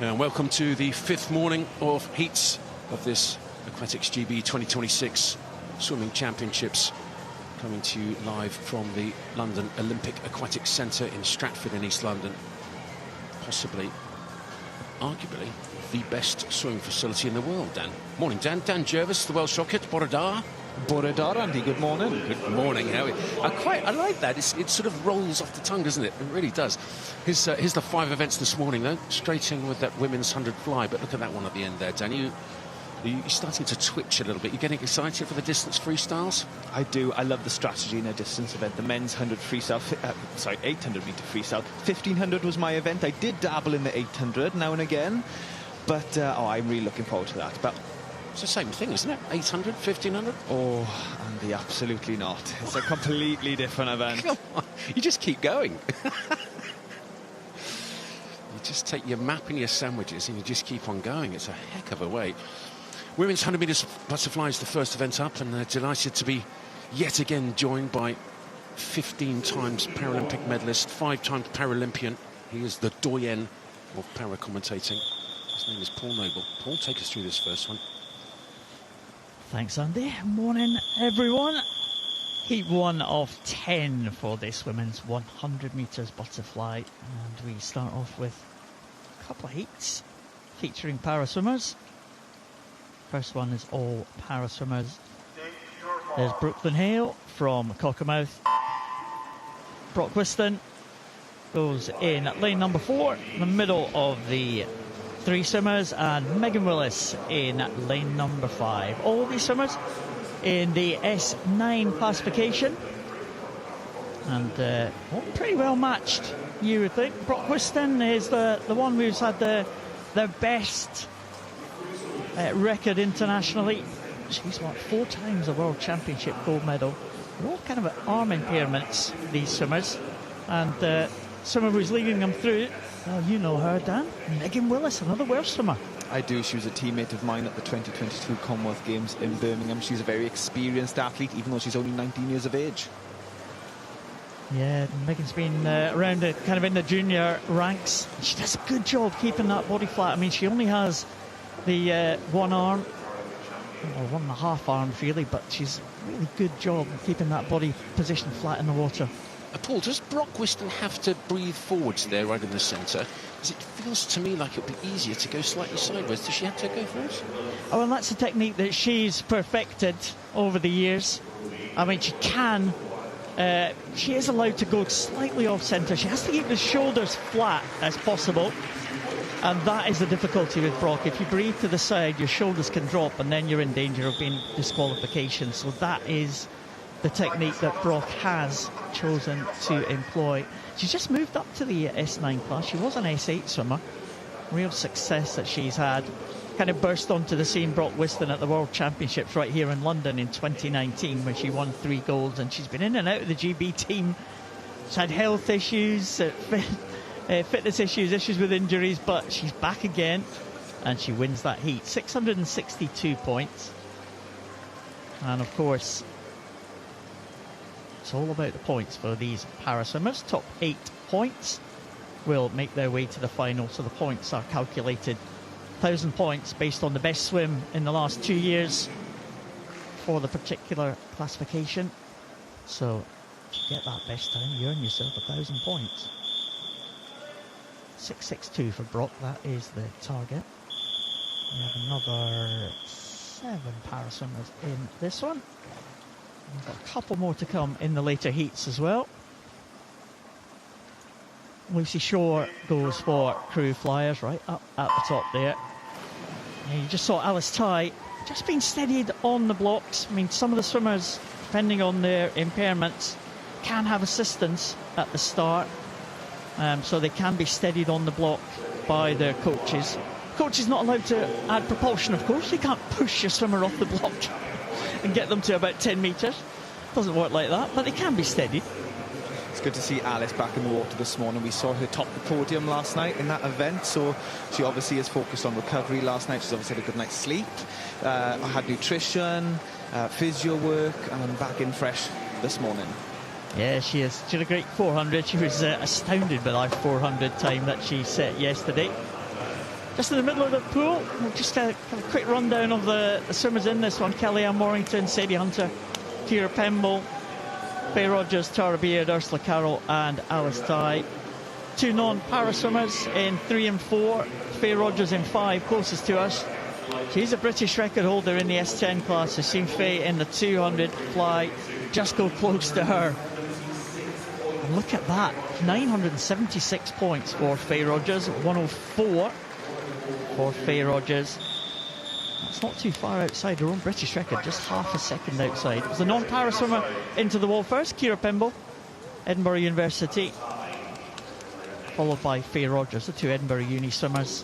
And welcome to the fifth morning of heats of this Aquatics GB 2026 Swimming Championships, coming to you live from the London Aquatics Centre in Stratford in East London. Possibly, arguably, the best swimming facility in the world, Dan. Morning, Dan. Dan Jervis, the Welsh rocket, Borodar. Borodar, Andy, good morning. Good morning, Howie. I like that. It sort of rolls off the tongue, doesn't it? It really does. Here's the 5 events this morning, though. Straight in with that women's 100 fly, but look at that one at the end there, Dan. You're starting to twitch a little bit. You're getting excited for the distance freestyles? I do. I love the strategy in a distance event. The men's 100 freestyle, 800 metre freestyle. 1500 was my event. I did dabble in the 800 now and again, but I'm really looking forward to that. But it's the same thing, isn't it? 800, 1500? Oh, Andy, absolutely not. It's a completely different event. Come on. You just keep going. You just take your map and your sandwiches and you just keep on going. It's a heck of a way. Women's 100 metres butterfly is the first event up, and delighted to be yet again joined by 15 times Paralympic medalist, 5 times Paralympian. He is the doyen of para-commentating. His name is Paul Noble. Paul, take us through this first one. Thanks, Andy. Morning, everyone. Heat 1 of 10 for this women's 100 metres butterfly. And we start off with a couple of heats featuring para-swimmers. First one is all para-swimmers. There's Brooklyn Hale from Cockermouth. Brock Whiston goes in at lane number 4, in the middle of the 3 swimmers, and Megan Willis in lane number 5. All these swimmers in the S9 classification, and pretty well matched, you would think. Brock Whiston is the one who's had the best record internationally. She's won 4 times a World Championship gold medal. They're all kind of arm impairments, these swimmers, and swimmer who's leading them through, well, you know her, Dan, Megan Willis, another Welsh swimmer. I do. She was a teammate of mine at the 2022 Commonwealth Games in Birmingham. She's a very experienced athlete, even though she's only 19 years of age. Yeah, Megan's been around kind of in the junior ranks. She does a good job keeping that body flat. I mean, she only has the one arm, or 1.5 arms really, but she's a really good job keeping that body positioned flat in the water. Paul, does Brock Whiston have to breathe forwards there right in the centre? Because it feels to me like it would be easier to go slightly sideways. Does she have to go forwards? Oh, well, that's a technique that she's perfected over the years. I mean, she can. She is allowed to go slightly off centre. She has to keep the shoulders flat as possible. And that is the difficulty with Brock. If you breathe to the side, your shoulders can drop, and then you're in danger of being disqualification. So that is the technique that Brock has chosen to employ. She's just moved up to the S9 class. She was an S8 swimmer. Real success that she's had. Kind of burst onto the scene, Brock Whiston, at the World Championships right here in London in 2019, where she won 3 golds, and she's been in and out of the GB team. She's had health issues, fitness issues with injuries, but she's back again, and she wins that heat. 662 points. And of course, it's all about the points for these para swimmers. Top 8 points will make their way to the final, so the points are calculated 1,000 points based on the best swim in the last 2 years for the particular classification. So if you get that best time, you earn yourself 1,000 points. 662 for Brock, that is the target. We have another 7 para swimmers in this one. We've got a couple more to come in the later heats as well. Lucy Shore goes for crew flyers right up at the top there. And you just saw Alice Ty just being steadied on the blocks. I mean, some of the swimmers, depending on their impairments, can have assistance at the start, so they can be steadied on the block by their coaches. Coach is not allowed to add propulsion, of course. You can't push your swimmer off the block and get them to about 10 metres. Doesn't work like that, but they can be steadied. It's good to see Alice back in the water this morning. We saw her top the podium last night in that event, so she obviously is focused on recovery last night. She's obviously had a good night's sleep. Had nutrition, physio work, and back in fresh this morning. Yeah, she is. She had a great 400. She was astounded by that 400 time that she set yesterday. Just in the middle of the pool, we'll just have a quick rundown of the swimmers in this one. Kellyanne Morrington, Sadie Hunter, Kira Pemble, Faye Rogers, Tara Beard, Ursula Carroll and Alice Ty. 2 non-para swimmers in 3 and 4. Faye Rogers in 5, closest to us. She's a British record holder in the S10 class. I've seen Faye in the 200 fly just go close to her. And look at that, 976 points for Faye Rogers, 104 for Faye Rogers. That's not too far outside her own British record, just half a second outside. It was a non-para swimmer into the wall first, Kira Pemble, Edinburgh University, followed by Faye Rogers, the 2 Edinburgh Uni swimmers,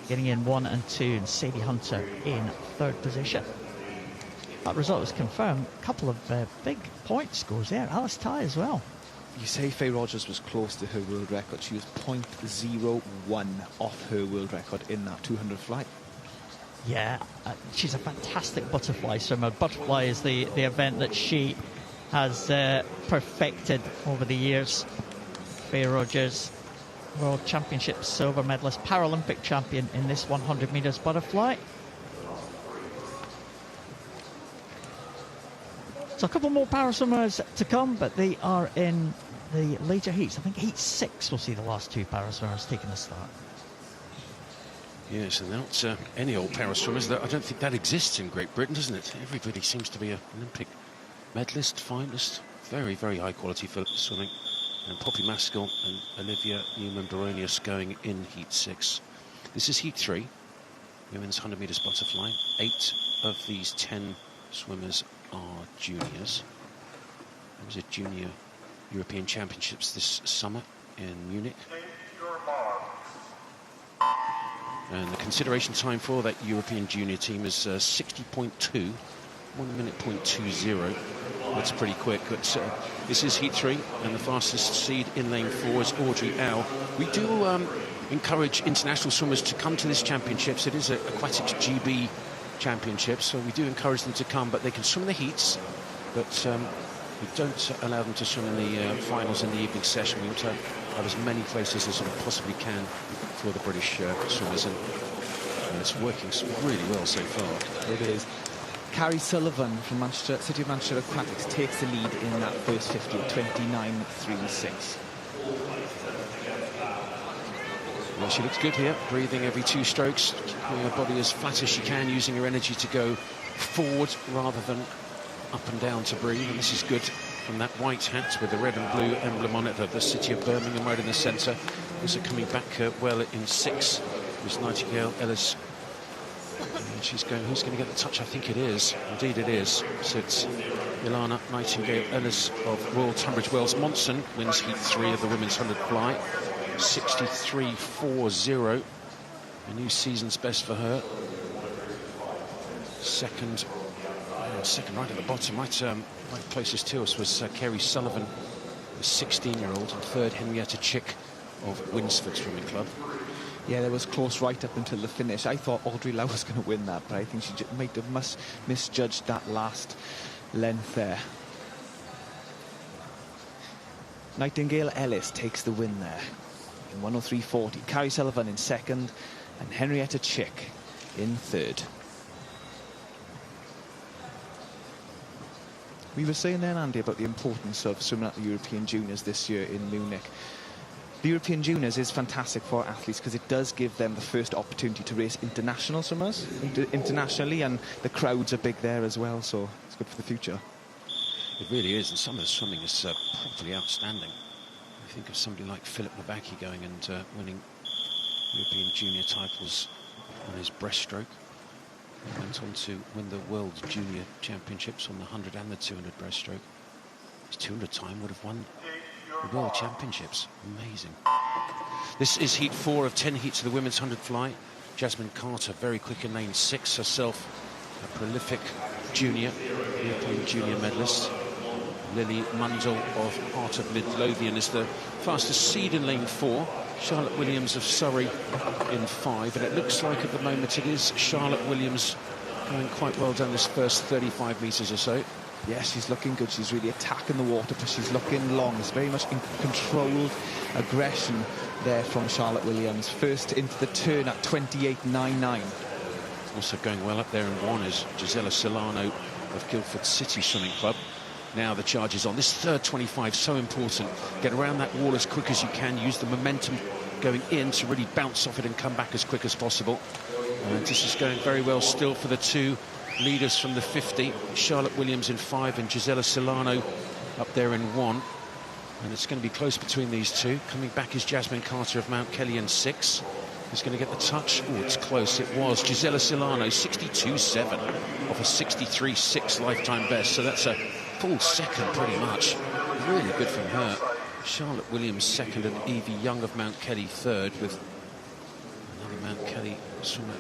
getting in 1 and 2, and Sadie Hunter in 3rd position. That result was confirmed. A couple of big point scores there. Alice Ty as well. You say Faye Rogers was close to her world record. She was 0.01 off her world record in that 200 flight. Yeah, she's a fantastic butterfly swimmer. Butterfly is the event that she has perfected over the years. Faye Rogers, World Championships silver medalist, Paralympic champion in this 100 metres butterfly. So a couple more para swimmers to come, but they are in the later heats. I think heat 6 will see the last 2 para swimmers taking the start. Yes, and they're not any old para swimmers. I don't think that exists in Great Britain, doesn't it? Everybody seems to be an Olympic medalist, finalist. Very, very high quality for swimming. And Poppy Maskell and Olivia Newman-Baronius going in heat 6. This is heat 3, women's 100 metres butterfly. 8 of these 10 swimmers are juniors. There was a junior European Championships this summer in Munich. And the consideration time for that European junior team is 60.2, 1 minute 0.20. That's pretty quick. But this is heat 3, and the fastest seed in lane 4 is Audrey Owl. We do encourage international swimmers to come to this championships. It is a Aquatics GB Championships, so we do encourage them to come, but they can swim the heats, but we don't allow them to swim in the finals in the evening session. We want to have as many places as we possibly can for the British swimmers, and it's working really well so far. It is. Carrie Sullivan from Manchester, City of Manchester Aquatics takes the lead in that first 50 at 29.36. Well, she looks good here, breathing every 2 strokes, keeping her body as flat as she can, using her energy to go forward rather than up and down to breathe. And this is good from that white hat with the red and blue emblem on it of the City of Birmingham right in the centre. Also coming back well in 6 was Nightingale Ellis And she's going, who's going to get the touch? I think it is. Indeed it is. So it's Ilana Nightingale-Ellis of Royal Tunbridge Wells. Monson wins heat 3 of the women's 100 fly. 63.40. A new season's best for her. Second right at the bottom. Right closest to us was Kerry Sullivan, the 16-year-old, and third Henrietta Chick of Winsford Swimming Club. Yeah, that was close right up until the finish. I thought Audrey Lau was going to win that, but I think she might have misjudged that last length there. Nightingale-Ellis takes the win there in 1:03.40. Kerry Sullivan in second, and Henrietta Chick in third. We were saying then, Andy, about the importance of swimming at the European Juniors this year in Munich. The European Juniors is fantastic for athletes because it does give them the first opportunity to race international swimmers internationally, and the crowds are big there as well, so it's good for the future. It really is, and some of the swimming is properly outstanding. I think of somebody like Philip Nabaki going and winning European Junior titles on his breaststroke. He went on to win the World Junior Championships on the 100 and the 200 breaststroke. His 200 time would have won the World Championships. Amazing. This is heat 4 of 10 heats of the women's 100 fly. Jasmine Carter, very quick in lane 6, herself a prolific junior, European junior medalist. Lily Mundell of Heart of Midlothian is the fastest seed in lane 4. Charlotte Williams of Surrey in 5, and it looks like at the moment it is Charlotte Williams going quite well down this first 35 metres or so. Yeah, she's looking good. She's really attacking the water, but she's looking long. It's very much in controlled aggression there from Charlotte Williams. First into the turn at 28.99. Also going well up there in 1 is Gisela Solano of Guildford City Swimming Club. Now the charge is on. This third 25, so important. Get around that wall as quick as you can. Use the momentum going in to really bounce off it and come back as quick as possible. And this is going very well still for the two leaders from the 50. Charlotte Williams in 5 and Gisela Solano up there in 1. And it's going to be close between these two. Coming back is Jasmine Carter of Mount Kelly in 6. Who's going to get the touch? Oh, it's close. It was Gisela Solano, 62.7 off a 63.6 lifetime best. So that's a full second pretty much. Really good from her. Charlotte Williams second and Evie Young of Mount Kelly third, with another Mount Kelly swimmer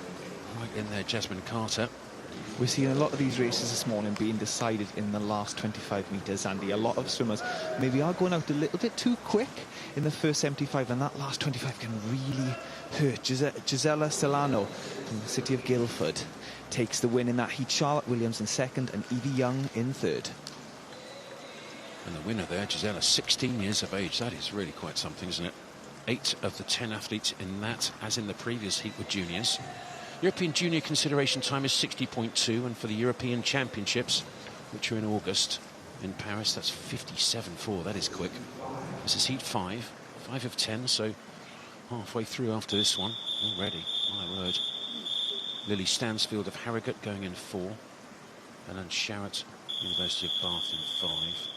right in there, Jasmine Carter. We're seeing a lot of these races this morning being decided in the last 25 metres, Andy. A lot of swimmers maybe are going out a little bit too quick in the first 75, and that last 25 can really hurt. Gisela Solano from the city of Guildford takes the win in that heat. Charlotte Williams in second and Evie Young in third. And the winner there, Gisela, 16 years of age. That is really quite something, isn't it? 8 of the 10 athletes in that, as in the previous heat with juniors. European Junior consideration time is 60.2, and for the European Championships, which are in August in Paris, that's 57.4. That is quick. This is heat 5 of 10, so halfway through after this one already. My word. Lily Stansfield of Harrogate going in 4, and then Sharrett, University of Bath in 5.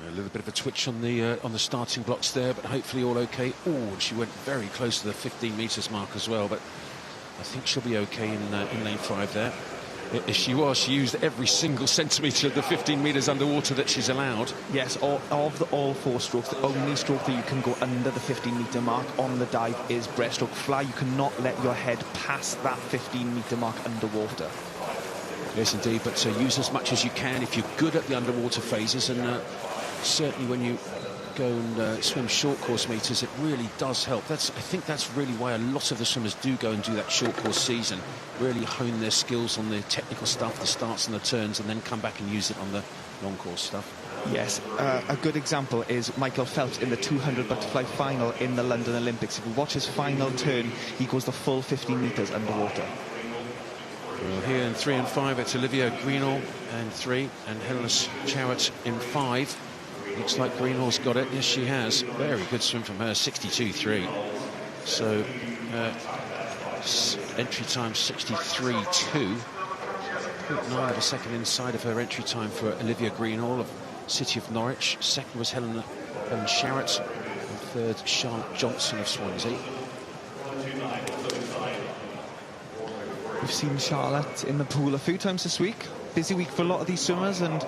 A little bit of a twitch on the starting blocks there, but hopefully all okay. Oh, and she went very close to the 15 metres mark as well, but I think she'll be okay in lane 5 there. If she was, she used every single centimetre of the 15 metres underwater that she's allowed. Yes, all 4 strokes, the only stroke that you can go under the 15-metre mark on the dive is breaststroke. Fly, you cannot let your head pass that 15-metre mark underwater. Yes, indeed, but use as much as you can if you're good at the underwater phases, and certainly when you go and swim short course meters, it really does help. I think that's really why a lot of the swimmers do go and do that short course season, really hone their skills on the technical stuff, the starts and the turns, and then come back and use it on the long course stuff. Yes, a good example is Michael Phelps in the 200 butterfly final in the London Olympics. If you watch his final turn, he goes the full 15 metres underwater. Well, here in 3 and 5, it's Olivia Greenall in 3 and Helena Charrett in 5. Looks like Greenall's got it. Yes, she has. Very good swim from her, 62.3. So entry time 63.2. 0.9 of a second inside of her entry time for Olivia Greenall of City of Norwich. Second was Helen Sharratt, and third Charlotte Johnson of Swansea. We've seen Charlotte in the pool a few times this week. Busy week for a lot of these swimmers, and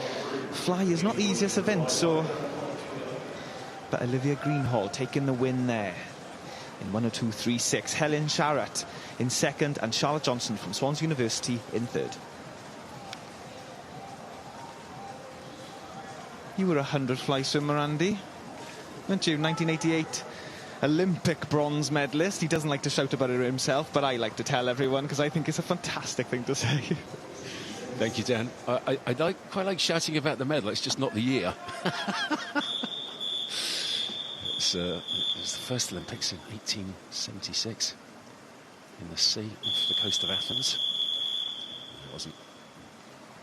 fly is not the easiest event, so... But Olivia Greenall taking the win there in 1:02.36. Helen Sharratt in second, and Charlotte Johnson from Swansea University in third. You were a 100-fly swimmer, Andy, weren't you? 1988 Olympic bronze medalist. He doesn't like to shout about it himself, but I like to tell everyone because I think it's a fantastic thing to say. Thank you, Dan. I quite like shouting about the medal. It's just not the year. It was the first Olympics in 1876 in the sea off the coast of Athens. It wasn't.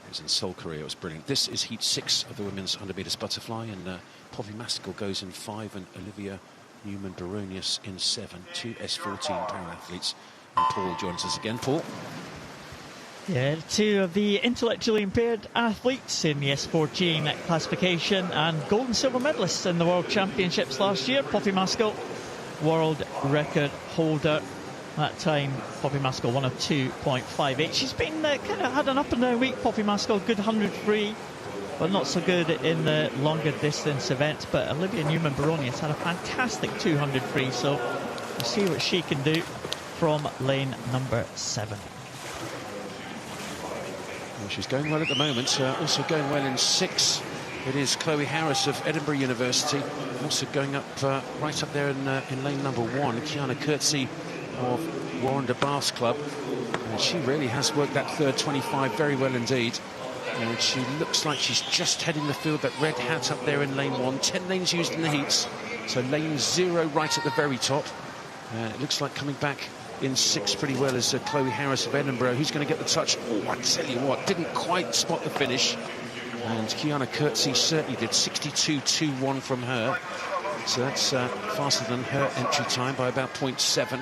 It was in Seoul, Korea. It was brilliant. This is heat 6 of the women's 100 metres butterfly, and Poppy Maskell goes in 5, and Olivia Newman-Baronius in 7. 2 S14 para-athletes. And Paul joins us again. Paul? Yeah, 2 of the intellectually impaired athletes in the S14 classification, and gold and silver medalists in the World Championships last year. Poppy Maskell, world record holder. That time, Poppy Maskell, 1:02.58. She's been kind of had an up and down week, Poppy Maskell. Good 100 free, but not so good in the longer distance events. But Olivia Newman-Baronius had a fantastic 200 free, so we'll see what she can do from lane number 7. Well, she's going well at the moment. Also going well in 6. It is Chloe Harris of Edinburgh University. Also going up right up there in lane number 1, Kiana Coetzee of Warren de Bath's club. And she really has worked that third 25 very well indeed. And she looks like she's just heading the field. That red hat up there in lane 1. 10 lanes used in the heats. So lane 0 right at the very top. It looks like coming back in 6 pretty well is Chloe Harris of Edinburgh. Who's going to get the touch? Oh, I tell you what, didn't quite spot the finish. And Kiana Coetzee certainly did. 62.21 from her. So that's faster than her entry time by about 0.7.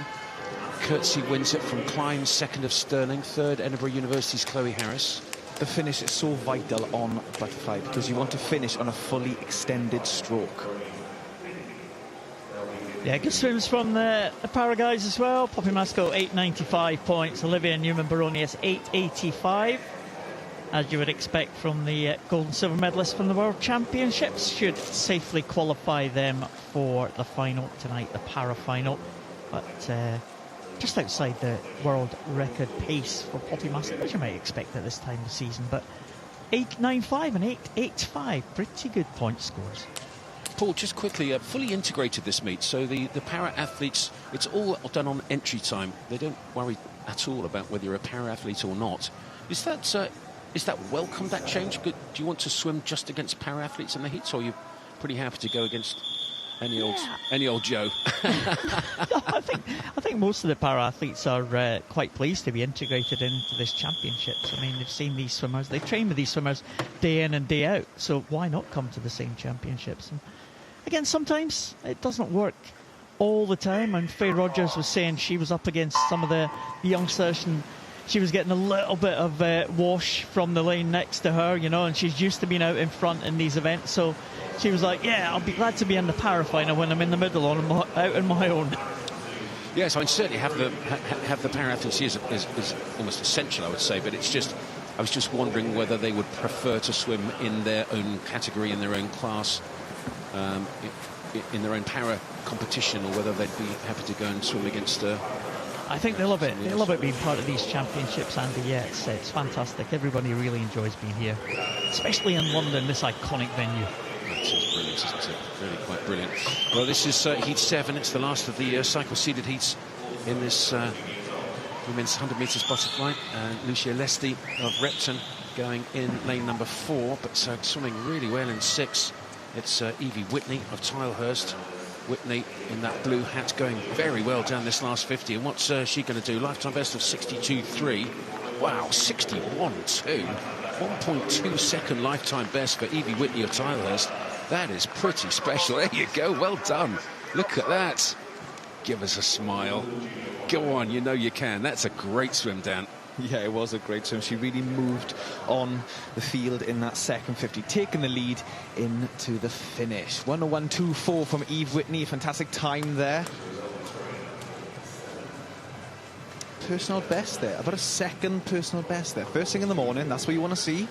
Coetzee wins it from Klein, second of Stirling, third Edinburgh University's Chloe Harris. The finish is so vital on butterfly because you want to finish on a fully extended stroke. Yeah, good swims from the para guys as well. Poppy Maskell, 895 points. Olivia Newman-Baronius, 885. As you would expect from the gold and silver medalists from the World Championships. Should safely qualify them for the final tonight, the para final. But just outside the world record pace for Poppy Maskell, which you might expect at this time of the season. But 895 and 885, pretty good point scores. Paul, just quickly, fully integrated this meet, so the para-athletes, it's all done on entry time. They don't worry at all about whether you're a para-athlete or not. Is that welcome, that change? Do you want to swim just against para-athletes in the heats, or are you pretty happy to go against any old Joe? No, I think most of the para-athletes are quite pleased to be integrated into this championships. I mean, they've seen these swimmers, they train with these swimmers day in and day out, so why not come to the same championships? And again, sometimes it doesn't work all the time. And Faye Rogers was saying she was up against some of the youngsters, and she was getting a little bit of wash from the lane next to her, you know, and she's used to being out in front in these events. So she was like, yeah, I'll be glad to be in the para final when I'm in the middle out on my own. Yes, I mean, certainly have the para-athletes is almost essential, I would say, but it's just, I was just wondering whether they would prefer to swim in their own category, in their own class, in their own para competition, or whether they'd be happy to go and swim against I think they love it. They love it being part of these championships, Andy. Yeah, it's fantastic. Everybody really enjoys being here, especially in London, this iconic venue. That is brilliant, isn't it? Really quite brilliant. Well, this is heat 7. It's the last of the cycle-seeded heats in this women's 100 metres butterfly. Lucia Lesti of Repton going in lane number 4, but swimming really well in 6. It's Evie Whitney of Tilehurst. Whitney in that blue hat going very well down this last 50. And what's she going to do? Lifetime best of 62.3. Wow, 61.2. 1.2 second lifetime best for Evie Whitney of Tilehurst. That is pretty special. There you go. Well done. Look at that. Give us a smile. Go on, you know you can. That's a great swim, Dan. Yeah, it was a great swim. She really moved on the field in that second 50, taking the lead into the finish. 101.24 from Eve Whitney. Fantastic time there. Personal best there. About a second personal best there. First thing in the morning, that's what you want to see.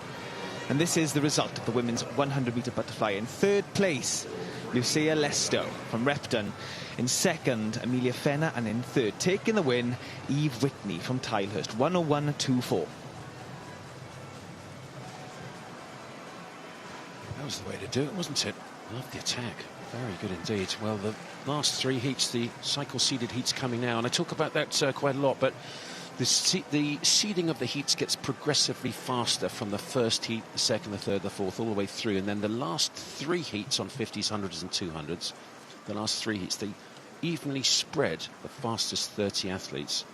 And this is the result of the women's 100-metre butterfly. In third place, Lucia Lesto from Repton. In second, Amelia Fenner. And in third, taking the win, Eve Whitney from Tilehurst. 101.24. That was the way to do it, wasn't it? Loved the attack. Very good indeed. Well, the last three heats, the cycle-seeded heats coming now, and I talk about that quite a lot, but the seeding of the heats gets progressively faster from the first heat, the second, the third, the fourth, all the way through, and then the last three heats on 50s, 100s and 200s, the last three heats, they evenly spread the fastest 30 athletes.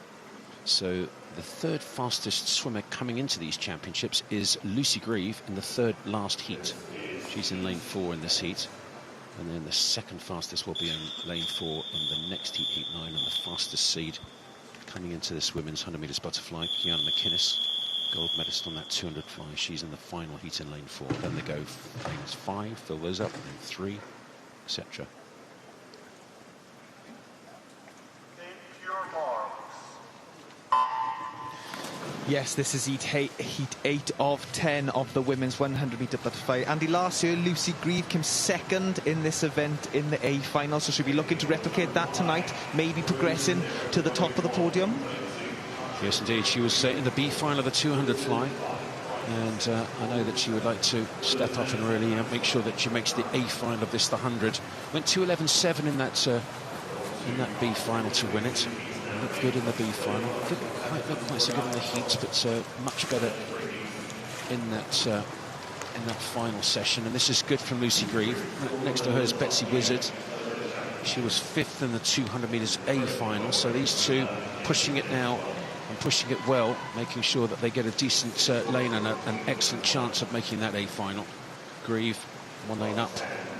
So the third fastest swimmer coming into these championships is Lucy Grieve in the third last heat. She's in lane 4 in this heat. And then the second fastest will be in lane 4 in the next heat, heat 9, and the fastest seed coming into this women's 100 metres butterfly, Kiana McInnes, gold medalist on that 200 fly. She's in the final heat in lane 4. Then they go lanes 5, fill those up, and then 3, etc. Yes, this is heat 8 of 10 of the women's 100-metre butterfly. Andy, last year, Lucy Grieve came second in this event in the A final, so she'll be looking to replicate that tonight, maybe progressing to the top of the podium. Yes, indeed. She was in the B final of the 200 fly, and I know that she would like to step up and really make sure that she makes the A final of this, the 100. Went 2:11.7 in that B final to win it. Looked good in the B final. Didn't quite look quite so good in the heats, but much better in that final session. And this is good from Lucy Grieve. Next to her is Betsy Wizard. She was 5th in the 200 metres A final. So these two pushing it now and pushing it well, making sure that they get a decent lane and an excellent chance of making that A final. Grieve, one lane up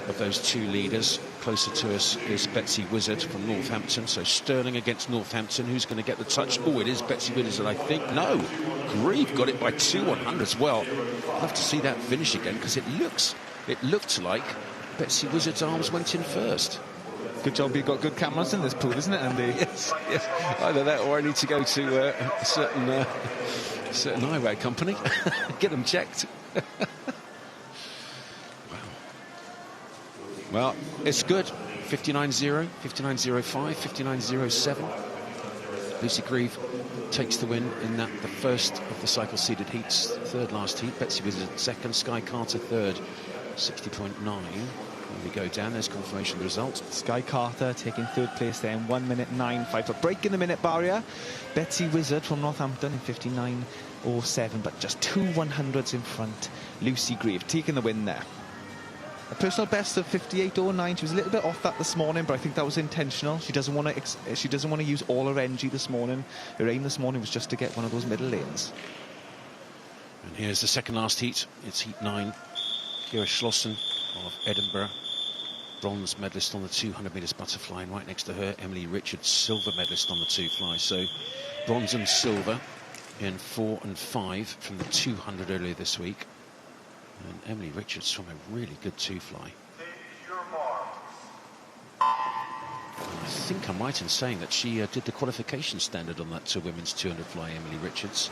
of those two leaders. Closer to us is Betsy Wizard from Northampton. So Stirling against Northampton. Who's going to get the touch? Oh, it is Betsy Wizard, I think. No, Grieve got it by 2/100 as well. I'd love to see that finish again, because it looked like Betsy Wizard's arms went in first. Good job you've got good cameras in this pool, isn't it, Andy? Yes. Either that or I need to go to a certain eyewear company, get them checked. Well, it's good. 59.0, 59.05, 59.07. Lucy Grieve takes the win in the first of the cycle-seeded heats. Third last heat. Betsy Wizard second. Sky Carter third. 60.9. There we go down. There's confirmation of the result. Sky Carter taking third place there in 1:09.5. But breaking the minute barrier. Betsy Wizard from Northampton in 59.07. But just 2/100s in front. Lucy Grieve taking the win there. A personal best of 58.09. She was a little bit off that this morning, but I think that was intentional. She doesn't want to use all her energy this morning. Her aim this morning was just to get one of those middle lanes. And here's the second last heat. It's heat 9. Kira Schlossen of Edinburgh, bronze medalist on the 200 metres butterfly, and right next to her, Emily Richards, silver medalist on the 2 fly. So bronze and silver in 4 and 5 from the 200 earlier this week. And Emily Richards from a really good 2 fly. I think I'm right in saying that she did the qualification standard on that women's 200 fly, Emily Richards.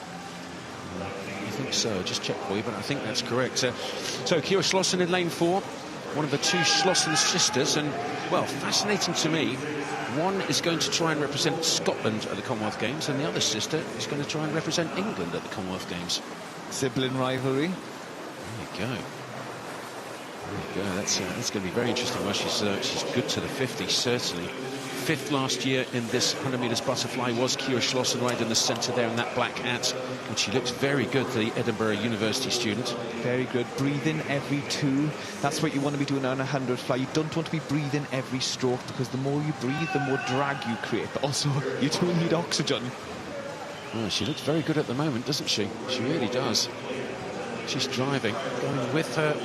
I think so. Just check for you, but I think that's correct. So Kira Schlossen in lane 4, one of the 2 Schlossen sisters, and well, fascinating to me. One is going to try and represent Scotland at the Commonwealth Games, and the other sister is going to try and represent England at the Commonwealth Games. Sibling rivalry. There you go. That's going to be very interesting. Well, she's good to the 50s, certainly. 5th last year in this 100 metres butterfly was Kira Schlossen, right in the centre there in that black hat. And she looks very good, the Edinburgh University student. Very good. Breathing every 2. That's what you want to be doing on a 100 fly. You don't want to be breathing every stroke, because the more you breathe, the more drag you create. But also, you do need oxygen. Well, she looks very good at the moment, doesn't she? She really does. She's driving. Going with her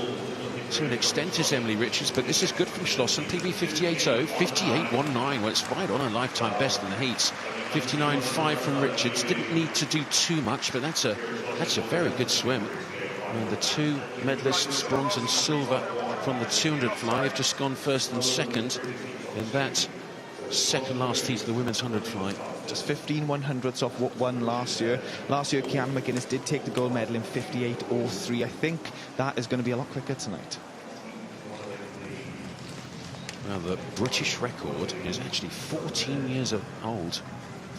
to an extent is Emily Richards, but this is good from Schlossen. PB 58.0, 58.19. Well, it's right on a lifetime best in the heats. 59.5 from Richards. Didn't need to do too much, but that's a very good swim. And the two medalists, bronze and silver, from the 200 fly have just gone first and second in that second last heat of the women's 100 fly. Just 15/100ths off what won last year. Last year, Kiana McGuinness did take the gold medal in 58.03. I think that is going to be a lot quicker tonight. Well, the British record is actually 14 years old.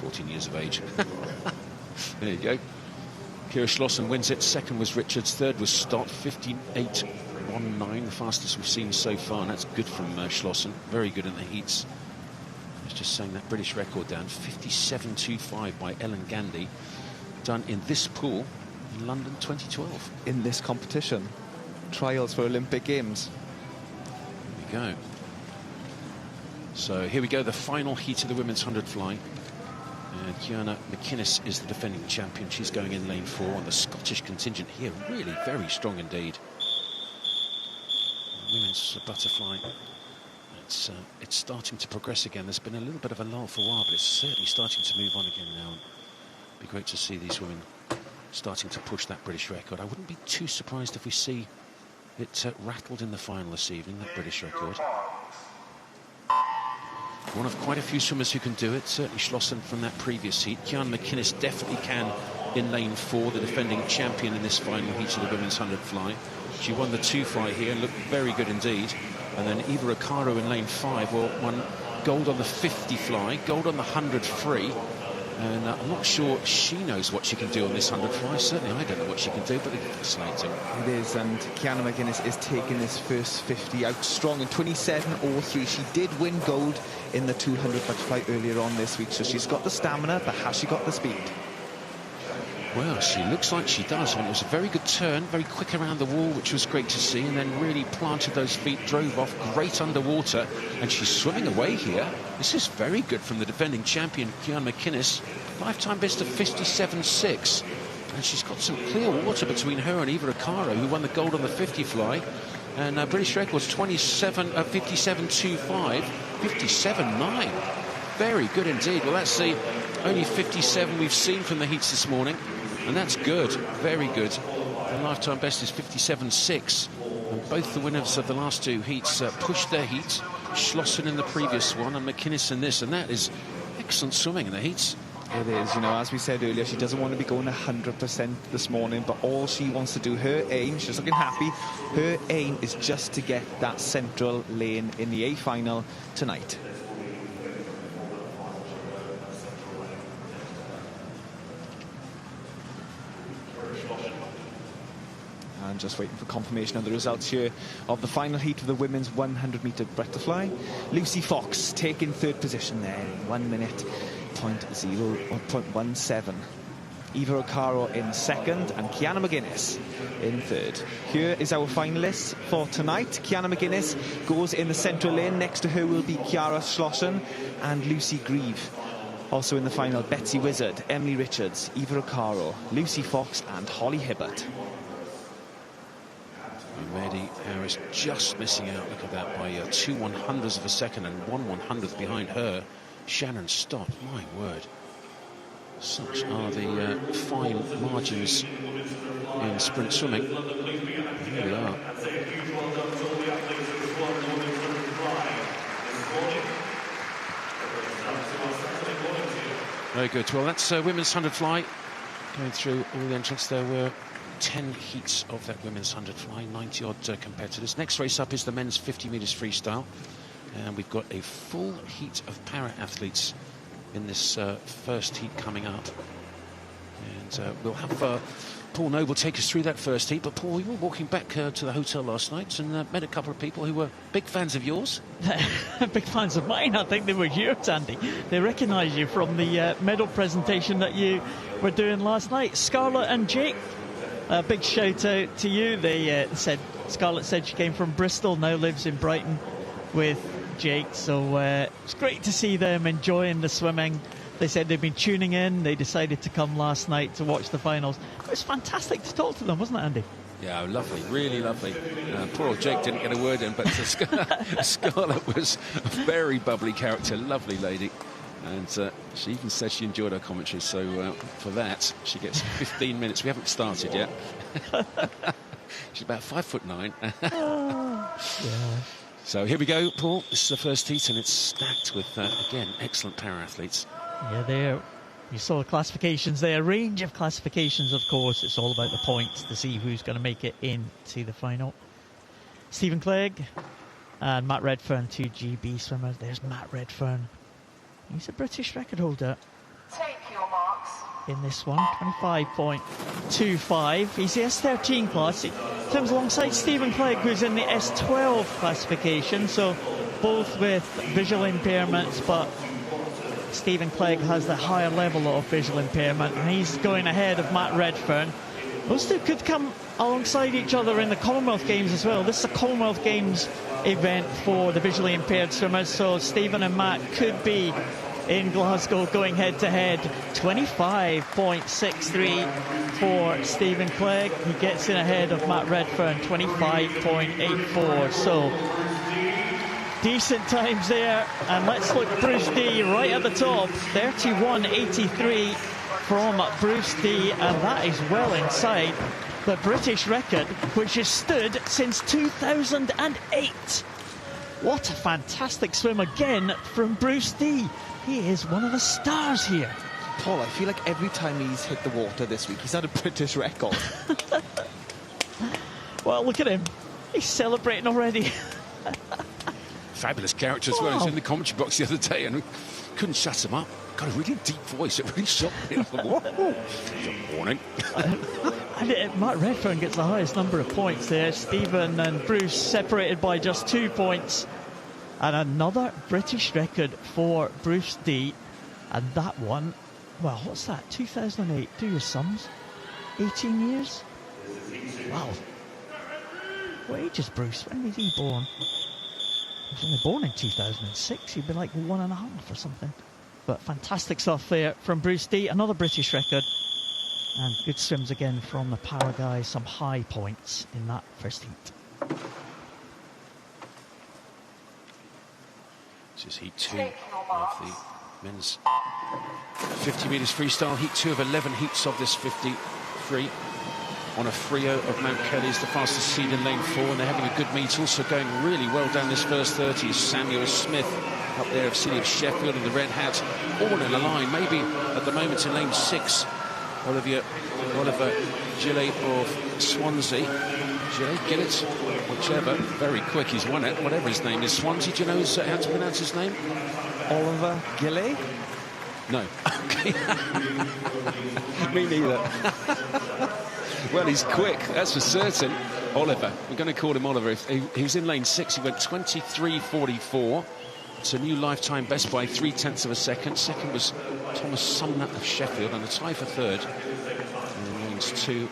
14 years of age. There you go. Kira Schlossen wins it. Second was Richards. Third was Stott. 58.19, the fastest we've seen so far, and that's good from Schlossen. Very good in the heats. I was just saying that British record down. 57.25 by Ellen Gandy, done in this pool in London 2012. In this competition, trials for Olympic Games. There we go. So here we go, the final heat of the women's 100 fly. Kiana McInnes is the defending champion. She's going in lane 4, and the Scottish contingent here really very strong indeed. The women's butterfly, it's starting to progress again. There's been a little bit of a lull for a while, but it's certainly starting to move on again now. It'd be great to see these women starting to push that British record. I wouldn't be too surprised if we see it rattled in the final this evening, that British record. One of quite a few swimmers who can do it, certainly Schlossen from that previous heat. Kiana McInnes definitely can in lane 4, the defending champion in this final heat of the women's 100 fly. She won the 2 fly here and looked very good indeed. And then Eva Acaro in lane 5 won gold on the 50 fly, gold on the 100 free. And I'm not sure she knows what she can do on this 100 fly. Certainly I don't know what she can do, but it's fascinating. It is, and Kiana McGuinness is taking this first 50 out strong in 27.03. She did win gold in the 200 butterfly earlier on this week, so she's got the stamina, but has she got the speed? Well, she looks like she does. I mean, it was a very good turn, very quick around the wall, which was great to see, and then really planted those feet, drove off, great underwater, and she's swimming away here. This is very good from the defending champion, Kiana McInnes. Lifetime best of 57.6, and she's got some clear water between her and Eva Acaro, who won the gold on the 50 fly, and British record's 57.25, 57.9. Very good indeed. Well, that's the only 57 we've seen from the heats this morning, and that's good, very good. The lifetime best is 57.6, and both the winners of the last 2 heats pushed their heat. Schlossen in the previous one, and McInnes in this, and that is excellent swimming in the heats. It is, you know, as we said earlier, she doesn't want to be going 100% this morning, but all she wants to do, her aim, she's looking happy, her aim is just to get that central lane in the A final tonight. And just waiting for confirmation of the results here of the final heat of the women's 100-metre butterfly. Lucy Fox taking 3rd position there in 1 minute 0.17. Eva Acaro in 2nd and Kiana McGuinness in 3rd. Here is our finalists for tonight. Kiana McGuinness goes in the central lane. Next to her will be Kiara Schlossen and Lucy Grieve. Also in the final, Betsy Wizard, Emily Richards, Eva Acaro, Lucy Fox and Holly Hibbert. Maddie Harris just missing out, look at that, by 2 100ths of a second and 1 100th behind her. Shannon Stott, my word. Such are the fine margins in sprint swimming. Here we are. Very good. Well, that's women's 100 fly. Going through all the entrants, there were 10 heats of that women's 100 fly, 90-odd competitors. Next race up is the men's 50 metres freestyle. And we've got a full heat of para-athletes in this first heat coming up. And we'll have Paul Noble take us through that first heat. But Paul, you were walking back to the hotel last night and met a couple of people who were big fans of yours. Big fans of mine. I think they were yours, Andy. They recognise you from the medal presentation that you were doing last night. Scarlett and Jake, a big shout out to you. They said Scarlett said she came from Bristol, now lives in Brighton with Jake, so it's great to see them enjoying the swimming. They said they've been tuning in. They decided to come last night to watch the finals. It was fantastic to talk to them, wasn't it, Andy? Yeah, lovely, really lovely. Poor old Jake didn't get a word in, but Scarlett was a very bubbly character, lovely lady. And she even said she enjoyed her commentary, so for that, she gets 15 minutes. We haven't started yet. She's about 5'9". Yeah. So here we go, Paul. This is the first heat, and it's stacked with, again, excellent para-athletes. Yeah, there. You saw the classifications there. Range of classifications, of course. It's all about the points to see who's going to make it into the final. Stephen Clegg and Matt Redfern, 2 GB swimmers. There's Matt Redfern. He's a British record holder. Take your marks. In this one, 25.25. He's the S13 class. He comes alongside Stephen Clegg, who's in the S12 classification. So both with visual impairments, but Stephen Clegg has the higher level of visual impairment, and he's going ahead of Matt Redfern. Those two could come alongside each other in the Commonwealth Games as well. This is a Commonwealth Games event for the visually impaired swimmers, so Stephen and Matt could be in Glasgow going head to head. 25.63 for Stephen Clegg. He gets in ahead of Matt Redfern, 25.84. So decent times there. And let's look Bruce D right at the top. 31.83 from Bruce D, and that is well inside the British record, which has stood since 2008. What a fantastic swim again from Bruce D. He is one of the stars here. Paul, I feel like every time he's hit the water this week, he's had a British record. Well, look at him. He's celebrating already. Fabulous character as well. He was in the commentary box the other day and we couldn't shut him up. Got a really deep voice. It really shocked me. I thought, whoa. Good morning. Matt Redfern gets the highest number of points there. Stephen and Bruce separated by just 2 points. And another British record for Bruce D. And that one, well, what's that? 2008. Do your sums. 18 years? Wow. What age is Bruce? When was he born? He was only born in 2006. He'd be like 1.5 or something. But fantastic stuff there from Bruce D. Another British record. And good swims again from the para guys. Some high points in that first heat. This is heat 2 of the men's 50 metres freestyle. Heat 2 of 11 heats of this 50 free. On a Frio of Mount Kelly is the fastest seed in lane 4, and they're having a good meet. Also going really well down this first 30 is Samuel Smith up there of City of Sheffield in the red hat, all in a line. Maybe at the moment in lane 6, Oliver Gillet of Swansea. Gillet, whichever, very quick, he's won it, whatever his name is. Swansea, do you know how to pronounce his name? Oliver Gillet? No. Okay. Me neither. Well, he's quick, that's for certain. Oliver, we're going to call him Oliver. He was in lane 6, he went 23.44. It's a new lifetime best by 0.3 of a second. Second was Thomas Sumner of Sheffield, and a tie for third. In lanes 2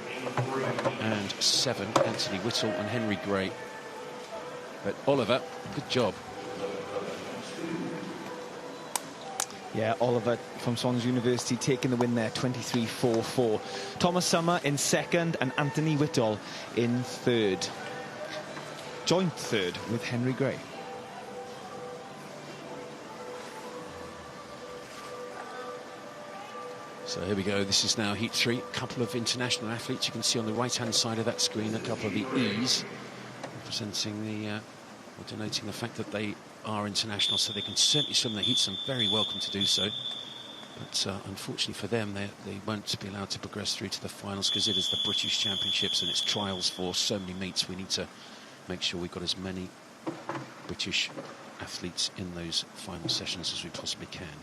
and 7, Anthony Whittle and Henry Gray. But Oliver, good job. Yeah, Oliver from Swansea University taking the win there, 23.44. Thomas Summer in second and Anthony Whittle in third. Joint third with Henry Gray. So here we go. This is now heat 3. A couple of international athletes. You can see on the right-hand side of that screen a couple of the E's representing the, or denoting the fact that they are international, so they can certainly swim the heats and very welcome to do so. But unfortunately for them, they won't be allowed to progress through to the finals because it is the British Championships and it's trials for so many meets. We need to make sure we've got as many British athletes in those final sessions as we possibly can.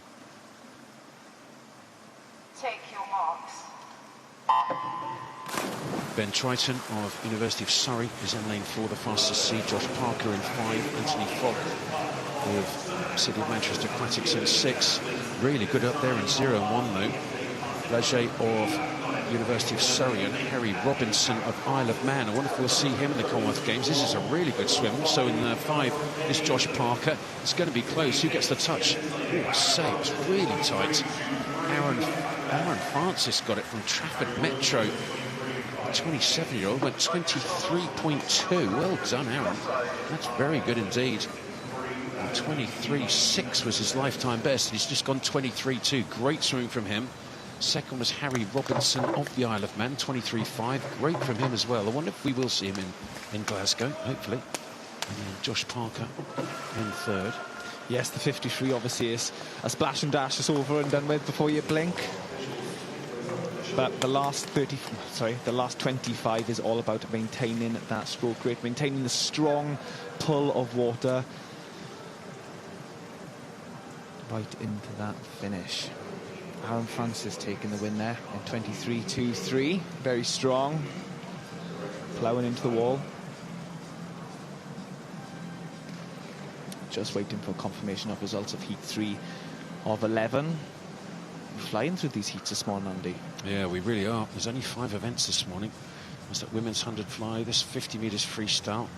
Take your marks. Ben Triton of University of Surrey is in lane 4, the fastest seed. Josh Parker in 5. Anthony Fogg of City of Manchester Aquatics in 6. Really good up there in 0 and 1 though. Laget of University of Surrey and Harry Robinson of Isle of Man. I wonder if we'll see him in the Commonwealth Games. This is a really good swim. So in 5 is Josh Parker. It's going to be close. Who gets the touch? Oh, I say, it was really tight. Aaron Francis got it from Trafford Metro. 27-year-old went 23.2. Well done, Aaron. That's very good indeed. 23.6 was his lifetime best. He's just gone 23.2. Great swimming from him. Second was Harry Robinson of the Isle of Man, 23.5. Great from him as well. I wonder if we will see him in Glasgow, hopefully. And Josh Parker in third. Yes, the 53 obviously is a splash and dash. It's over and done with before you blink. But the last 25 is all about maintaining that stroke rate, maintaining the strong pull of water right into that finish. Aaron Francis taking the win there in 23.23. Very strong. Ploughing into the wall. Just waiting for confirmation of results of heat 3 of 11. We're flying through these heats this morning, Andy. Yeah, we really are. There's only 5 events this morning. There's that women's 100 fly, this 50 metres freestyle.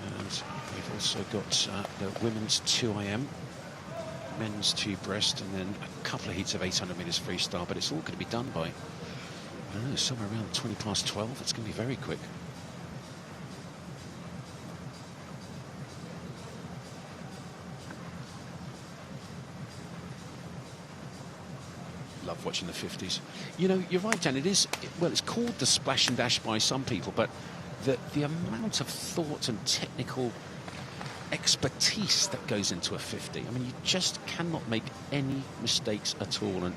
And we've also got the women's 2 IM, men's 2 breast, and then a couple of heats of 800 metres freestyle. But it's all going to be done by, I don't know, somewhere around 20 past 12. It's going to be very quick. Love watching the 50s. You know, you're right, Dan. It is, well, it's called the splash and dash by some people, but the amount of thought and technical expertise that goes into a 50. I mean, you just cannot make any mistakes at all. And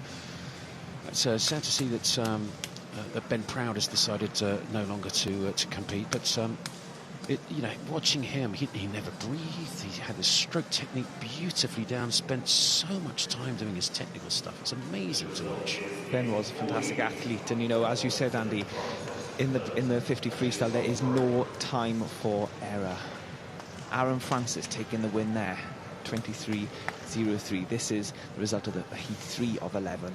it's sad to see that that Ben Proud has decided no longer to compete. But you know, watching him, he never breathed. He had his stroke technique beautifully down. Spent so much time doing his technical stuff. It's amazing to watch. Ben was a fantastic athlete, and you know, as you said, Andy, in the 50 freestyle, there is no time for error. Aaron Francis taking the win there, 23.03. This is the result of the heat 3 of 11.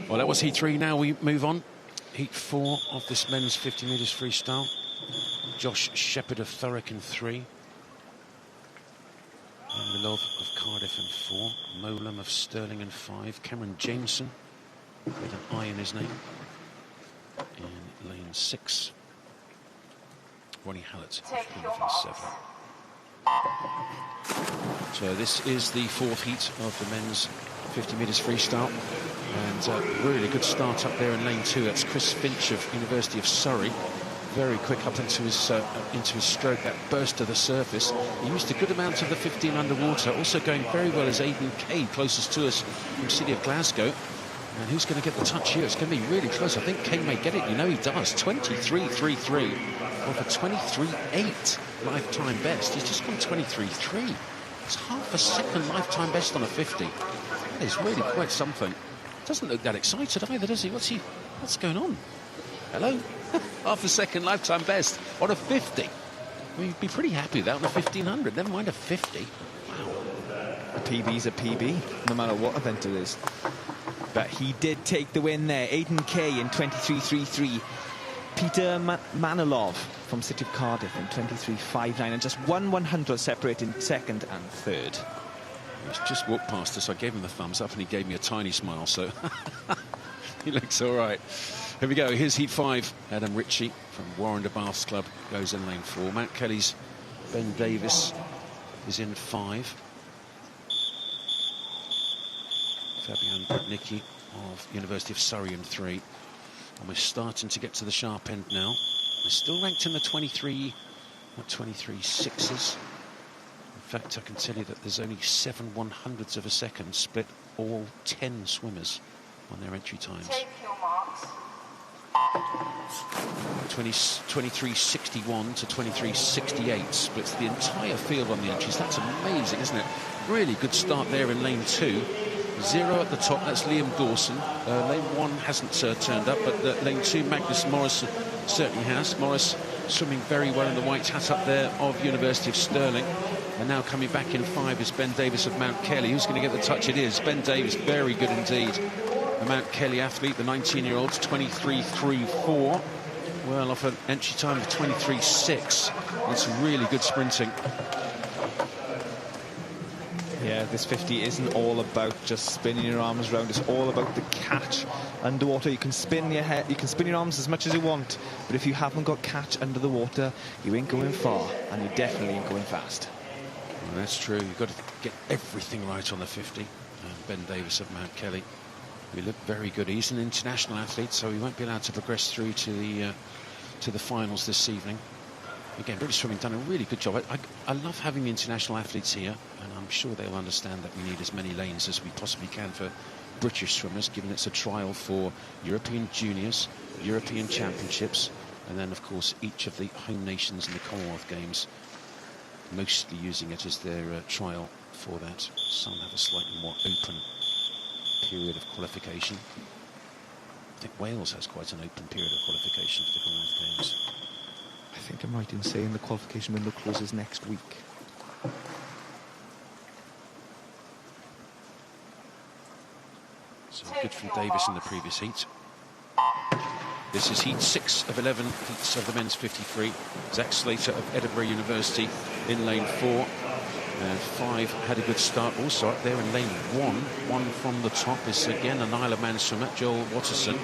Well, that was heat 3. Now we move on. Heat 4 of this men's 50 metres freestyle. Josh Shepherd of Thurrock in 3. Milov of Cardiff in 4. Molam of Stirling in 5. Cameron Jameson with an I in his name in lane 6. Ronnie Hallett in 7. So this is the 4th heat of the men's 50 metres freestyle. And really good start up there in lane 2. That's Chris Finch of University of Surrey. Very quick up into his stroke. That burst to the surface. He used a good amount of the 15 underwater. Also going very well is Aidan Kay, closest to us from City of Glasgow. And who's going to get the touch here? It's going to be really close. I think Kay may get it. You know he does. 23.33 off a 23.8 lifetime best. He's just gone 23.3. It's half a second lifetime best on a 50. That is really quite something. Doesn't look that excited either, does he? What's going on? Hello? Half a second lifetime best on a 50. I mean, you'd be pretty happy with that on a 1500. Never mind a 50. Wow. A PB's a PB, no matter what event it is. But he did take the win there. Aidan Kay in 23.33. Peter Manilov from City of Cardiff in 23.59. And just 1/100 separating second and third. He's just walked past us. I gave him the thumbs up and he gave me a tiny smile, so he looks all right. Here we go. Here's heat 5. Adam Ritchie from Warren de Bath's club goes in lane 4. Matt Kelly's Ben Davis is in 5. Fabian Budnicki of University of Surrey in 3. And we're starting to get to the sharp end now. We're still ranked in the 23.6s. In fact, I can tell you that there's only 7/100ths of a second split all 10 swimmers on their entry times. Take your marks. 23.61 to 23.68 splits the entire field on the entries. That's amazing, isn't it? Really good start there in lane 2. 0 at the top, that's Liam Dawson. Lane 1 hasn't turned up, but lane 2, Magnus Morris certainly has. Morris swimming very well in the white hat up there of University of Stirling. And now coming back in 5 is Ben Davis of Mount Kelly. Who's going to get the touch? It is Ben Davis, very good indeed. The Mount Kelly athlete, the 19-year-old, 23.34. Well, off an entry time of 23.6. That's really good sprinting. Yeah, this 50 isn't all about just spinning your arms around. It's all about the catch underwater. You can spin your head, you can spin your arms as much as you want, but if you haven't got catch under the water, you ain't going far, and you definitely ain't going fast. Well, that's true. You've got to get everything right on the 50. Ben Davis of Mount Kelly, he looked very good. He's an international athlete, so he won't be allowed to progress through to the finals this evening. Again, British Swimming done a really good job. I love having the international athletes here, and I'm sure they'll understand that we need as many lanes as we possibly can for British swimmers, given it's a trial for European Juniors, European Championships, and then, of course, each of the home nations in the Commonwealth Games mostly using it as their trial for that. Some have a slightly more open period of qualification. I think Wales has quite an open period of qualification for the Commonwealth Games. I think I'm right in saying the qualification window closes next week. So good from Davis in the previous heat. This is heat 6 of 11 heats of the men's 50 free. Zach Slater of Edinburgh University in lane 4. And 5 had a good start also up there in lane 1. 1 from the top is again an Isle of Man swimmer, Joel Watterson.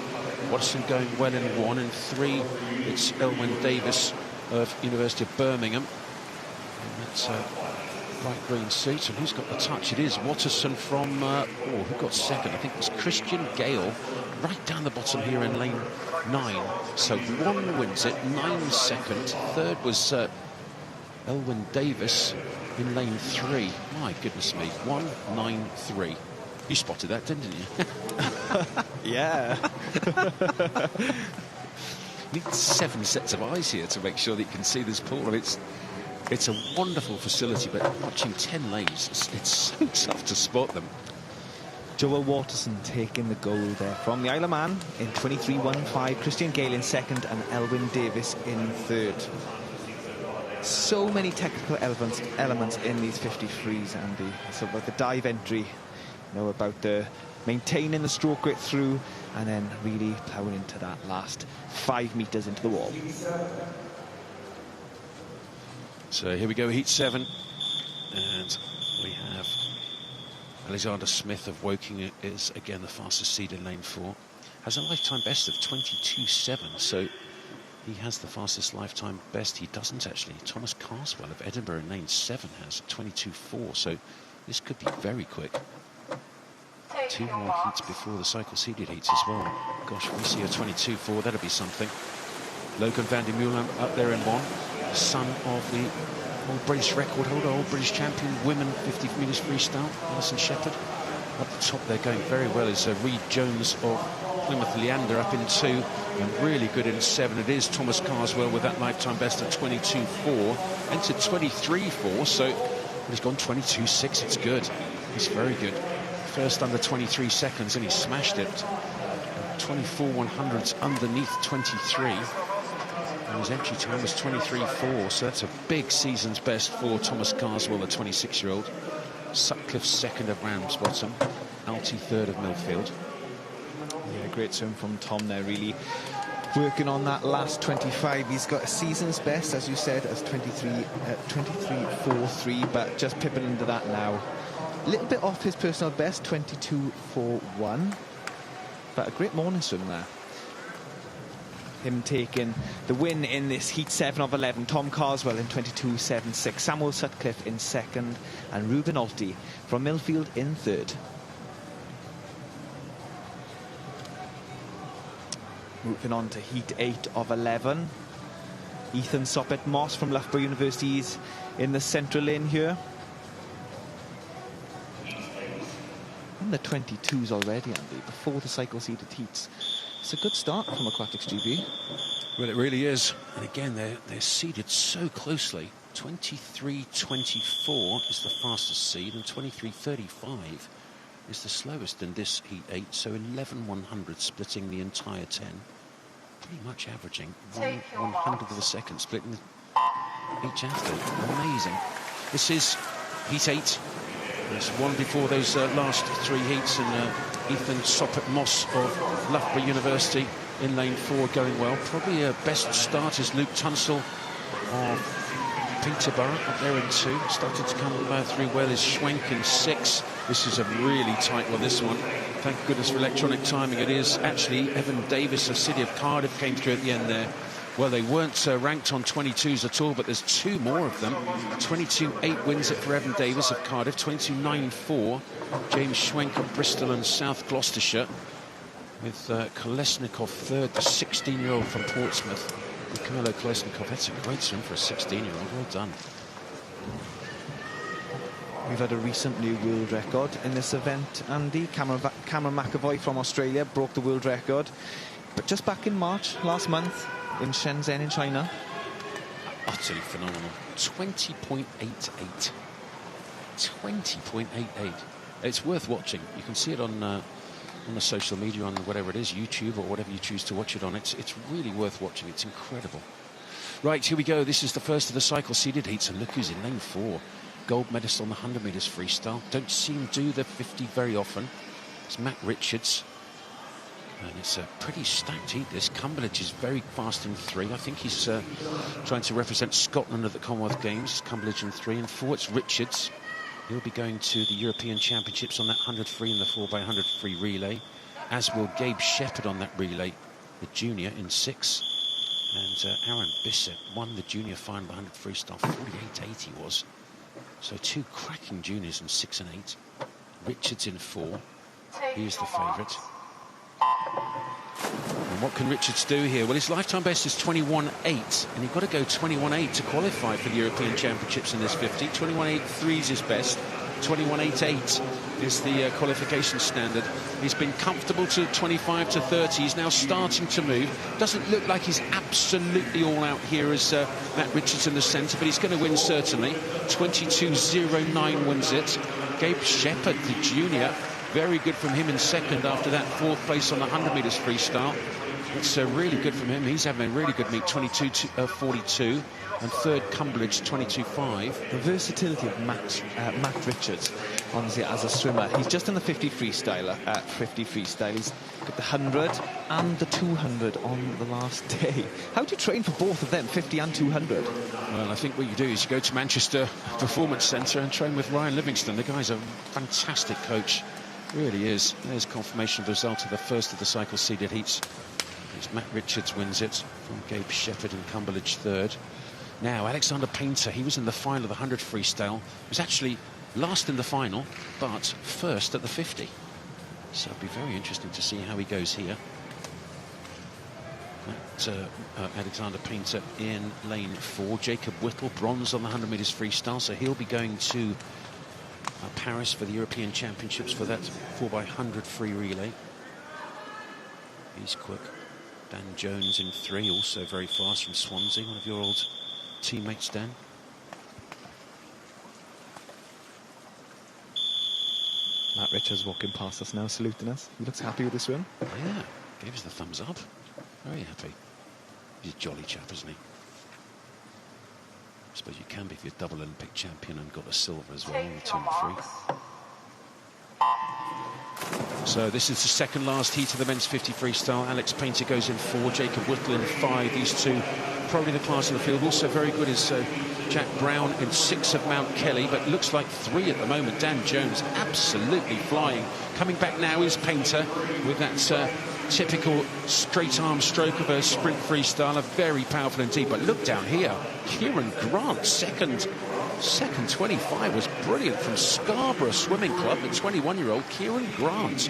Watterson going well in 1. In 3, it's Elwyn Davis of University of Birmingham. And that's bright green suit. And who's got the touch? It is Watterson from, who got second? I think it was Christian Gale, right down the bottom here in lane 9. So 1 wins it, 9 second. Third was Elwyn Davis in lane 3. My goodness me, 1-9-3. You spotted that, didn't you? Yeah. You need 7 sets of eyes here to make sure that you can see this pool. I mean, it's a wonderful facility, but watching 10 lanes, it's so tough to spot them. Joel Watterson taking the gold there from the Isle of Man in 23.15. Christian Gale in second and Elwyn Davis in third. So many technical elements in these 50 frees, Andy. So about the dive entry, you know, about the maintaining the stroke rate through, and then really ploughing into that last 5 meters into the wall. So here we go, heat 7, and we have Alexander Smith of Woking is again the fastest seed in lane 4. Has a lifetime best of 22.7, so he has the fastest lifetime best. He doesn't actually. Thomas Carswell of Edinburgh in lane 7 has 22.4, so this could be very quick. 2 more heats before the cycle seeded heats as well. Gosh, if we see a 22.4, that'll be something. Logan van der Meulen up there in 1, son of the old British record holder, old British champion, women 50 metres freestyle, Alison Shepherd. Up the top there going very well is Reed Jones of Plymouth Leander up in 2, and really good in 7. It is Thomas Carswell with that lifetime best of 22.4, entered 23.4, so he's gone 22.6. It's good. It's very good. First under 23 seconds, and he smashed it. 24.100s underneath 23. And his entry time was 23.4, so that's a big season's best for Thomas Carswell, the 26-year-old. Sutcliffe second of Ramsbottom, Alty third of Millfield. Yeah, great swim from Tom there, really working on that last 25. He's got a season's best, as you said, as 23.43, but just pipping into that now. A little bit off his personal best, 22.41, but a great morning swim there. Him taking the win in this heat 7 of 11. Tom Carswell in 22.76. Samuel Sutcliffe in second, and Ruben Alty from Millfield in third. Moving on to heat 8 of 11. Ethan Soppet-Moss from Loughborough University is in the central lane here. In the 22s already, Andy, before the cycle seeded heats. It's a good start from Aquatics GB. Well, it really is. And again, they're seeded so closely. 23.24 is the fastest seed, and 23.35 is the slowest in this heat 8. So 11/100 splitting the entire 10. Pretty much averaging 1/100th of a second splitting each athlete. Amazing. This is heat 8. There's one before those last 3 heats, and Ethan Soppet-Moss of Loughborough University in lane 4 going well. Probably best start is Luke Tunstall of Peterborough up there in 2. Started to come through well is Schwenk in 6. This is a really tight one, this one. Thank goodness for electronic timing. It is actually Evan Davis of City of Cardiff came through at the end there. Well, they weren't ranked on 22s at all, but there's 2 more of them. 22.8 wins it for Evan Davis of Cardiff. 22.9.4. James Schwenk of Bristol and South Gloucestershire. With Kolesnikov third, the 16-year-old from Portsmouth. Mikhailo Kolesnikov, that's a great swim for a 16-year-old. Well done. We've had a recent new world record in this event, Andy. Cameron McAvoy from Australia broke the world record. But just back in March, last month, in Shenzhen in China. Utterly phenomenal. 20.88. 20.88. It's worth watching. You can see it on the social media, on whatever it is, YouTube or whatever you choose to watch it on. It's really worth watching. It's incredible. Right, here we go. This is the first of the cycle seeded heats, and look who's in lane 4. Gold medalist on the 100 metres freestyle. Don't see him do the 50 very often. It's Matt Richards. And it's a pretty stacked heat, this. Cumberledge is very fast in 3. I think he's trying to represent Scotland at the Commonwealth Games. Cumberledge in 3. And 4, it's Richards. He'll be going to the European Championships on that 100 free and the 4x100 free relay, as will Gabe Shepherd on that relay, the junior, in 6. And Aaron Bissett won the junior final, the 100 freestyle, 48.8 he was. So 2 cracking juniors in 6 and 8. Richards in 4. He is the favourite. And what can Richards do here? Well, his lifetime best is 21.8, and you've got to go 21.8 to qualify for the European Championships in this 50. 21.83 is his best. 21.88 is the qualification standard. He's been comfortable to 25 to 30. He's now starting to move. Doesn't look like he's absolutely all out here as Matt Richards in the centre, but he's going to win certainly. 22.09 wins it. Gabe Shepherd, the junior, very good from him in 2nd after that 4th place on the 100 metres freestyle. It's really good from him. He's having a really good meet, 22.42, and 3rd Cumberledge, 22.5. The versatility of Matt Richards, honestly, as a swimmer. He's just in the 50 freestyle. He's got the 100 and the 200 on the last day. How do you train for both of them, 50 and 200? Well, I think what you do is you go to Manchester Performance Centre and train with Ryan Livingston. The guy's a fantastic coach. Really is. There's confirmation of the result of the first of the cycle seeded heats. As Matt Richards wins it from Gabe Shepherd and Cumberledge 3rd. Now Alexander Painter, he was in the final of the 100 freestyle. He was actually last in the final, but 1st at the 50. So it'll be very interesting to see how he goes here. Alexander Painter in lane 4. Jacob Whittle, bronze on the 100 metres freestyle, so he'll be going to Paris for the European Championships for that 4x100 free relay. He's quick. Dan Jones in 3, also very fast from Swansea, one of your old teammates, Dan. Matt Richards walking past us now, saluting us. He looks happy with the swim. Yeah, gave us the thumbs up. Very happy. He's a jolly chap, isn't he? I suppose you can be if you're double Olympic champion and got a silver as well in the 2 and 3. So this is the 2nd last heat of the men's 50 freestyle. Alex Painter goes in 4, Jacob Whittle in 5. These 2 probably the class of the field. Also very good is Jack Brown in 6 of Mount Kelly, but looks like 3 at the moment. Dan Jones absolutely flying. Coming back now is Painter with that typical straight arm stroke of a sprint freestyle, very powerful indeed. But look down here, Kieran Grant, second 25 was brilliant from Scarborough Swimming Club. The 21-year-old Kieran Grant.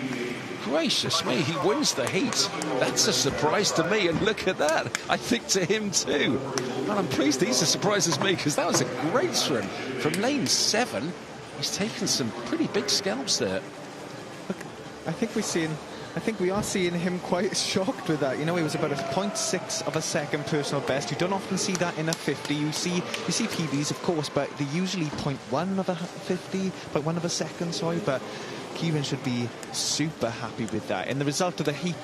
Gracious me, he wins the heat. That's a surprise to me, and look at that. I think to him too. And I'm pleased he's as surprised as me, because that was a great swim. From lane 7, he's taken some pretty big scalps there. Look, I think we are seeing him quite shocked with that. You know, he was about a 0.6 of a second personal best. You don't often see that in a 50. You see PBs, of course, but they're usually 0.1 of a 50, 0.1 of a second, sorry, but Kieran should be super happy with that. In the result of the heat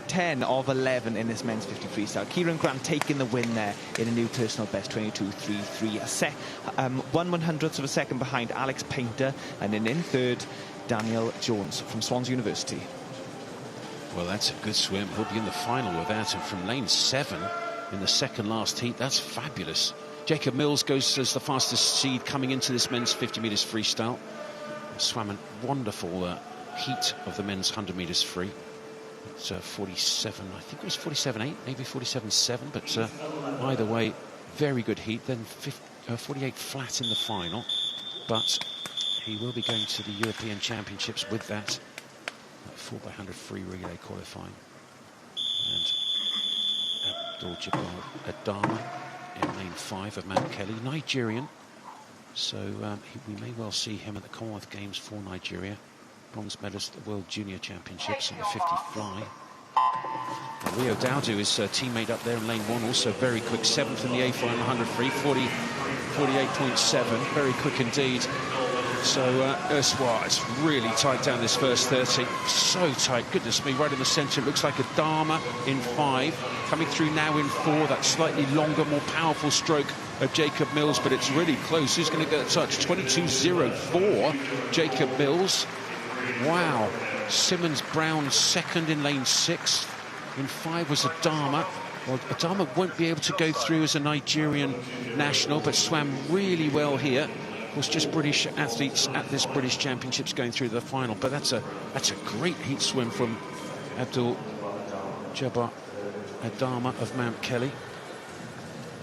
10 of 11 in this men's 50 freestyle, Kieran Grant taking the win there in a new personal best, 22.33, 1/100th of a second behind Alex Painter, and then in 3rd, Daniel Jones from Swans University. Well, that's a good swim. He'll be in the final with that. And from lane 7 in the 2nd last heat, that's fabulous. Jacob Mills goes as the fastest seed coming into this men's 50 metres freestyle. Swam a wonderful heat of the men's 100 metres free. It's 47, I think it was 47.8, maybe 47.7, but either way, very good heat. Then 48 flat in the final, but he will be going to the European Championships with that 4x100 free relay qualifying. And Abdul-Jabbar Adama in lane 5 of Mount Kelly, Nigerian. So we may well see him at the Commonwealth Games for Nigeria. Bronze medalist at the World Junior Championships in the 50 fly. And Rio Dowdu is teammate up there in lane 1, also very quick, 7th in the A final 100 free, 48.7, very quick indeed. So Urswa is really tight down this first 30, so tight, goodness me, right in the centre. It looks like Adama in 5, coming through now in 4, that slightly longer, more powerful stroke of Jacob Mills, but it's really close. Who's going to get a touch? 22.04, Jacob Mills. Wow. Simmons Brown second in lane 6. In 5 was Adama. Well, Adama won't be able to go through as a Nigerian national, but swam really well here. Of course, just British athletes at this British Championships going through the final. But that's a great heat swim from Abdul-Jabbar Adama of Mount Kelly.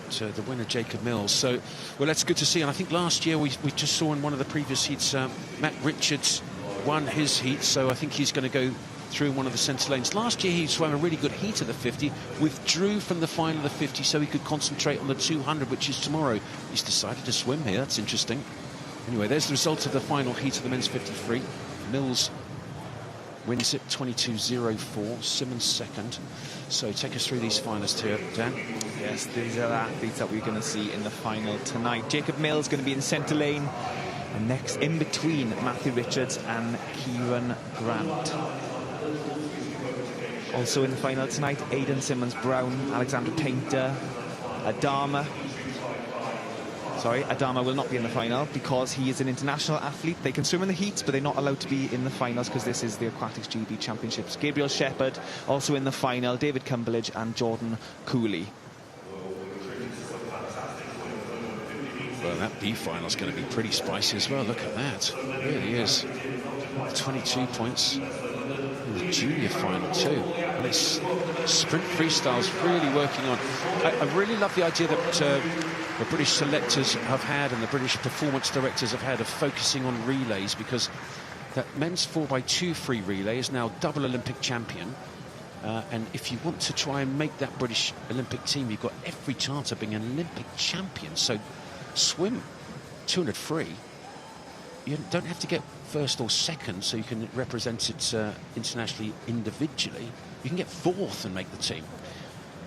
So the winner, Jacob Mills. So, well, that's good to see. And I think last year we just saw in one of the previous heats, Matt Richards won his heat. So I think he's going to go through one of the centre lanes. Last year he swam a really good heat of the 50, withdrew from the final of the 50 so he could concentrate on the 200, which is tomorrow. He's decided to swim here. That's interesting. Anyway, there's the result of the final heat of the men's 50 free. Mills wins it, 22.04. Simmons second. So take us through these finalists here, Dan. Yes, these are the athletes that we're going to see in the final tonight. Jacob Mills going to be in centre lane, and next in between Matthew Richards and Kieran Grant. Also in the final tonight, Aidan Simmons-Brown, Alexander Painter, Adama. Sorry, Adama will not be in the final because he is an international athlete. They can swim in the heats, but they're not allowed to be in the finals because this is the Aquatics GB Championships. Gabriel Shepherd also in the final, David Cumberledge and Jordan Cooley. Well, that B final is going to be pretty spicy as well. Look at that. It really is. 22 points. The junior final too. And it's sprint freestyles really working on. I really love the idea that the British selectors have had and the British performance directors have had of focusing on relays, because that men's 4x2 free relay is now double Olympic champion. And if you want to try and make that British Olympic team, you've got every chance of being an Olympic champion. So swim 200 free. You don't have to get first or second, so you can represent it internationally individually. You can get fourth and make the team.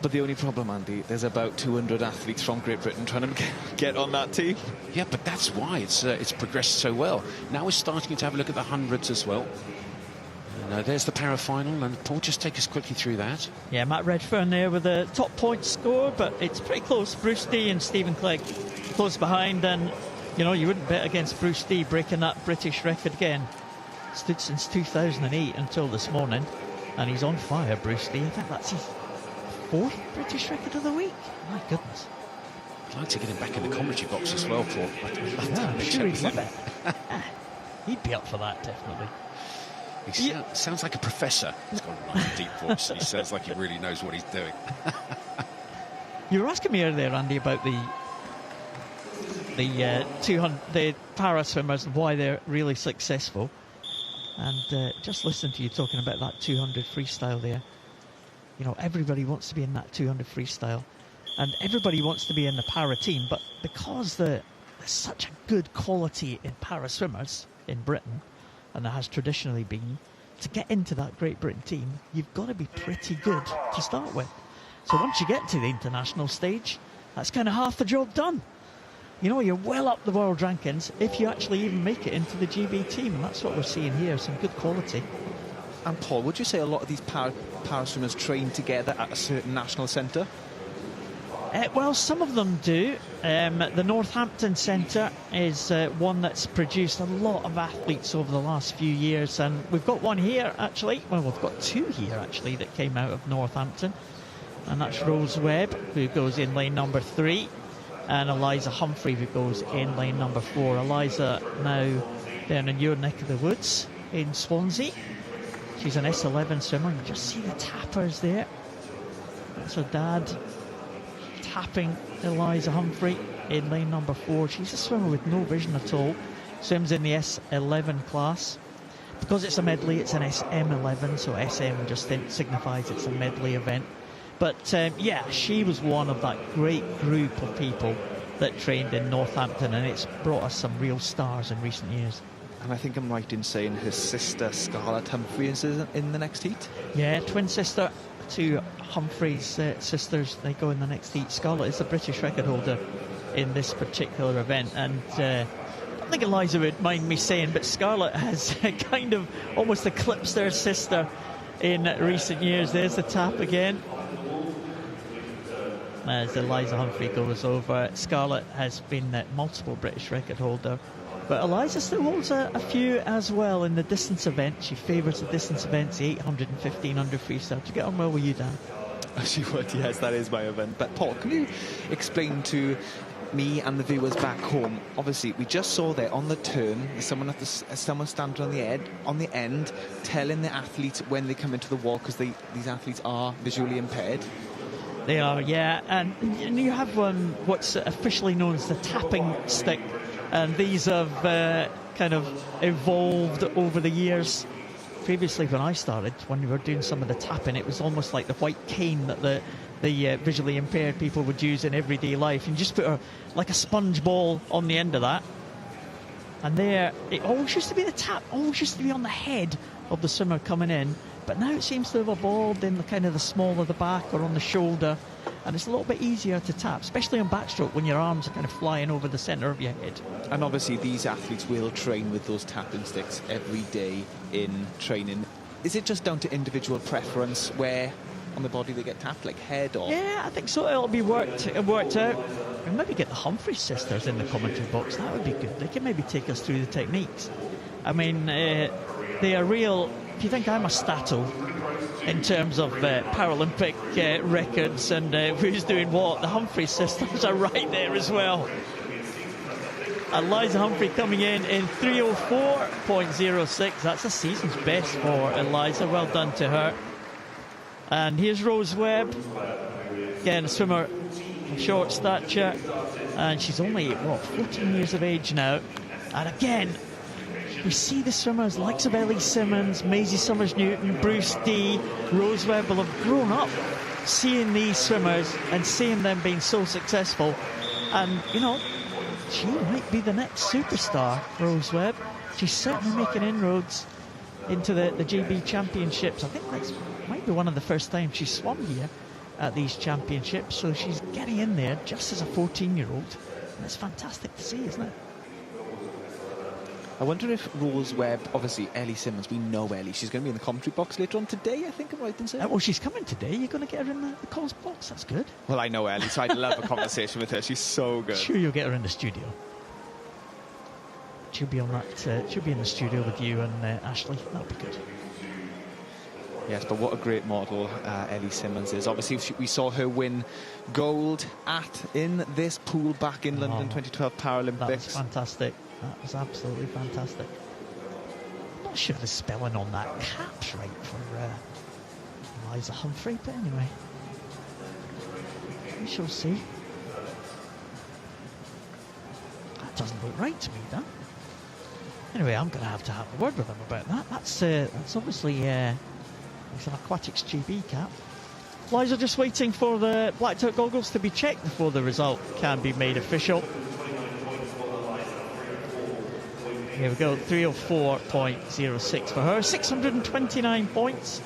But the only problem, Andy, there's about 200 athletes from Great Britain trying to get on that team. Yeah, but that's why it's progressed so well. Now we're starting to have a look at the hundreds as well. And there's the para-final, and Paul, just take us quickly through that. Yeah, Matt Redfern there with the top point score, but it's pretty close. Bruce D and Stephen Clegg close behind, and you know, you wouldn't bet against Bruce D breaking that British record again. Stood since 2008 until this morning, and he's on fire, Bruce D. I think that's his 4th British record of the week. My goodness. I'd like to get him back in the commentary box as well, Paul. I'm sure he'd love it. He'd be up for that, definitely. He sounds like a professor. He's got a nice deep voice. He sounds like he really knows what he's doing. You were asking me earlier, Andy, about the 200, the para swimmers and why they're really successful. And just listen to you talking about that 200 freestyle there. You know, everybody wants to be in that 200 freestyle, and everybody wants to be in the para team. But because there's such a good quality in para swimmers in Britain, and there has traditionally been, to get into that Great Britain team, you've got to be pretty good to start with. So once you get to the international stage, that's kind of half the job done. You know, you're well up the world rankings if you actually even make it into the GB team, and that's what we're seeing here, some good quality. And Paul, would you say a lot of these para swimmers train together at a certain national centre? Well, some of them do. The Northampton Centre is one that's produced a lot of athletes over the last few years, and we've got one here actually. Well, we've got 2 here actually that came out of Northampton, and that's Rose Webb, who goes in lane number 3. and Eliza Humphrey, who goes in lane number 4. Eliza now down in your neck of the woods in Swansea. She's an S11 swimmer. You just see the tappers there. That's her dad tapping Eliza Humphrey in lane number 4. She's a swimmer with no vision at all. Swims in the S11 class. Because it's a medley, it's an SM11, so SM just signifies it's a medley event. But yeah, she was one of that great group of people that trained in Northampton, and it's brought us some real stars in recent years. And I think I'm right in saying her sister Scarlett Humphrey is in the next heat? Yeah, twin sister to Humphrey's sisters. They go in the next heat. Scarlett is the British record holder in this particular event, and I think Eliza would mind me saying, but Scarlett has kind of almost eclipsed her sister in recent years. There's the tap again as Eliza Humphrey goes over. Scarlett has been a multiple British record holder, but Eliza still holds a few as well in the distance event. She favours the distance events, the 800 and 1500 freestyle. Do you get on well with you, Dan? She would, yes, that is my event. But Paul, can you explain to me and the viewers back home, obviously we just saw there on the turn someone standing on the end telling the athlete when they come into the wall, because these athletes are visually impaired. They are, yeah, and you have what's officially known as the tapping stick, and these have kind of evolved over the years. Previously, when I started, when we were doing some of the tapping, it was almost like the white cane that the visually impaired people would use in everyday life, and just put like a sponge ball on the end of that, and there it always used to be, the tap always used to be on the head of the swimmer coming in, but now it seems to have evolved in the kind of the small of the back or on the shoulder, and it's a little bit easier to tap, especially on backstroke when your arms are kind of flying over the centre of your head. And obviously these athletes will train with those tapping sticks every day in training. Is it just down to individual preference where on the body they get tapped, like head or...? Yeah, I think so. It'll be worked out. And maybe get the Humphrey sisters in the commentary box. That would be good. They can maybe take us through the techniques. I mean, they are real... If you think I'm a stato in terms of Paralympic records and who's doing what, the Humphrey sisters are right there as well. Eliza Humphrey coming in 3:04.06. That's the season's best for Eliza. Well done to her. And here's Rose Webb, again a swimmer of short stature, and she's only 14 years of age now. And again, we see the swimmers likes of Ellie Simmons, Maisie Summers-Newton, Bruce D, Rose Webb will have grown up seeing these swimmers and seeing them being so successful, and you know, she might be the next superstar, Rose Webb. She's certainly making inroads into the GB Championships. I think that's might be one of the first times she's swum here at these championships, so she's getting in there just as a 14-year-old. That's fantastic to see, isn't it? I wonder if Rose Webb, obviously Ellie Simmons, we know Ellie, she's going to be in the commentary box later on today, I think I'm right in saying. Well, she's coming today. You're going to get her in the calls box. That's good. Well, I know Ellie, so I'd love a conversation with her. She's so good. Sure, you'll get her in the studio. She'll be on that. She'll be in the studio with you and Ashley. That'll be good. Yes, but what a great model Ellie Simmons is. Obviously, we saw her win gold in this pool back in London 2012 Paralympics. That was fantastic. That was absolutely fantastic. I'm not sure the spelling on that cap's right for Eliza Humphrey, but anyway, we shall see. That doesn't look right to me, Dan. Anyway, I'm going to have a word with him about that. That's obviously it's an Aquatics GB cap. Eliza just waiting for the blacked out goggles to be checked before the result can be made official. Here we go, 3:04.06 for her, 629 points.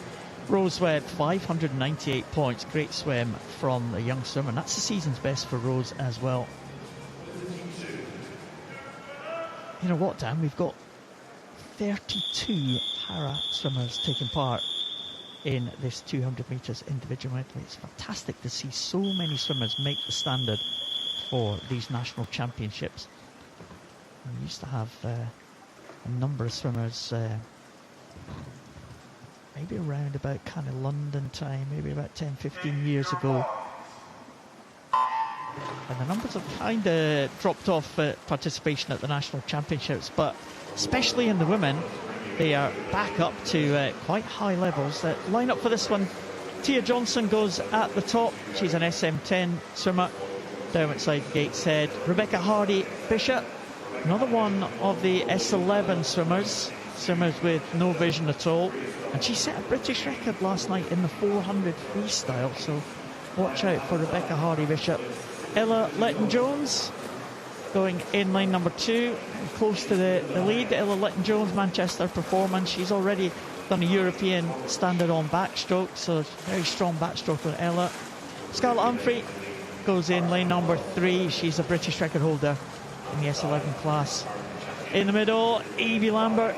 Rose Webb, 598 points. Great swim from the young swimmer. And that's the season's best for Rose as well. You know what, Dan? We've got 32 para swimmers taking part in this 200 metres individual medley. It's fantastic to see so many swimmers make the standard for these national championships. And we used to have a number of swimmers maybe around about kind of London time, maybe about 10-15 years ago. And the numbers have kind of dropped off participation at the National Championships, but especially in the women, they are back up to quite high levels. The lineup for this one, Tia Johnson goes at the top. She's an SM10 swimmer. Down outside Gateshead, Rebecca Hardy-Bishop, another one of the S11 swimmers with no vision at all. And she set a British record last night in the 400 freestyle, so watch out for Rebecca Hardy-Bishop. Ella Letton-Jones going in line number 2, close to the lead. Ella Letton-Jones, Manchester performance. She's already done a European standard on backstroke, so very strong backstroke with Ella. Scarlett Humphrey goes in lane number 3. She's a British record holder in the S11 class. In the middle, Evie Lambert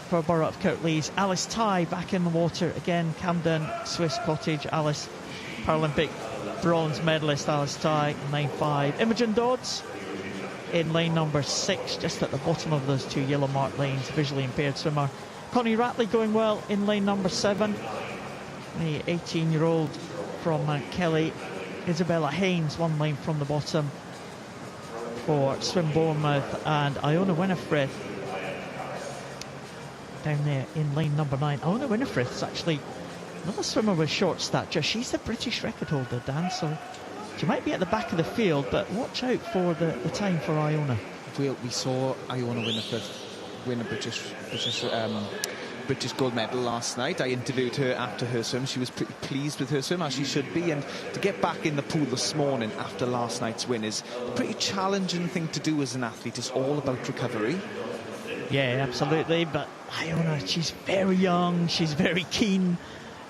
for Borough of Kirklees. Alice Ty back in the water again. Camden, Swiss Cottage. Alice, Paralympic bronze medalist Alice Ty, 9.5. Imogen Dodds in lane number 6, just at the bottom of those 2 yellow marked lanes, visually impaired swimmer. Connie Ratley going well in lane number 7. The 18-year-old from Mount Kelly. Isabella Haynes, 1 lane from the bottom for Swim Bournemouth. And Iona Winifred down there in lane number 9. Iona Winifred is actually another swimmer with short stature. She's the British record holder, Dan, so she might be at the back of the field, but watch out for the time for Iona. We saw Iona Winifred win a British gold medal last night. I interviewed her after her swim. She was pretty pleased with her swim, as she should be, and to get back in the pool this morning after last night's win is a pretty challenging thing to do as an athlete. It's all about recovery. Yeah, absolutely, but Iona, she's very young, she's very keen,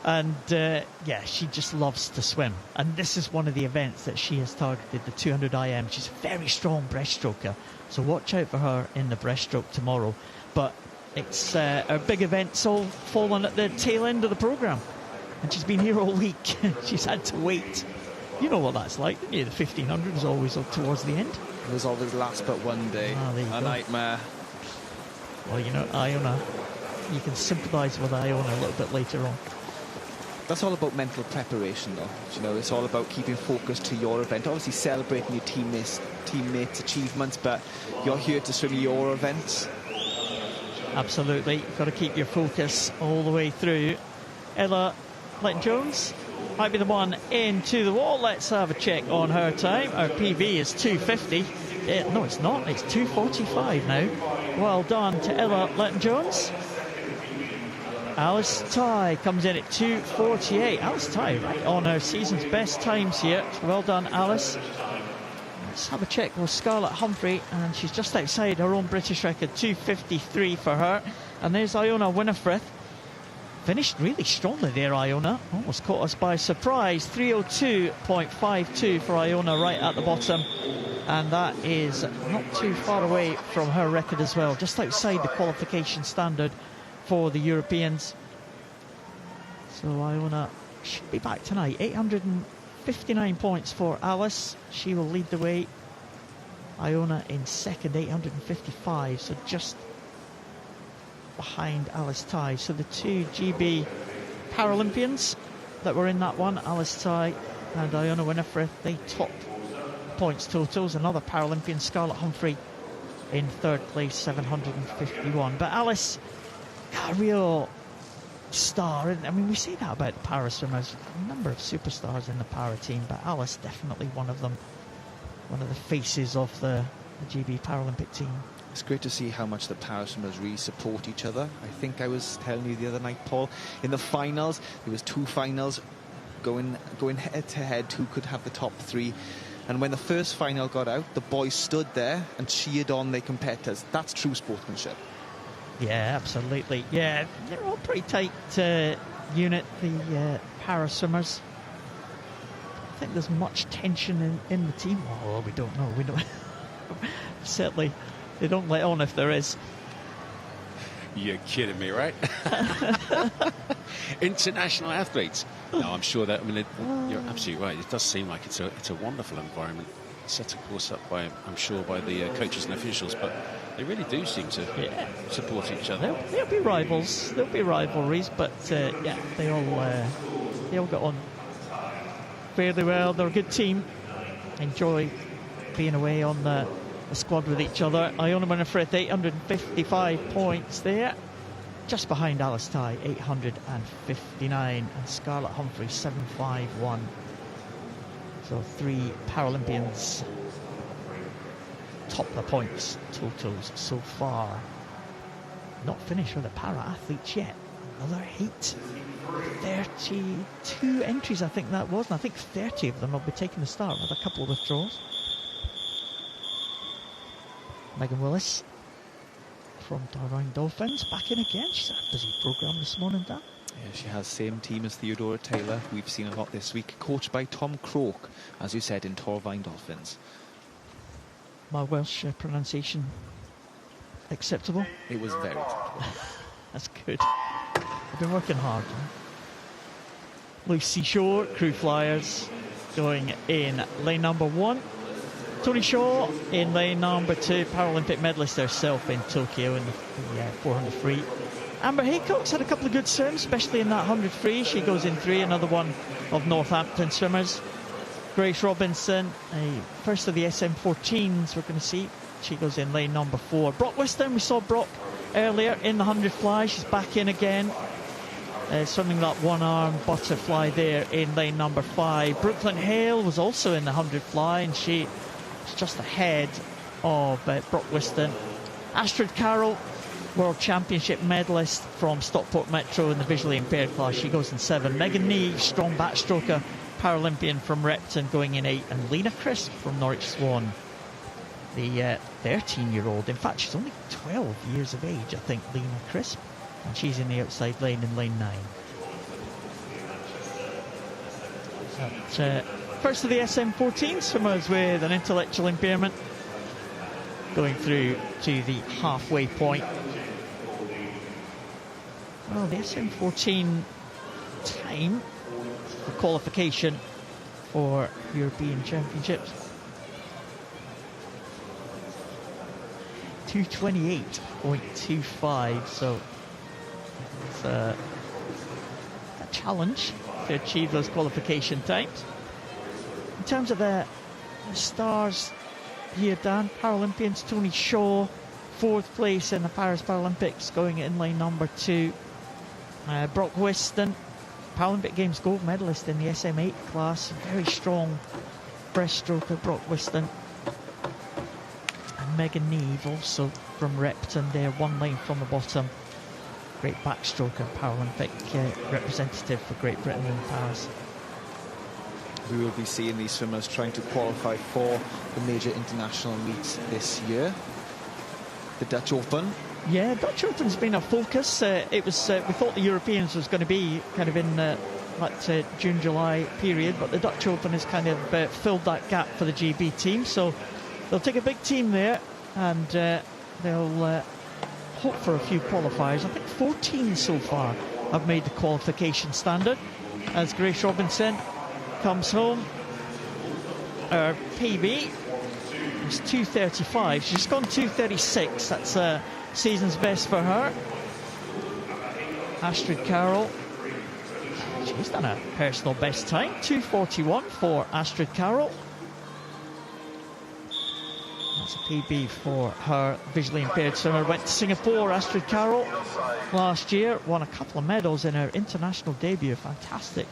and yeah, she just loves to swim, and this is one of the events that she has targeted, the 200 IM. She's a very strong breaststroker, so watch out for her in the breaststroke tomorrow. But it's a big event's all fallen at the tail end of the programme, and she's been here all week. She's had to wait. You know what that's like, don't you? The 1500 is always towards the end. It was always last but one day. A nightmare. Well, you know, Iona, you can sympathise with Iona a little bit later on. That's all about mental preparation, though. You know, it's all about keeping focused to your event. Obviously celebrating your teammates' achievements, but you're here to swim your event. Absolutely, you've got to keep your focus all the way through. Ella Letton-Jones might be the one into the wall. Let's have a check on her time. Her PB is 2:50. No, it's not. It's 2:45 now. Well done to Ella Letton-Jones. Alice Ty comes in at 2:48. Alice Ty right on her season's best times here. Well done, Alice. Let's have a check with Scarlett Humphrey, and she's just outside her own British record, 2:53 for her. And there's Iona Winifred. Finished really strongly there, Iona. Almost caught us by surprise. 3:02.52 for Iona right at the bottom. And that is not too far away from her record as well, just outside the qualification standard for the Europeans. So Iona should be back tonight. 859 points for Alice. She will lead the way. Iona in second, 855, so just behind Alice Ty. So the 2 GB Paralympians that were in that one, Alice Ty and Iona Winifred, they top points totals. Another Paralympian, Scarlett Humphrey, in third place, 751. But Alice, a real star. I mean, we say that about the para swimmers, a number of superstars in the para team, but Alice definitely one of them, one of the faces of the GB Paralympic team. It's great to see how much the para swimmers really support each other. I think I was telling you the other night, Paul, in the finals, there was 2 finals going head to head, who could have the top 3. And when the first final got out, the boys stood there and cheered on their competitors. That's true sportsmanship. Yeah, absolutely. Yeah, they're all pretty tight unit, the para swimmers. I don't think there's much tension in the team. Oh, we don't know. We don't. Certainly, they don't let on if there is. You're kidding me, right? International athletes. No, I'm sure that. I mean, you're absolutely right. It does seem like it's a wonderful environment, set of course up by, I'm sure, by the coaches and officials, but they really do seem to support each other. There'll be rivals. There'll be rivalries, but yeah, they all get on fairly well. They're a good team. enjoy being away on the squad with each other. Iona Winifred, 855 points there. Just behind Alice Ty, 859. And Scarlett Humphrey, 751. So 3 Paralympians top the points totals so far. Not finished with the para-athletes yet. Another heat. 32 entries, I think that was. And I think 30 of them will be taking the start with a couple of withdrawals. Megan Willis from Darwin Dolphins back in again. She's had a busy programme this morning, Dan. Yeah, she has same team as Theodora Taylor, who we've seen a lot this week, coached by Tom Croak, as you said, in Torvine Dolphins. My Welsh pronunciation acceptable? It was very acceptable. That's good. I've been working hard. Lucy Shaw, Crew Flyers, going in lane number 1. Tony Shaw in lane number 2, Paralympic medalist herself in Tokyo in the 400 free. Amber Haycock's had a couple of good swims, especially in that 100 free. She goes in 3, another one of Northampton swimmers. Grace Robinson, first of the SM14s we're going to see. She goes in lane number 4. Brock Whiston, we saw Brock earlier in the 100 fly. She's back in again. Swimming that one-arm butterfly there in lane number 5. Brooklyn Hale was also in the 100 fly, and she was just ahead of Brock Whiston. Astrid Carroll, World Championship medalist from Stockport Metro in the visually impaired class. She goes in 7. Megan Neve, strong backstroker, Paralympian from Repton, going in 8. And Lena Crisp from Norwich Swan, the 13-year-old. In fact, she's only 12 years of age, I think, Lena Crisp. And she's in the outside lane in lane 9. First of the SM14 swimmers with an intellectual impairment going through to the halfway point. Well, the SM14 time for qualification for European Championships, 2:28.25, so it's a challenge to achieve those qualification times. In terms of the stars here, Dan, Paralympians, Tony Shaw, 4th place in the Paris Paralympics, going in lane number 2. Brock Whiston, Paralympic Games gold medalist in the SM8 class, very strong breaststroker, Brock Whiston. And Megan Neve, also from Repton there, 1 lane from the bottom. Great backstroker, Paralympic representative for Great Britain in Paris. We will be seeing these swimmers trying to qualify for the major international meets this year. The Dutch Open. Yeah, Dutch Open's been a focus. It was we thought the Europeans was going to be kind of in that June-July period, but the Dutch Open has kind of filled that gap for the GB team. So they'll take a big team there, and they'll hope for a few qualifiers. I think 14 so far have made the qualification standard, as Grace Robinson comes home. Her PB is 2:35. She's gone 2:36. That's season's best for her. Astrid Carroll, she's done a personal best time, 2:41 for Astrid Carroll. That's a PB for her visually impaired swimmer. Went to Singapore, Astrid Carroll, last year. Won a couple of medals in her international debut. Fantastic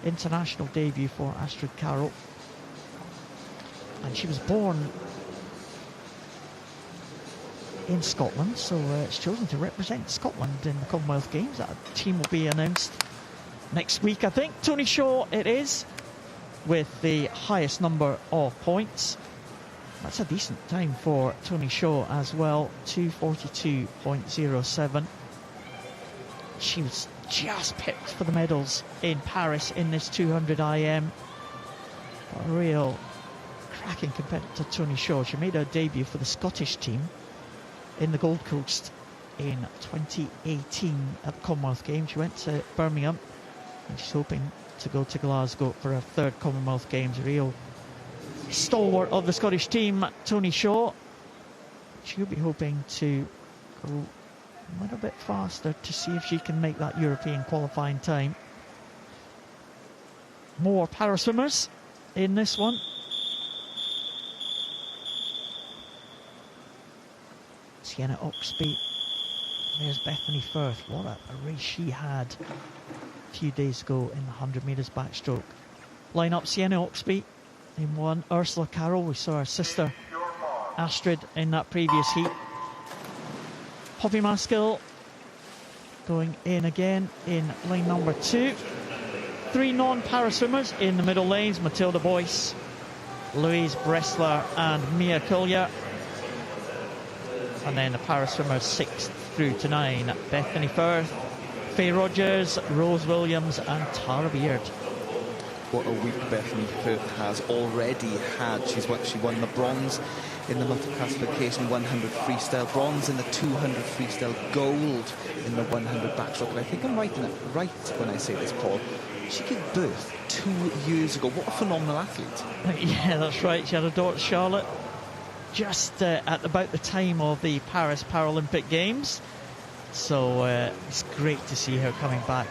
international debut for Astrid Carroll. And she was born in Scotland, so she's chosen to represent Scotland in the Commonwealth Games. That team will be announced next week, I think. Tony Shaw it is, with the highest number of points. That's a decent time for Tony Shaw as well, 2:42.07. She was just picked for the medals in Paris in this 200 IM. A real cracking competitor, Tony Shaw. She made her debut for the Scottish team in the Gold Coast in 2018 at the Commonwealth Games. She went to Birmingham, and she's hoping to go to Glasgow for her 3rd Commonwealth Games. Real stalwart of the Scottish team, Tony Shaw. She'll be hoping to go a little bit faster to see if she can make that European qualifying time. More para swimmers in this one. Sienna Oxby. There's Bethany Firth. What a race she had a few days ago in the 100 metres backstroke. Line up Sienna Oxby in one. Ursula Carroll, we saw her sister Astrid in that previous heat. Poppy Maskell going in again in lane number 2. 3 non-para swimmers in the middle lanes. Matilda Boyce, Louise Bressler and Mia Collier. And then the para swimmers 6 through to 9. Bethany Firth, Faye Rogers, Rose Williams and Tara Beard. What a week Bethany Firth has already had. She won the bronze in the multi-classification 100 freestyle, bronze in the 200 freestyle, gold in the 100 backstroke. And I think I'm right when I say this, Paul. She gave birth 2 years ago. What a phenomenal athlete. Yeah, that's right. She had a daughter, Charlotte, just at about the time of the Paris Paralympic Games. So it's great to see her coming back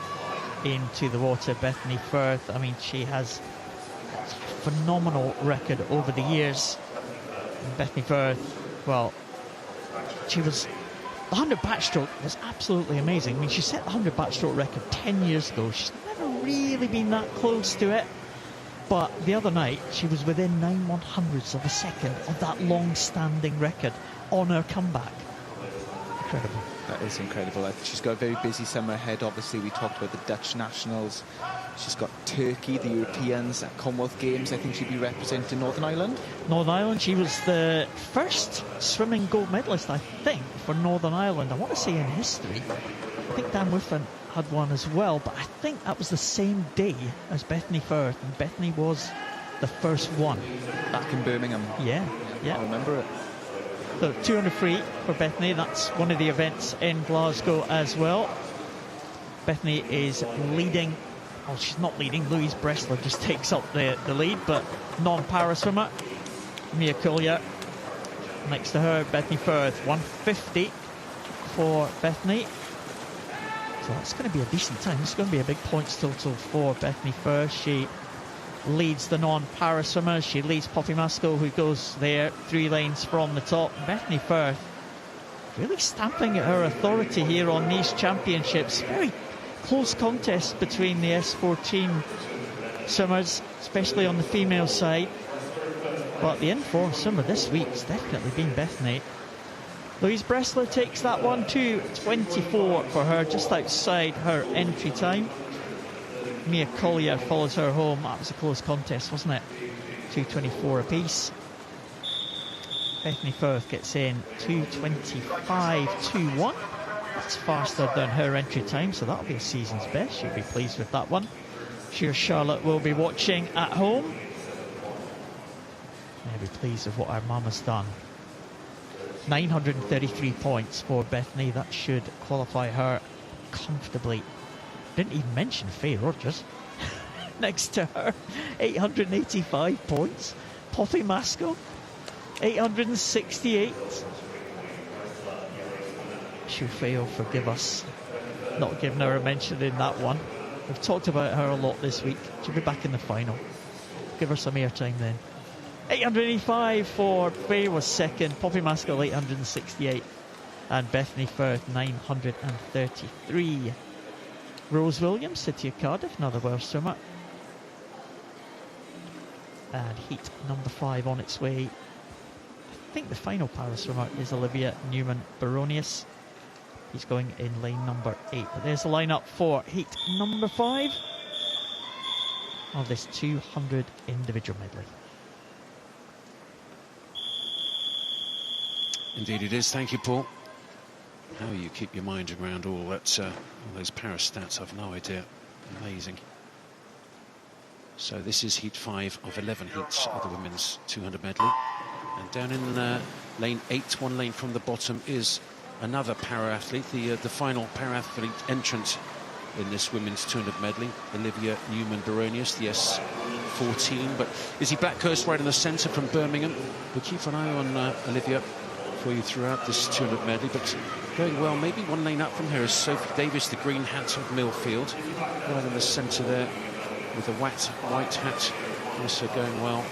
into the water. Bethany Firth, I mean, she has a phenomenal record over the years. And Bethany Firth, well, she was... The 100 backstroke was absolutely amazing. I mean, she set the 100 backstroke record 10 years ago. She's never really been that close to it. But the other night, she was within 9/100ths of a second of that long-standing record on her comeback. Incredible. That is incredible. She's got a very busy summer ahead. Obviously, we talked about the Dutch nationals. She's got Turkey, the Europeans, at Commonwealth Games. I think she'd be representing Northern Ireland. Northern Ireland, she was the first swimming gold medalist, I think, for Northern Ireland. I want to say in history. I think Dan Whiffen had one as well, but I think that was the same day as Bethany Firth, and Bethany was the first one. Back in Birmingham. Yeah. I remember it. So 200 free for Bethany. That's one of the events in Glasgow as well. Bethany is leading. Well, she's not leading. Louise Bressler just takes up the lead, but non-para swimmer Mia Collier next to her. Bethany Firth, 150 for Bethany. So that's going to be a decent time. It's going to be a big points total for Bethany Firth. She leads the non-para swimmers. She leads Poppy Maskell, who goes there 3 lanes from the top. Bethany Firth really stamping her authority here on these championships. Very close contest between the S14 swimmers, especially on the female side. But the N4 swimmer this week has definitely been Bethany. Louise Bressler takes that one, 2:24 for her, just outside her entry time. Mia Collier follows her home. That was a close contest, wasn't it? 2:24 apiece. Bethany Firth gets in 2:25.21. That's faster than her entry time, so that'll be a season's best. She'll be pleased with that one. Sure, Charlotte will be watching at home. They'll be pleased with what our mum has done. 933 points for Bethany. That should qualify her comfortably. Didn't even mention Faye Rogers next to her. 885 points. Poppy Maskell, 868. Sure, Faye will forgive us not giving her a mention in that one. We've talked about her a lot this week. She'll be back in the final. Give her some airtime then. 885 for Faye was second. Poppy Maskell 868. And Bethany Firth 933. Rose Williams, City of Cardiff, another Welsh swimmer. And heat number 5 on its way. I think the final para swimmer is Olivia Newman-Baronius. He's going in lane number 8. But there's the lineup for heat number 5 of this 200 individual medley. Indeed it is. Thank you, Paul. How you keep your mind around all that, all those para stats, I've no idea. Amazing. So this is heat 5 of 11 heats of the women's 200 medley. And down in lane 8, one lane from the bottom, is another para-athlete, the final para-athlete entrant in this women's 200 medley, Olivia Newman-Baronius, the S14. But Izzy Blackhurst right in the centre from Birmingham. We'll keep an eye on Olivia for you throughout this 200 medley, but going well, maybe one lane up from her is Sophie Davis, the green hat of Millfield, right in the centre there with a white hat, also going well.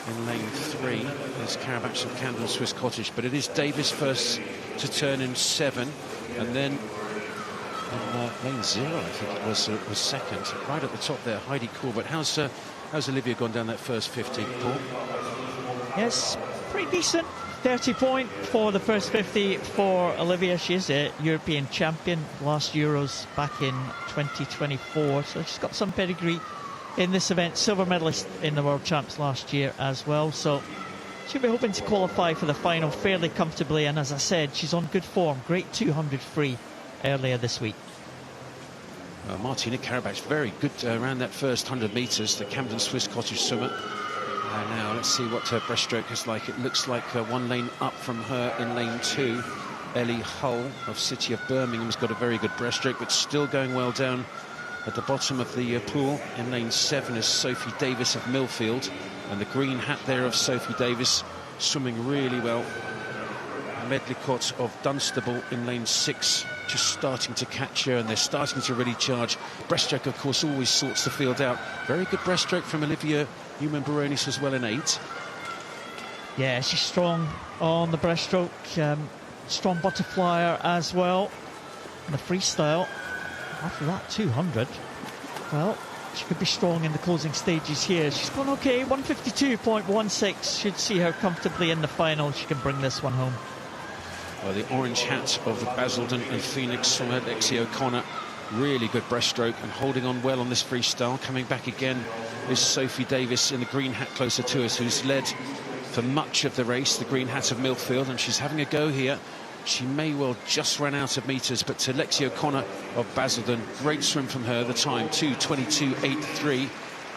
in lane 3. There's Carabach of Camden Swiss Cottage, but it is Davis first to turn in 7, and then in lane 0, I think it was second, right at the top there, Heidi Corbett. How's Olivia gone down that first 50, Paul? Yes, pretty decent. 30 point for the first 50 for Olivia. She is a European champion, last Euros back in 2024, so she's got some pedigree in this event. Silver medalist in the World Champs last year as well, so she'll be hoping to qualify for the final fairly comfortably, and as I said, she's on good form. Great 200 free earlier this week. Martina Karabach, very good around that first 100 metres, the Camden Swiss Cottage swimmer. Now let's see what her breaststroke is like. It looks like one lane up from her in lane 2. Ellie Hull of City of Birmingham's got a very good breaststroke, but still going well down at the bottom of the pool. In lane 7 is Sophie Davis of Millfield, and the green hat there of Sophie Davis swimming really well. Medlicott of Dunstable in lane 6, just starting to catch her, and they're starting to really charge. Breaststroke, of course, always sorts the field out. Very good breaststroke from Olivia Newman-Baronis as well in 8. Yeah, she's strong on the breaststroke, strong butterflyer as well. And the freestyle, after that 200, well, she could be strong in the closing stages here. She's gone okay, 152.16, should see her comfortably in the final. She can bring this one home. Well, the orange hat of the Basildon and Phoenix swimmer, Lexi O'Connor, really good breaststroke and holding on well on this freestyle. Coming back again is Sophie Davis in the green hat closer to us, who's led for much of the race, the green hat of Millfield, and she's having a go here. She may well just run out of metres, but to Lexi O'Connor of Basildon, great swim from her. The time 2:22.83.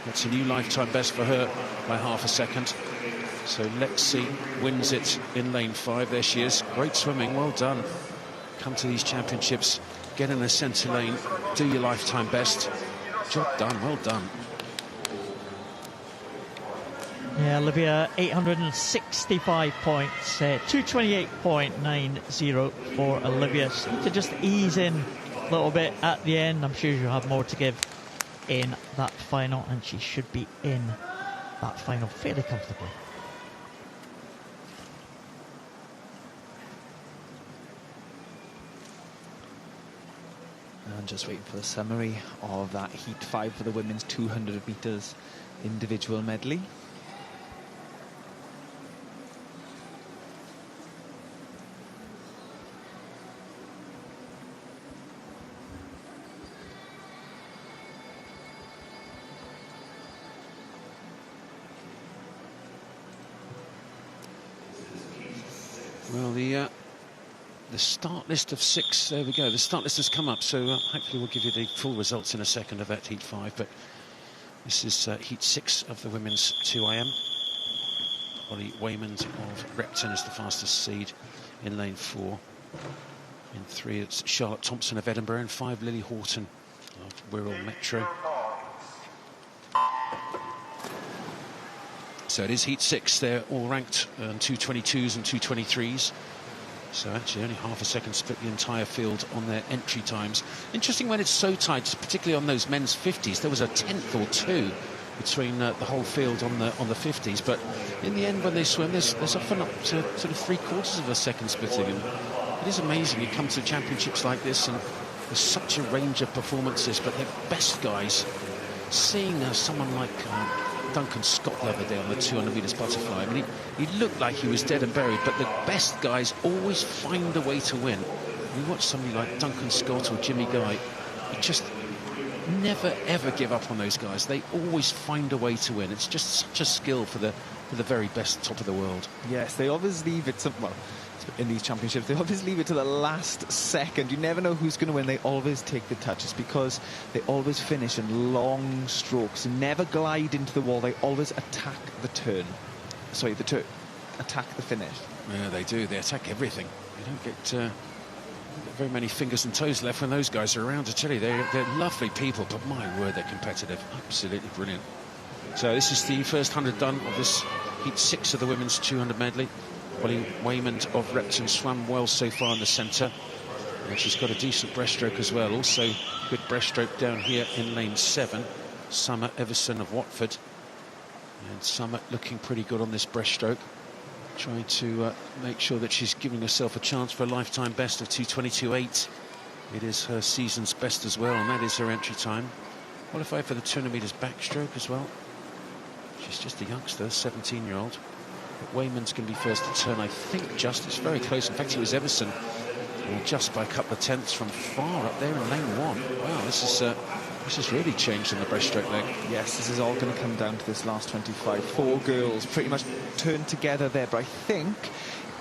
That's a new lifetime best for her by half a second. So Lexi wins it in lane 5. There she is. Great swimming, well done. Come to these championships, get in the centre lane, do your lifetime best. Job done, well done. Yeah, Olivia, 865 points, 228.90 for Olivia. She needs to just ease in a little bit at the end. I'm sure she'll have more to give in that final, and she should be in that final fairly comfortably. And just waiting for the summary of that Heat 5 for the women's 200 metres individual medley. Well, the start list of 6, there we go, the start list has come up, so hopefully we'll give you the full results in a second of that Heat 5, but this is Heat 6 of the women's 2IM. Holly Waymond of Repton is the fastest seed in lane 4. In 3 it's Charlotte Thompson of Edinburgh, and 5 Lily Horton of Wirral Metro. So it is Heat 6, they're all ranked 222s and 223s. So actually only half a second split the entire field on their entry times. Interesting when it's so tight, particularly on those men's 50s, there was a tenth or two between the whole field on the 50s, but in the end when they swim there's often up to sort of 3/4 of a second splitting, and it is amazing. You come to championships like this and there's such a range of performances, but the best guys, seeing someone like Duncan Scott the other day on the 200 metres butterfly, I mean, he looked like he was dead and buried, but the best guys always find a way to win. You watch somebody like Duncan Scott or Jimmy Guy, you just never ever give up on those guys. They always find a way to win. It's just such a skill for the very best top of the world. Yes, they always leave it to, well, in these championships, they always leave it to the last second. You never know who's going to win. They always take the touches because they always finish in long strokes, never glide into the wall. They always attack the turn. Sorry, the turn. Attack the finish. Yeah, they do. They attack everything. You don't get very many fingers and toes left when those guys are around, I tell you. They're lovely people, but my word, they're competitive. Absolutely brilliant. So this is the first 100 done of this Heat 6 of the women's 200 medley. Holly Waymond of Repton swam well so far in the centre, and she's got a decent breaststroke as well. Also good breaststroke down here in lane 7. Summer Everson of Watford. And Summer looking pretty good on this breaststroke, trying to make sure that she's giving herself a chance for a lifetime best of 2:22.8. It is her season's best as well, and that is her entry time. Qualified for the 200 metres backstroke as well. She's just a youngster, 17-year-old. But Wayman's going to be first to turn, I think, it's very close. In fact, it was Everson, just by a couple of tenths from far up there in lane 1. Wow, this has really changed in the breaststroke leg. Yes, this is all going to come down to this last 25. 4 girls pretty much turned together there, but I think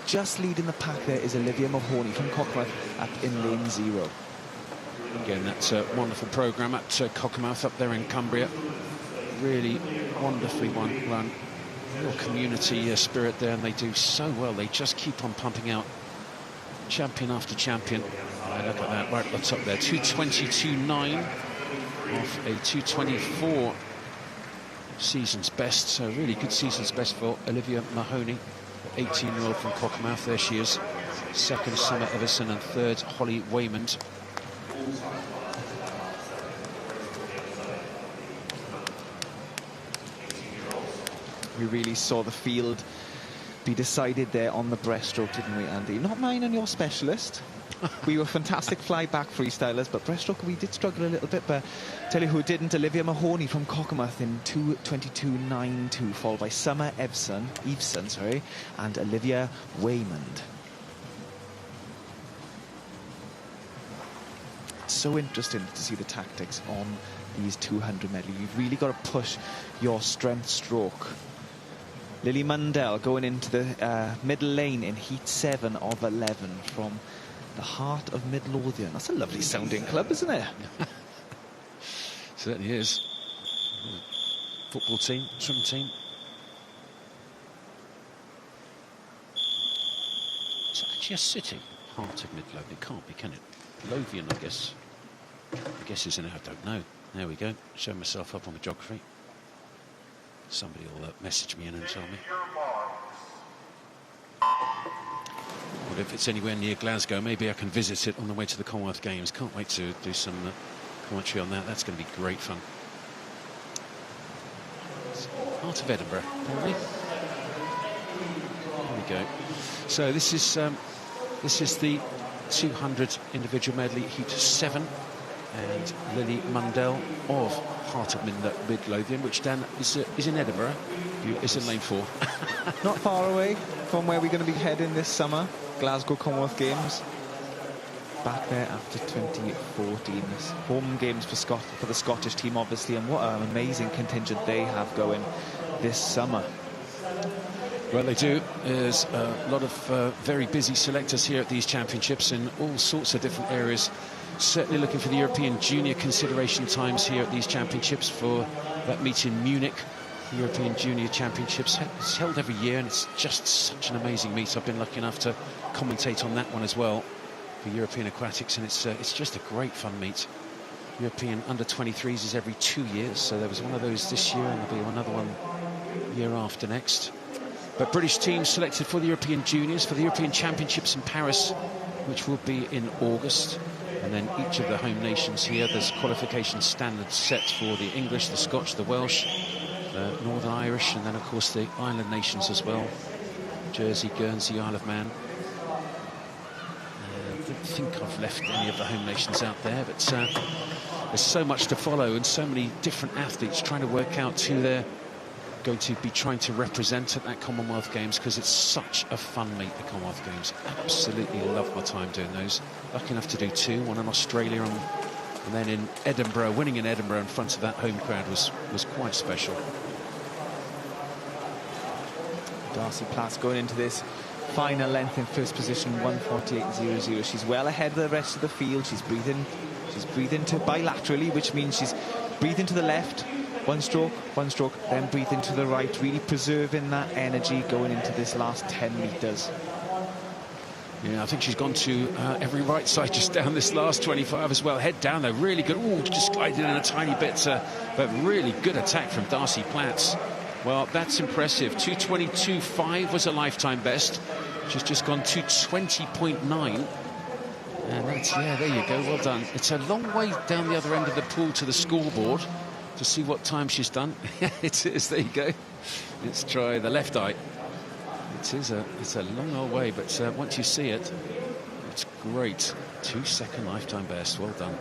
just leading the pack there is Olivia Mahoney from Cockermouth up in lane 0. Again, that's a wonderful programme at Cockermouth up there in Cumbria. Really wonderfully run. Real community spirit there, and they do so well. They just keep on pumping out champion after champion. Look at that, right at the top there. 2:22.9 off a 2:24 season's best. So really good season's best for Olivia Mahoney, 18-year-old from Cockermouth. There she is. Second, Summer Everson, and third, Holly Waymond. We really saw the field be decided there on the breaststroke, didn't we, Andy? Not mine and your specialist. We were fantastic fly-back freestylers, but breaststroke we did struggle a little bit. But tell you who didn't, Olivia Mahoney from Cockermouth in 2:22.92, followed by Summer Eveson, and Olivia Waymond. It's so interesting to see the tactics on these 200 medley. You've really got to push your strength stroke. Lily Mundell going into the middle lane in heat 7 of 11 from the heart of Midlothian. That's a lovely sounding club, isn't it? Certainly is. Football team, swim team. It's actually a city. Heart of Midlothian. It can't be, can it? Lothian, I guess. I guess is in it. I don't know. There we go. Show myself up on the geography. Somebody will message me in and tell me. Well, if it's anywhere near Glasgow, maybe I can visit it on the way to the Commonwealth Games. Can't wait to do some commentary on that. That's going to be great fun. Heart of Edinburgh, probably. There we go. So this is the 200 individual medley, heat 7, and Lily Mundell of Heart of Midlothian, which Dan is in Edinburgh. It's in lane 4. Not far away from where we're going to be heading this summer, Glasgow Commonwealth Games. Back there after 2014. Home games for the Scottish team, obviously, and what an amazing contingent they have going this summer. Well, they do. There's a lot of very busy selectors here at these championships in all sorts of different areas. Certainly looking for the European Junior consideration times here at these championships for that meet in Munich. The European Junior Championships. It's held every year, and it's just such an amazing meet. I've been lucky enough to commentate on that one as well for European Aquatics, and it's just a great fun meet. European under-23s is every 2 years, so there was one of those this year, and there'll be another one year after next. But British teams selected for the European Juniors, for the European Championships in Paris, which will be in August. And then each of the home nations here, there's qualification standards set for the English, the Scotch, the Welsh, the Northern Irish, and then, of course, the island nations as well. Jersey, Guernsey, Isle of Man. I don't think I've left any of the home nations out there, but there's so much to follow and so many different athletes trying to work out who they're going to be trying to represent at that Commonwealth Games, because it's such a fun meet, the Commonwealth Games. Absolutely love my time doing those. Lucky enough to do 2, one in Australia and then in Edinburgh. Winning in Edinburgh in front of that home crowd was quite special. Darcy Platt going into this final length in first position, 1:48.00. She's well ahead of the rest of the field. She's breathing to bilaterally, which means she's breathing to the left, one stroke, then breathing to the right, really preserving that energy going into this last 10 metres. Yeah, I think she's gone to every right side just down this last 25 as well. Head down though, really good. Oh, just glided in a tiny bit, but really good attack from Darcy Platt. Well, that's impressive. 2:22.5 was a lifetime best. She's just gone 2:20.9. And that's, yeah, there you go, well done. It's a long way down the other end of the pool to the scoreboard. to see what time she's done. It is, there you go. Let's try the left eye. It's a long old way, but once you see it, it's great. 2-second lifetime best. Well done.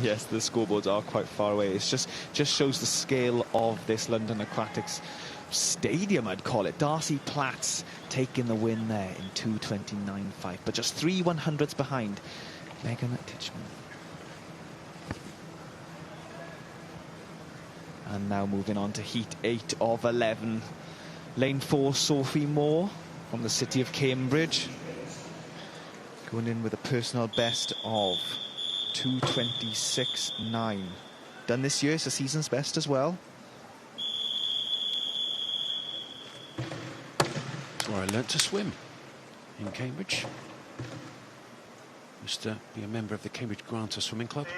Yes, the scoreboards are quite far away. It's just shows the scale of this London Aquatics Stadium, I'd call it. Darcy Platts taking the win there in 2:29.5, but just 3 100ths behind Megan Titchman. And now moving on to Heat 8 of 11. Lane 4, Sophie Moore from the city of Cambridge, going in with a personal best of 2:26.9. Done this year, it's a season's best as well. That's where I learnt to swim, in Cambridge. Used to be a member of the Cambridge Granter Swimming Club.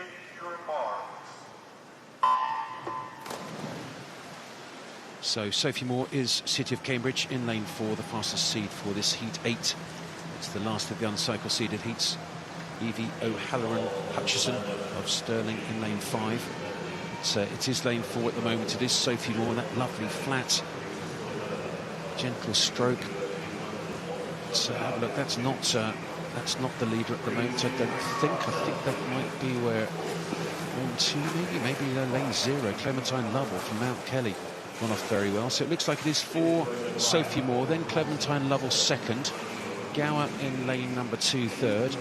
So Sophie Moore is City of Cambridge in lane 4, the fastest seed for this Heat 8. It's the last of the uncycle seeded heats. Evie O'Halloran Hutchison of Stirling in lane 5. It is lane 4 at the moment. It is Sophie Moore, that lovely flat, gentle stroke. Let's have a look. That's not the leader at the moment, I don't think. I think that might be where lane 2, maybe lane 0, Clementine Lovell from Mount Kelly. Gone off very well. So it looks like it is for Sophie Moore, then Clementine Lovell second, Gower in lane number 2 third.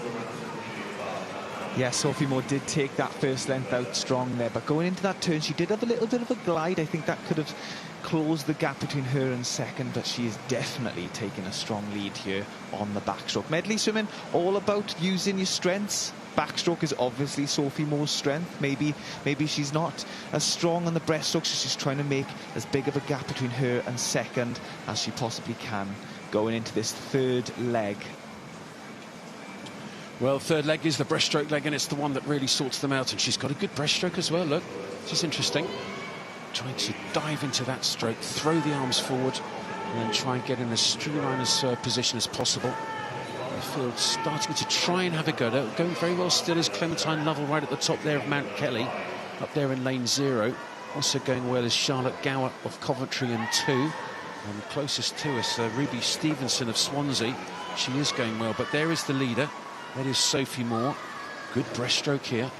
Yeah, Sophie Moore did take that first length out strong there, but going into that turn she did have a little bit of a glide. I think that could have closed the gap between her and second, but she is definitely taking a strong lead here on the backstroke. Medley swimming, all about using your strengths. Backstroke is obviously Sophie Moore's strength. Maybe she's not as strong on the breaststroke, so she's trying to make as big of a gap between her and second as she possibly can going into this third leg. Well, third leg is the breaststroke leg, and it's the one that really sorts them out, and she's got a good breaststroke as well. Look, this is interesting. Trying to dive into that stroke, throw the arms forward, and then try and get in as streamlined as position as possible. The field starting to try and have a go. Going very well still is Clementine Lovell right at the top there of Mount Kelly, up there in lane 0. Also going well is Charlotte Gower of Coventry in 2. And closest to us, Ruby Stevenson of Swansea. She is going well, but there is the leader. That is Sophie Moore. Good breaststroke here.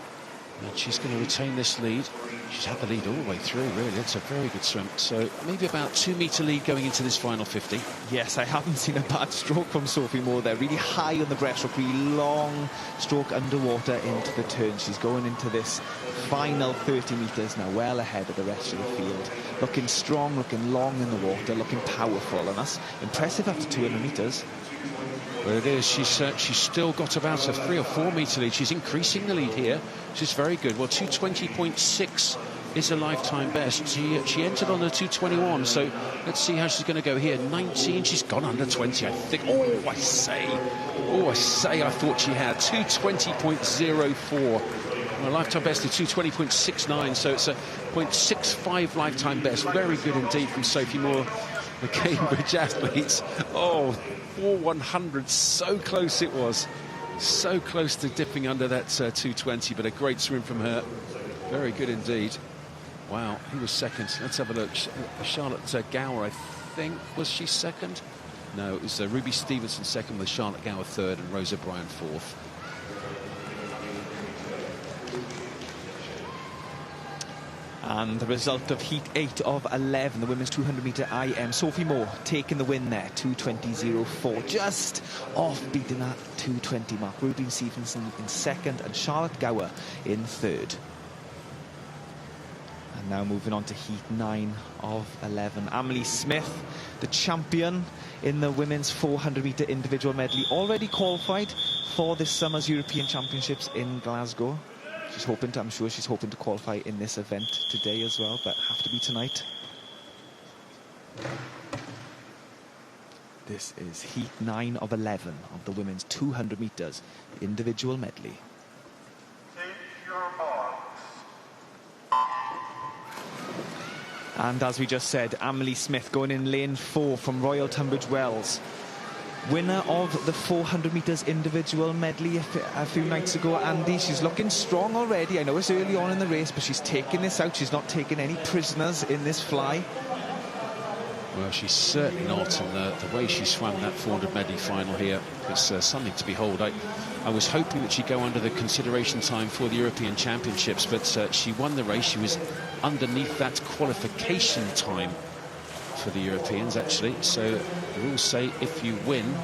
And she's going to retain this lead. She's had the lead all the way through, really. It's a very good swim. So maybe about 2-metre lead going into this final 50. Yes, I haven't seen a bad stroke from Sophie Moore there. Really high on the breaststroke, really long stroke underwater into the turn. She's going into this final 30 metres now, well ahead of the rest of the field. Looking strong, looking long in the water, looking powerful. And that's impressive after 200 metres. Well, it is. She's still got about a 3 or 4 metre lead. She's increasing the lead here. She's very good. Well, 2:20.6 is a lifetime best. She entered on a 2:21, so let's see how she's going to go here. 19, she's gone under 20, I think. I say, I thought she had 2:20.04. Well, lifetime best is 2:20.69, so it's a 0.65 lifetime best. Very good indeed from Sophie Moore, the Cambridge athletes. 4/100, so close it was. So close to dipping under that 2:20, but a great swim from her. Very good indeed. Wow, he was second. Let's have a look. Charlotte Gower, I think, was she second? No, it was Ruby Stevenson second, with Charlotte Gower third and Rose O'Brien fourth. And the result of Heat 8 of 11, the women's 200-metre IM. Sophie Moore taking the win there, 2:20.04, just off beating that 2:20 mark. Ruby Stevenson in second and Charlotte Gower in third. And now moving on to Heat 9 of 11. Amelie Smith, the champion in the women's 400-metre individual medley, already qualified for this summer's European Championships in Glasgow. She's hoping to, I'm sure she's hoping to qualify in this event today as well, but have to be tonight. This is Heat 9 of 11 of the women's 200 metres individual medley. Take your marks. And as we just said, Amelie Smith going in lane 4 from Royal Tunbridge Wells. winner of the 400 metres individual medley a few nights ago, Andy. She's looking strong already. I know it's early on in the race, but she's taking this out. She's not taking any prisoners in this fly. Well, she's certainly not, and the way she swam that 400 medley final here, it's something to behold. I was hoping that she'd go under the consideration time for the European Championships, but she won the race. She was underneath that qualification time for the Europeans, actually. So the rules say if you win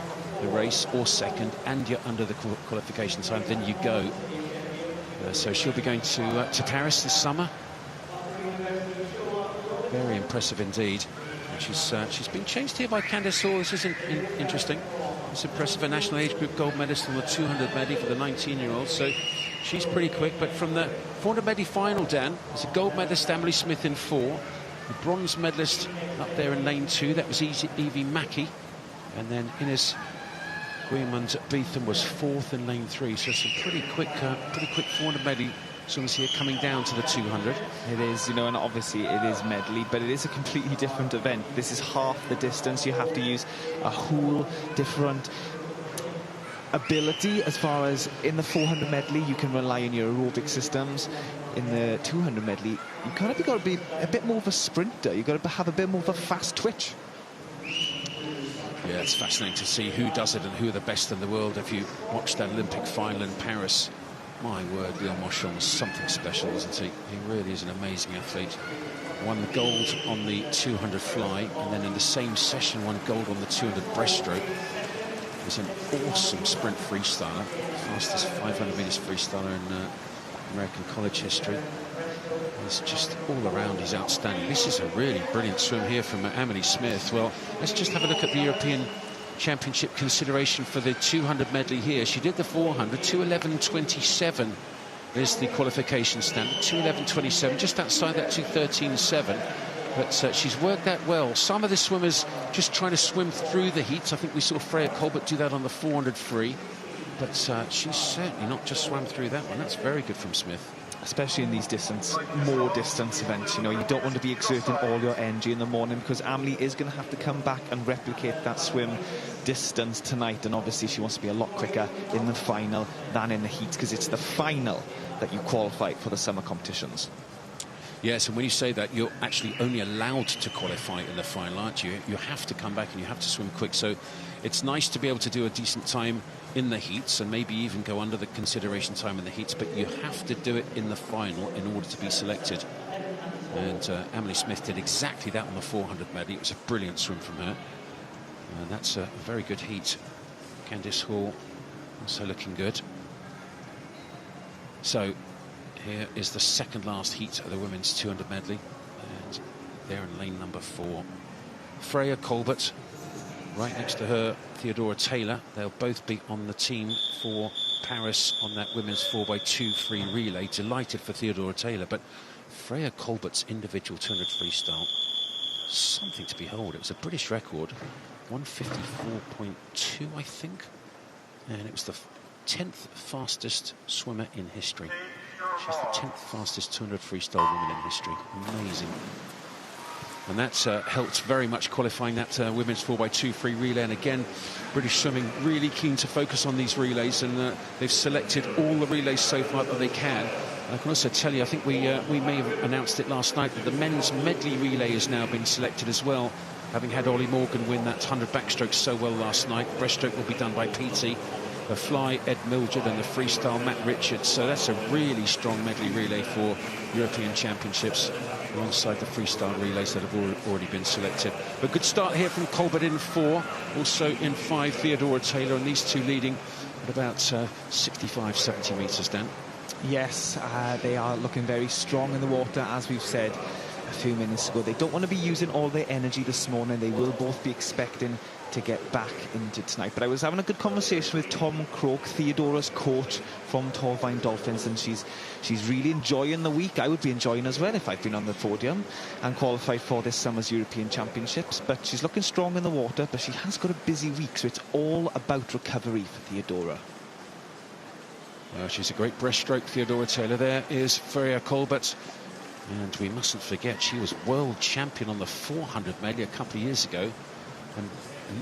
the race or second and you're under the qualification time, then you go. So she'll be going to Paris this summer. Very impressive indeed. And she's been chased here by Candice Hall. This is interesting. It's impressive. A national age group gold medalist on the 200 medley for the 19-year-olds. So she's pretty quick. But from the 400 medley final, Dan, there's a gold medalist, Emily Smith, in 4. The bronze medalist up there in lane 2, that was Evie Mackey. And then Ines Guillemond Beetham was 4th in lane 3. So some pretty quick 400 medley swimmers here coming down to the 200. It is, you know, and obviously it is medley, but it is a completely different event. This is half the distance. You have to use a whole different ability. As far as in the 400 medley, you can rely on your aerobic systems. In the 200 medley, you kind of got to be a bit more of a sprinter. You've got to have a bit more of a fast twitch. Yeah, it's fascinating to see who does it and who are the best in the world. If you watch that Olympic final in Paris, my word, Leon Mochon was something special, isn't he? He really is an amazing athlete. Won the gold on the 200 fly, and then in the same session won gold on the 200 breaststroke. He's an awesome sprint freestyler, fastest 500 metres freestyler in American college history. He's just all around, he's outstanding. This is a really brilliant swim here from Emily Smith. Well, let's just have a look at the European Championship consideration for the 200 medley here. She did the 400, 2:11.27 is the qualification standard, 2:11.27, just outside that 2:13.7. But she's worked that well. Some of the swimmers just trying to swim through the heats. I think we saw Freya Colbert do that on the 400 free. But she's certainly not just swam through that one. That's very good from Smith. Especially in these more distance events. You know, you don't want to be exerting all your energy in the morning, because Emily is going to have to come back and replicate that swim distance tonight. And obviously she wants to be a lot quicker in the final than in the heats, because it's the final that you qualify for the summer competitions. Yes, and when you say that, you're actually only allowed to qualify in the final, aren't you? You have to come back and you have to swim quick. So it's nice to be able to do a decent time in the heats and maybe even go under the consideration time in the heats, but you have to do it in the final in order to be selected. And Emily Smith did exactly that on the 400 medley. It was a brilliant swim from her. And that's a very good heat. Candice Hall also looking good. So here is the second last heat of the women's 200 medley. And they're in lane number 4. Freya Colbert, right next to her, Theodora Taylor. They'll both be on the team for Paris on that women's 4x2 free relay. Delighted for Theodora Taylor, but Freya Colbert's individual 200 freestyle, something to behold. It was a British record, 154.2, I think, and it was the 10th fastest swimmer in history. She's the 10th fastest 200 freestyle woman in history. Amazing. And that's helped very much qualifying that women's 4x2 free relay. And again, British Swimming really keen to focus on these relays, and they've selected all the relays so far that they can. And I can also tell you, I think we may have announced it last night, that the men's medley relay has now been selected as well, having had Ollie Morgan win that 100 backstroke so well last night. Breaststroke will be done by PT. The fly, Ed Mildred, and the freestyle, Matt Richards. So that's a really strong medley relay for European Championships, alongside the freestyle relays that have already been selected. But good start here from Colbert in 4, also in 5 Theodora Taylor, and these two leading at about 65, 70 metres down. Yes, they are looking very strong in the water, as we've said a few minutes ago. They don't want to be using all their energy this morning. They will both be expecting to get back into tonight. But I was having a good conversation with Tom Croak, Theodora's coach from Torvine Dolphins, and she's really enjoying the week. I would be enjoying as well if I'd been on the podium and qualified for this summer's European Championships. But she's looking strong in the water, but she has got a busy week, so it's all about recovery for Theodora. She's a great breaststroke, Theodora Taylor. There is Freya Colbert. And we mustn't forget, she was world champion on the 400 medley a couple of years ago. and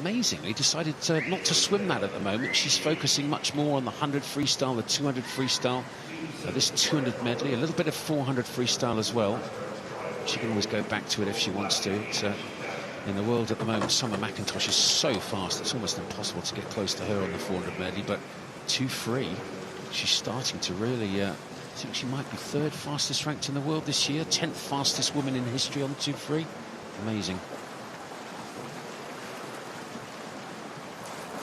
amazingly decided not to swim that at the moment. She's focusing much more on the 100 freestyle, the 200 freestyle, this 200 medley, a little bit of 400 freestyle as well. She can always go back to it if she wants to. It's, in the world at the moment, Summer McIntosh is so fast, it's almost impossible to get close to her on the 400 medley, but 2-3, she's starting to really, I think she might be 3rd fastest ranked in the world this year, 10th fastest woman in history on 2-3. Amazing.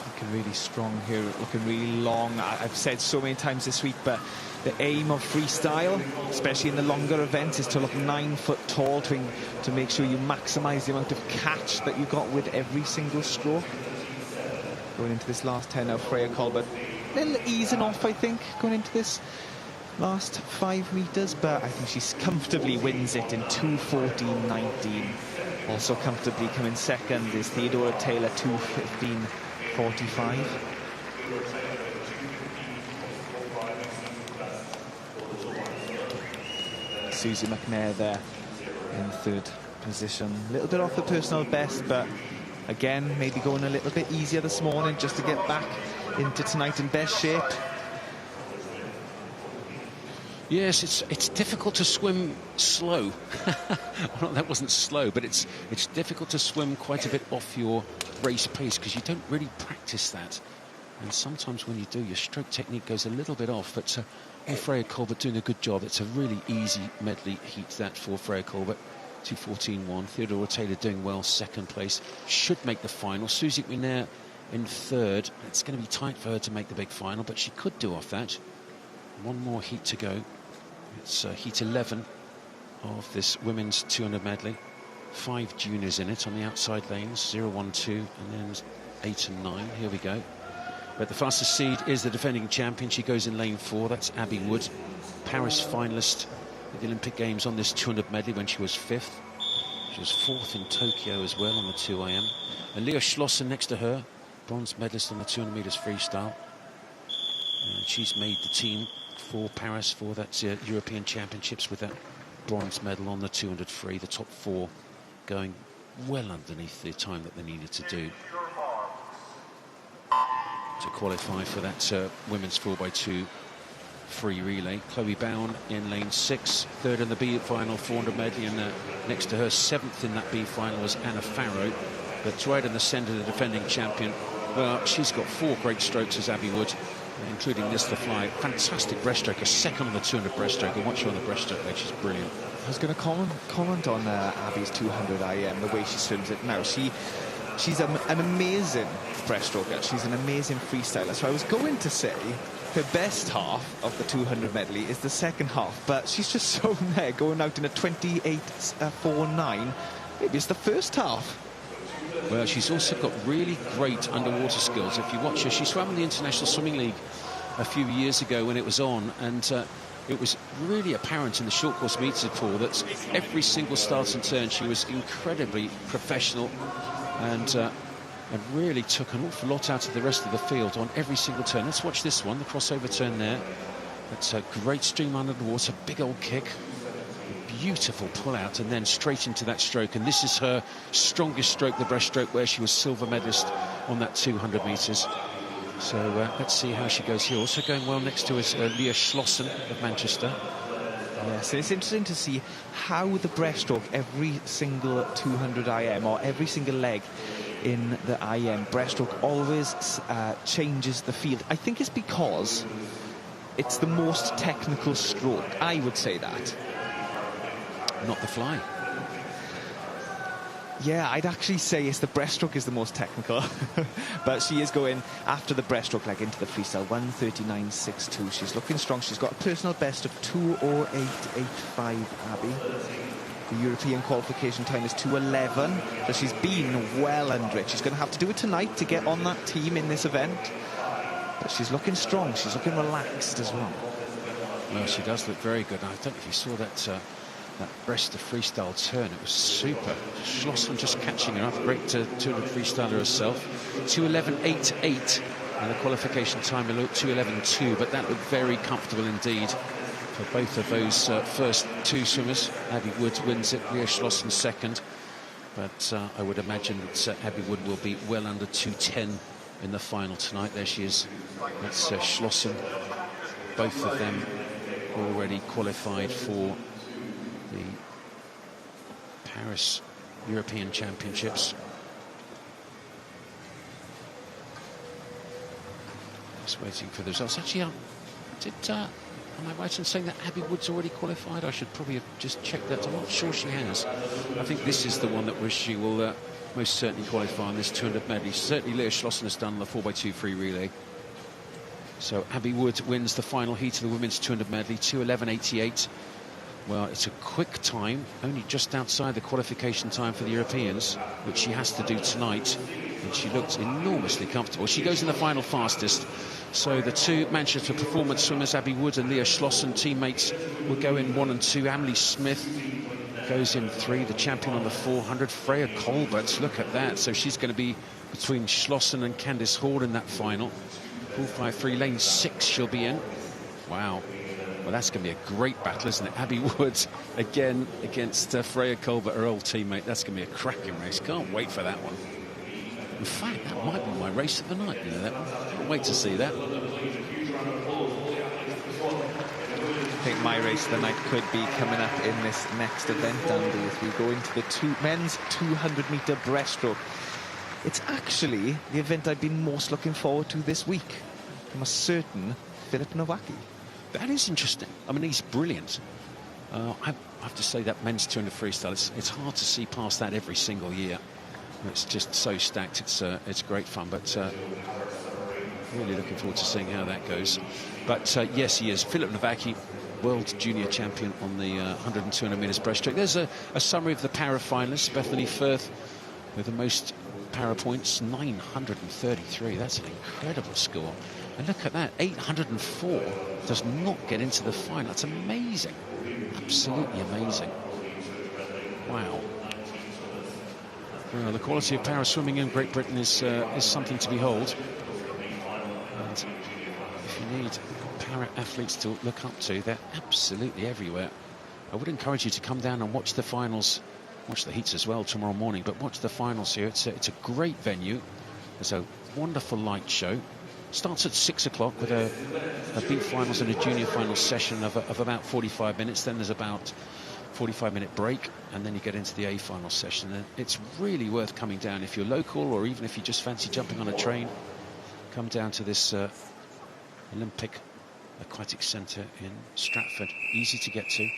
Looking really strong here, looking really long. I've said so many times this week, but the aim of freestyle, especially in the longer events, is to look 9 foot tall, to make sure you maximise the amount of catch that you got with every single stroke. Going into this last 10 now, Freya Colbert, a little easing off, I think, going into this last 5 metres, but I think she comfortably wins it in 2:14.19. Also comfortably coming second is Theodora Taylor, 2:15.45. Susie McNair there in 3rd position. A little bit off the personal best, but again, maybe going a little bit easier this morning just to get back into tonight in best shape. Yes, it's difficult to swim slow. Well, that wasn't slow, but it's difficult to swim quite a bit off your race pace because you don't really practice that. And sometimes when you do, your stroke technique goes a little bit off. But Freya Colbert doing a good job. It's a really easy medley heat, that, for Freya Colbert. 2:14.1. Theodora Taylor doing well, 2nd place. Should make the final. Susie McNair in 3rd. It's going to be tight for her to make the big final, but she could do off that. One more heat to go. It's heat 11 of this women's 200 medley. 5 juniors in it on the outside lanes, 0, 1, 2, and then 8 and 9. Here we go. But the fastest seed is the defending champion. She goes in lane 4. That's Abby Wood, Paris finalist at the Olympic Games on this 200 medley when she was 5th. She was 4th in Tokyo as well on the 2 IM. And Leah Schlossen next to her, bronze medalist on the 200 metres freestyle. And she's made the team for Paris for that European Championships with that bronze medal on the 200 free. The top 4 going well underneath the time that they needed to do to qualify for that women's 4x2 free relay. Chloe Bowen in lane 6, 3rd in the B final 400 medley, and next to her 7th in that B final was Anna Farrow. But right in the centre, the defending champion, well, she's got 4 great strokes as Abby Wood, including this, the fly. Fantastic breaststroke, a 2nd on the 200 breaststroke. And watch her on the breaststroke leg, she's brilliant. I was going to comment on Abby's 200 IM, the way she swims it now. She's an amazing breaststroker. She's an amazing freestyler. So I was going to say her best half of the 200 medley is the 2nd half, but she's just so there, going out in a 28.49. Maybe it's the first half. Well, she's also got really great underwater skills. If you watch her, she swam in the International Swimming League a few years ago when it was on, and it was really apparent in the short course meters pool that every single start and turn she was incredibly professional, and really took an awful lot out of the rest of the field on every single turn. Let's watch this one, the crossover turn there. That's a great stream under the water, big old kick, beautiful pull out, and then straight into that stroke. And this is her strongest stroke, the breaststroke, where she was silver medalist on that 200 metres. So let's see how she goes here. Also going well next to is Leah Schlossen of Manchester. Yes, it's interesting to see how the breaststroke, every single 200 IM or every single leg in the IM, breaststroke always changes the field. I think it's because it's the most technical stroke. I would say that. Not the fly. Yeah, I'd actually say it's the breaststroke is the most technical. But she is going after the breaststroke leg into the freestyle, 1:39.62. She's looking strong. She's got a personal best of 2:08.85, Abby. The European qualification time is 2:11. So she's been well under it. She's going to have to do it tonight to get on that team in this event. But she's looking strong. She's looking relaxed as well. Well, she does look very good. I don't know if you saw that breast to freestyle turn. It was super. Schlossen just catching her up. Great 200 freestyler herself. 2:11.88, and the qualification time 2:11.2. But that looked very comfortable indeed for both of those first 2 swimmers. Abby Wood wins it. Leah Schlossen 2nd. but I would imagine that Abby Wood will be well under 2:10 in the final tonight. There she is. That's Schlossen. Both of them already qualified for the Paris European Championships. Just waiting for the results. Actually, am I right in saying that Abby Wood's already qualified? I should probably have just checked that. I'm not sure she has. I think this is the one that she will most certainly qualify on this 200 medley. Certainly Leah Schlossen has done the 4x2 free relay. So Abby Wood wins the final heat of the women's 200 medley, 2:11.88. Well, it's a quick time, only just outside the qualification time for the Europeans, which she has to do tonight. And she looked enormously comfortable. She goes in the final fastest. So the two Manchester performance swimmers, Abby Wood and Leah Schlossen, teammates, will go in 1 and 2. Emily Smith goes in 3, the champion on the 400. Freya Colbert, look at that. So she's going to be between Schlossen and Candice Hall in that final. 4.53, lane 6 she'll be in. Wow. Well, that's going to be a great battle, isn't it? Abby Wood again against Freya Colbert, her old teammate. That's going to be a cracking race. Can't wait for that one. In fact, that might be my race of the night, you know, that one. Can't wait to see that. I think my race of the night could be coming up in this next event, Andy, as we go into the men's 200-metre breaststroke. It's actually the event I've been most looking forward to this week, from a certain Philip Nowacki. That is interesting. I mean, he's brilliant. I have to say that men's 200 freestyle, it's hard to see past that every single year. It's just so stacked. It's great fun, but really looking forward to seeing how that goes. But yes, he is. Philip Nowacki, world junior champion on the 100 and 200 metres breaststroke. There's a summary of the para finalists. Bethany Firth with the most para points, 933. That's an incredible score. And look at that, 804 does not get into the final. That's amazing. Absolutely amazing. Wow. Well, the quality of para swimming in Great Britain is something to behold. And if you need para athletes to look up to, they're absolutely everywhere. I would encourage you to come down and watch the finals, watch the heats as well tomorrow morning, but watch the finals here. It's a great venue. There's a wonderful light show. Starts at 6 o'clock with a B finals and a junior finals session of about 45 minutes. Then there's about 45-minute break, and then you get into the A final session. And it's really worth coming down if you're local, or even if you just fancy jumping on a train. Come down to this Olympic Aquatics Centre in Stratford. Easy to get to.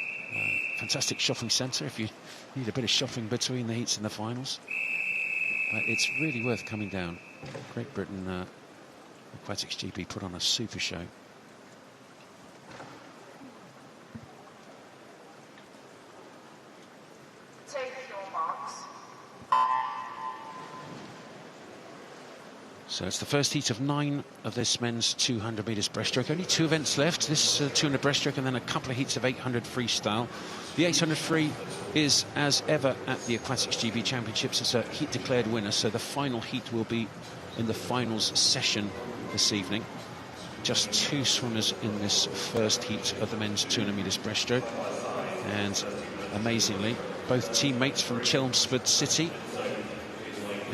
Fantastic shopping centre if you need a bit of shopping between the heats and the finals. But it's really worth coming down. Great Britain Aquatics GB put on a super show. Take your marks. So it's the first heat of 9 of this men's 200 metres breaststroke. Only 2 events left. This 200 breaststroke and then a couple of heats of 800 freestyle. The 800 free is, as ever, at the Aquatics GB Championships. It's a heat declared winner, so the final heat will be in the finals session this evening. Just 2 swimmers in this first heat of the men's 200 metres breaststroke. And amazingly, both teammates from Chelmsford City.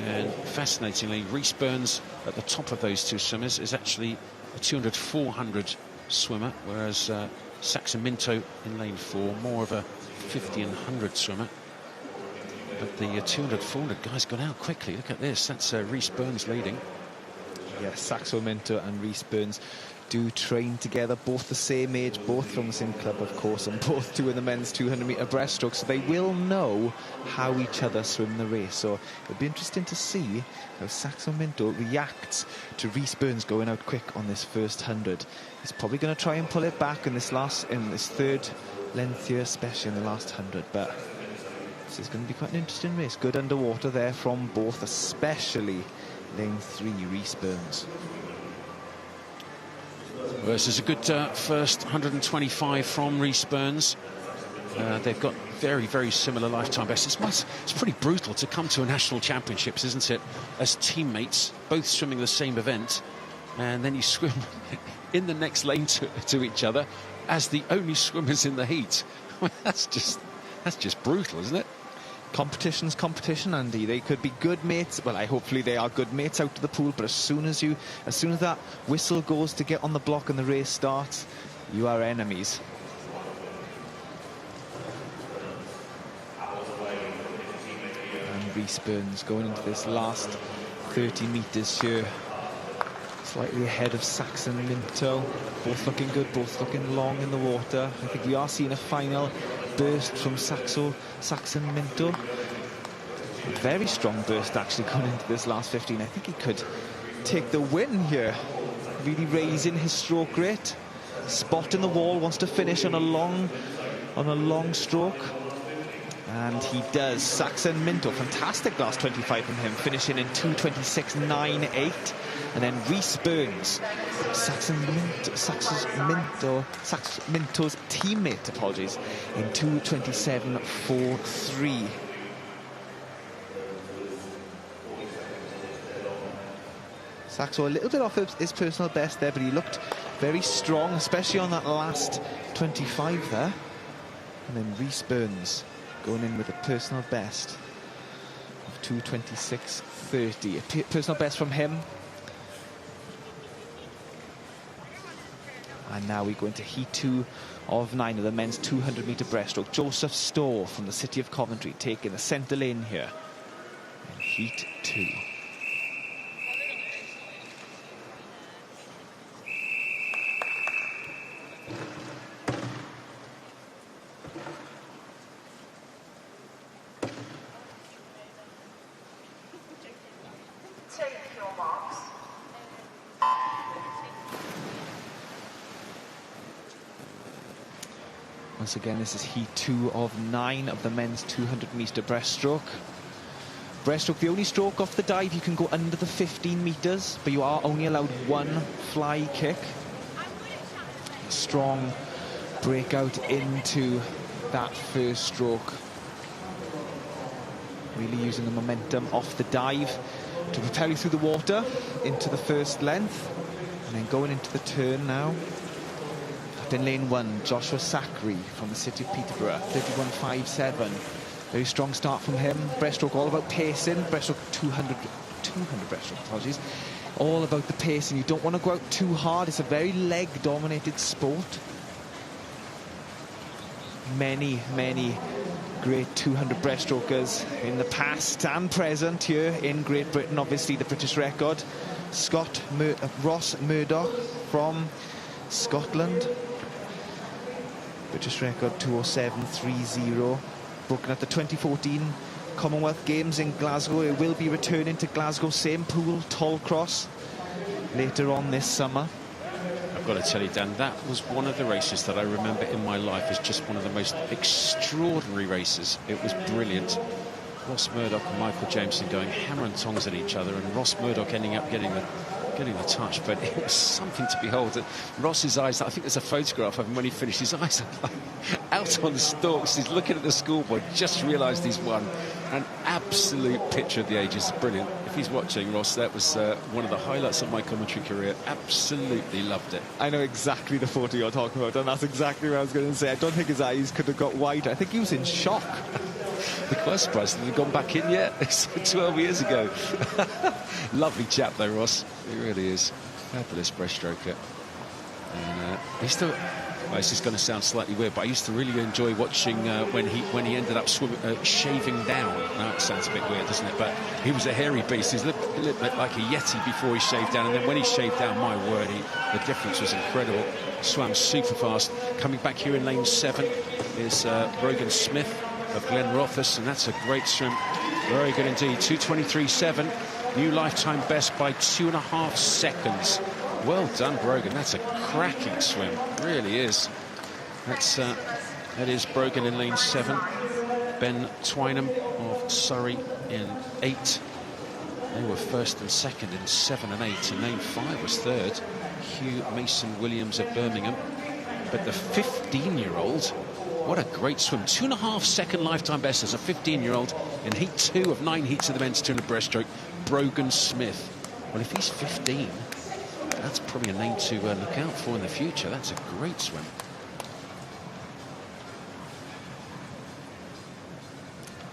And fascinatingly, Rhys Burns at the top of those 2 swimmers is actually a 200-400 swimmer, whereas Saxon Minto in lane 4, more of a 50 and 100 swimmer. But the 200-400 guy's gone out quickly. Look at this. That's Rhys Burns leading. Yes, Saxo Minto and Rhys Burns do train together, both the same age, both from the same club, of course, and both doing the men's 200-metre breaststroke, so they will know how each other swim the race. So it'll be interesting to see how Saxo Minto reacts to Rhys Burns going out quick on this first 100. He's probably going to try and pull it back in this third length here, especially in the last 100, but this is going to be quite an interesting race. Good underwater there from both, especially lane 3, Rhys Burns. Well, this is a good first 125 from Rhys Burns. They've got very, very similar lifetime bests. It's pretty brutal to come to a national championships, isn't it, as teammates, both swimming the same event, and then you swim in the next lane to each other as the only swimmers in the heat. I mean, that's just brutal, isn't it? Competition's competition, Andy. They could be good mates. Well, hopefully they are good mates out to the pool, but as soon as that whistle goes to get on the block and the race starts, you are enemies. And Rhys Burns going into this last 30 metres here, slightly ahead of Saxon Minto. Both looking good, both looking long in the water. I think we are seeing a final burst from Saxon Minto. Very strong burst actually going into this last 15. I think he could take the win here, really raising his stroke rate. Spotting the wall, wants to finish on a long stroke, and he does. Saxon Minto, fantastic last 25 from him, finishing in 2:26.98. And then Rhys Burns, Saxon Minto's teammate, apologies, in 2:27.43. Saxo a little bit off his personal best there, but he looked very strong, especially on that last 25 there. And then Rhys Burns going in with a personal best of 2:26.30. A personal best from him. And now we go into Heat 2 of 9 of the men's 200-metre breaststroke. Joseph Stowe from the city of Coventry taking the centre lane here in Heat 2. Take your marks. Once again, this is Heat 2 of 9 of the men's 200-metre breaststroke. Breaststroke, the only stroke off the dive, you can go under the 15 metres, but you are only allowed one fly kick. Strong breakout into that first stroke. Really using the momentum off the dive to propel you through the water into the first length. And then going into the turn now. In lane 1, Joshua Sackery from the city of Peterborough, 31.57. Very strong start from him. Breaststroke all about pacing. Breaststroke 200 breaststroke, apologies. All about the pacing. You don't want to go out too hard. It's a very leg-dominated sport. Many great 200 breaststrokers in the past and present here in Great Britain. Obviously, the British record. Ross Murdoch from Scotland. British record 2:07.30, broken at the 2014 Commonwealth Games in Glasgow. It will be returning to Glasgow, same pool, Tollcross, later on this summer. I've got to tell you, Dan, that was one of the races that I remember in my life as just one of the most extraordinary races. It was brilliant. Ross Murdoch and Michael Jameson going hammer and tongs at each other, and Ross Murdoch ending up getting the touch, but it was something to behold. Ross's eyes, I think there's a photograph of him when he finished, his eyes are like out on the stalks. He's looking at the scoreboard, just realised he's won. An absolute picture of the ages, brilliant. If he's watching, Ross, that was one of the highlights of my commentary career. Absolutely loved it. I know exactly the photo you're talking about, and that's exactly what I was going to say. I don't think his eyes could have got wider. I think he was in shock. The quite surprised that they've gone back in yet. It's 12 years ago. Lovely chap though, Ross. He really is. Fabulous breaststroker. And he's still... Well, this is going to sound slightly weird, but I used to really enjoy watching when he ended up shaving down. Now it sounds a bit weird, doesn't it? But he was a hairy beast. He was a little bit like a yeti before he shaved down, and then when he shaved down, my word, the difference was incredible. Swam super fast. Coming back here in lane 7 is Brogan Smith of Glen Rothus, and that's a great swim. Very good indeed. 2:23.7, new lifetime best by 2.5 seconds. Well done, Brogan. That's a cracking swim. Really is. That is Brogan in lane 7. Ben Twynham of Surrey in 8. They were first and second in 7 and 8. And lane 5 was third. Hugh Mason Williams of Birmingham. But the 15-year-old, what a great swim. 2.5 second lifetime best as a 15-year-old in heat 2 of 9 heats of the men's 200 breaststroke. Brogan Smith. Well, if he's 15... that's probably a name to look out for in the future. That's a great swim.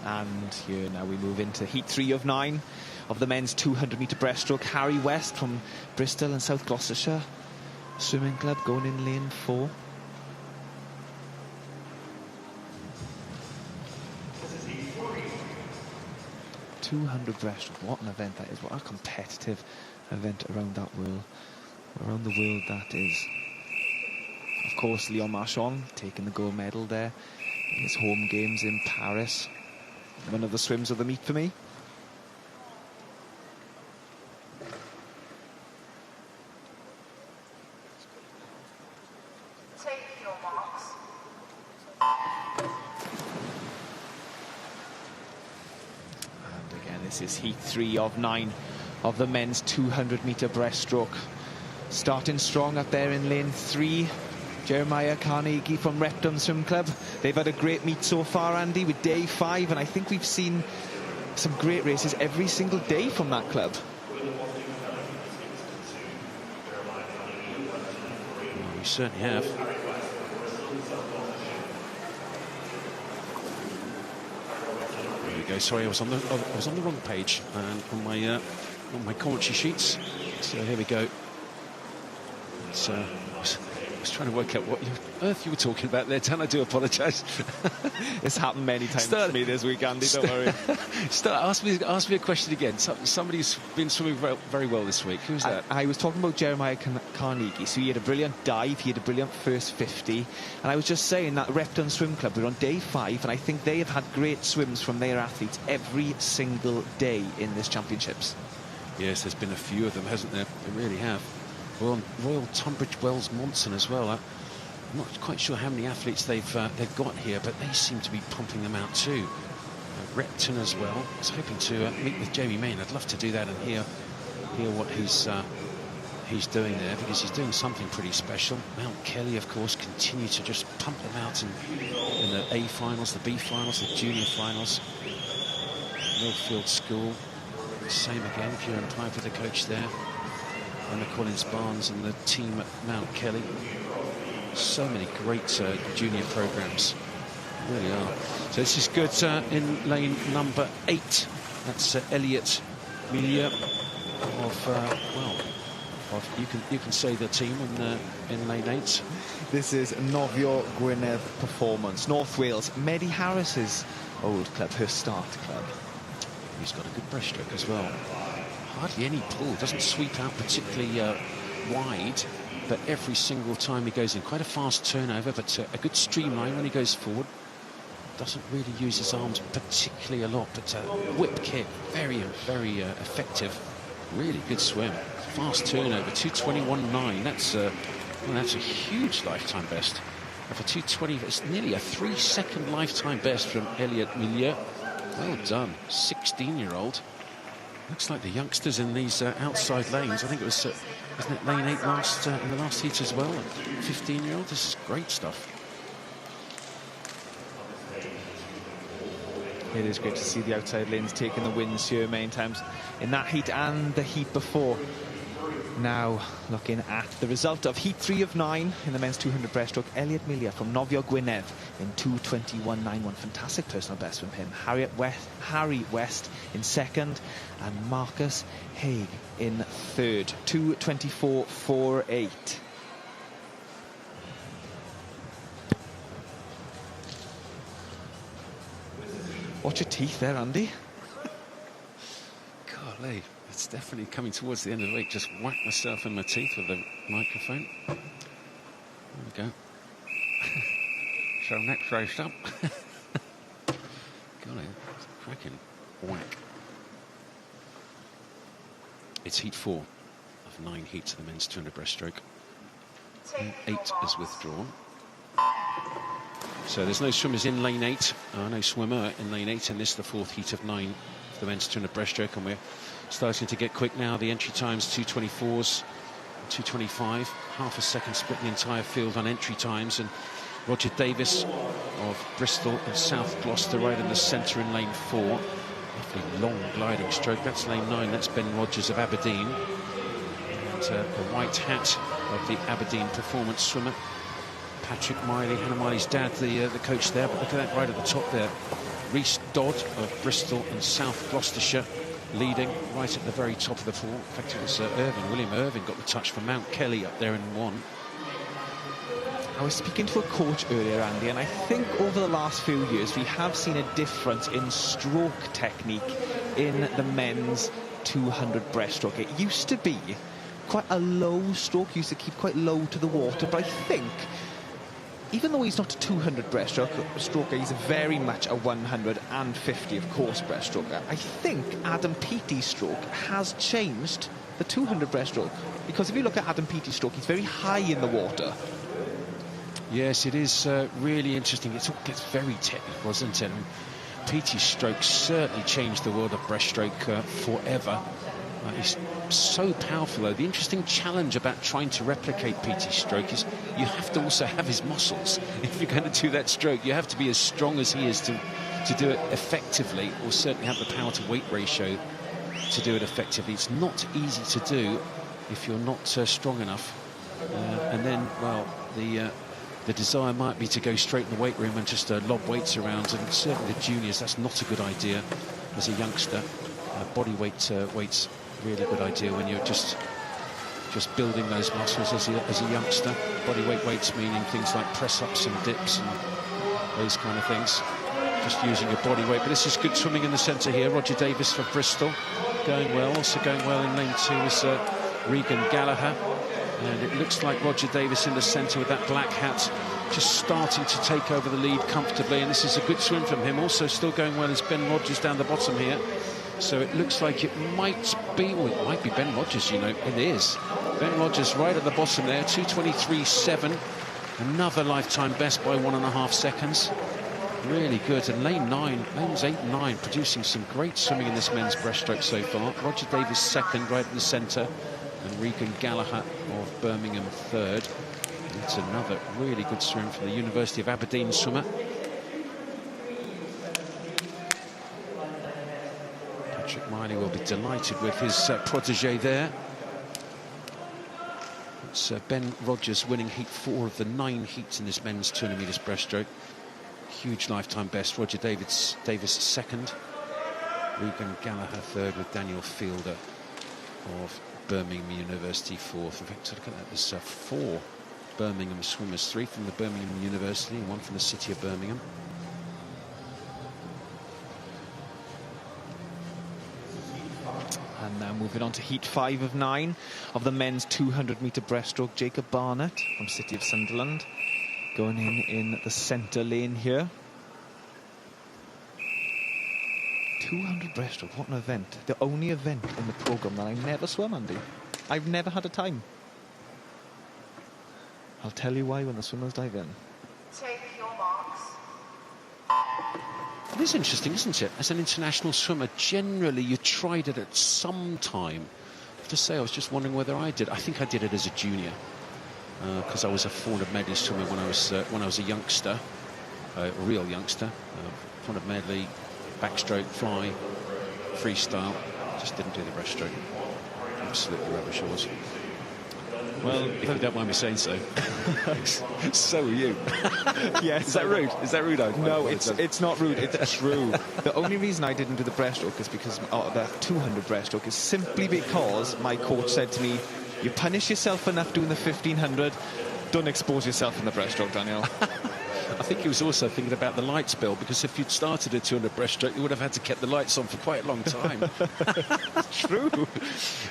And here now we move into heat 3 of 9 of the men's 200-metre breaststroke. Harry West from Bristol and South Gloucestershire Swimming Club going in lane 4. .200 breaststroke, what an event that is, what a competitive event around the world that is. Of course, Leon Marchand taking the gold medal there in his home games in Paris. One of the swims of the meet for me. Take your marks. And again, this is heat 3 of 9 of the men's 200-metre breaststroke. Starting strong up there in lane 3. Jeremiah Carnegie from Repton Swim Club. They've had a great meet so far, Andy, with day 5, and I think we've seen some great races every single day from that club. We certainly have. There we go. Sorry, I was on the wrong page on my commentary sheets. So here we go. It's, I was trying to work out what on earth you were talking about there, Dan. I do apologise. It's happened many times to me this week, Andy, don't worry. Ask me a question again. Somebody's been swimming very well this week. Who's that? I was talking about Jeremiah Carnegie. So he had a brilliant dive, he had a brilliant first 50. And I was just saying that Repton Swim Club, they're on day 5, and I think they have had great swims from their athletes every single day in this championships. Yes, there's been a few of them, hasn't there? They really have. Royal Tunbridge Wells Monson as well. I'm not quite sure how many athletes they've got here, but they seem to be pumping them out too. Repton as well. I was hoping to meet with Jamie Main. I'd love to do that and hear what he's doing there, because he's doing something pretty special. Mount Kelly, of course, continue to just pump them out in the A finals, the B finals, the junior finals. Millfield School, same again. Kieran Piper, the coach there. And the Collins Barnes and the team at Mount Kelly. So many great junior programs, really are. So this is good in lane number 8. That's Elliot Milieu you can say the team in lane 8. This is Nofio Gwynedd Performance, North Wales, Medley Harris's old club, her start club. He's got a good breaststroke as well. Hardly any pull, doesn't sweep out particularly wide, but every single time he goes in, quite a fast turnover, but a good streamline when he goes forward. Doesn't really use his arms particularly a lot, but whip kick, very effective. Really good swim. Fast turnover, 2:21.9. That's a huge lifetime best. For 2:20, it's nearly a 3-second lifetime best from Elliot Milieu. Well done, 16-year-old. Looks like the youngsters in these outside lanes. I think it was, wasn't it lane 8 in the last heat as well? 15-year-old. This is great stuff. It is great to see the outside lanes taking the wins here many times in that heat and the heat before. Now looking at the result of heat 3 of 9 in the men's 200 breaststroke. Elliot Milieu from Nofio Gwynedd in 2:21.91. Fantastic personal best from him. Harry West in second and Marcus Haig in third. 2:24.48. Watch your teeth there, Andy. Golly, it's definitely coming towards the end of the week. Just whack myself in my teeth with the microphone. There we go. So next race up. Golly, it's a cracking whack. It's heat 4 of 9 heats of the men's 200 breaststroke. 8 is withdrawn. So there's no swimmers in lane 8, no swimmer in lane 8 in this, the 4th heat of 9 for the men's 200 breaststroke, and we're starting to get quick now. The entry times 2:24s, 2:25, half a second split the entire field on entry times, and Roger Davis of Bristol and South Gloucester right in the centre in lane 4. Lovely long gliding stroke. That's lane 9. That's Ben Rogers of Aberdeen, and the white hat of the Aberdeen performance swimmer Patrick Miley, Hannah Miley's dad, the coach there. But look at that right at the top there. Rhys Dodd of Bristol and South Gloucestershire leading right at the very top of the pool. In fact, it was William Irving got the touch from Mount Kelly up there in 1. I was speaking to a coach earlier, Andy, and I think over the last few years we have seen a difference in stroke technique in the men's 200 breaststroke. It used to be quite a low stroke, used to keep quite low to the water, but I think even though he's not a 200 breaststroker, he's very much a 150, of course, breaststroker. I think Adam Peaty's stroke has changed the 200 breaststroke, because if you look at Adam Peaty's stroke, he's very high in the water. Yes, it is really interesting. It all gets very technical, doesn't it? And Peaty's stroke certainly changed the world of breaststroke forever. He's so powerful, though. The interesting challenge about trying to replicate Peaty's stroke is you have to also have his muscles. If you're going to do that stroke, you have to be as strong as he is to do it effectively, or certainly have the power to weight ratio to do it effectively. It's not easy to do if you're not strong enough. And then, well, the desire might be to go straight in the weight room and just lob weights around, and certainly the juniors, that's not a good idea as a youngster. Body weight weights really good idea when you're just building those muscles as a youngster. Body weight weights meaning things like press-ups and dips and those kind of things. Just using your body weight. But this is good swimming in the centre here. Roger Davis for Bristol going well. Also going well in lane 2 is Regan Gallagher. And it looks like Roger Davis in the centre with that black hat, just starting to take over the lead comfortably. And this is a good swim from him. Also still going well is Ben Rogers down the bottom here. So it looks like it might be, well, it might be Ben Rogers, you know. It is. Ben Rogers right at the bottom there, 2:23.7. Another lifetime best by 1.5 seconds. Really good. And lanes 8 and 9, producing some great swimming in this men's breaststroke so far. Roger Davis second, right at the centre. And Regan Gallagher of Birmingham third. That's another really good swim from the University of Aberdeen swimmer. Patrick Miley will be delighted with his protégé there. It's Ben Rogers winning heat 4 of the 9 heats in this men's 200 metres breaststroke. Huge lifetime best. Roger Davis second. Regan Gallagher third, with Daniel Fielder of Birmingham University fourth. In fact, look at that, there's 4 Birmingham swimmers, 3 from the Birmingham University and 1 from the city of Birmingham. And now moving on to heat 5 of 9 of the men's 200 metre breaststroke. Jacob Barnett from City of Sunderland going in the centre lane here. 200 breaststroke, what an event. The only event in the programme that I never swim, Andy. I've never had a time. I'll tell you why when the swimmers dive in. Take your marks. It is interesting, isn't it? As an international swimmer, generally you tried it at some time. I have to say, I was just wondering whether I did. I think I did it as a junior, because I was a 400 medley swimmer when I was a youngster, a real youngster. 400 medley, backstroke, fly, freestyle. Just didn't do the breaststroke. Absolutely rubbish it was. Well, if you don't mind me saying so. So are you. Yes. Is that rude? Is that rude? No, it's not rude. It's true. The only reason I didn't do the breaststroke is because the 200 breaststroke is simply because my coach said to me, you punish yourself enough doing the 1500, don't expose yourself in the breaststroke, Daniel. I think he was also thinking about the lights bill, because if you'd started a 200 breaststroke, you would have had to keep the lights on for quite a long time. True.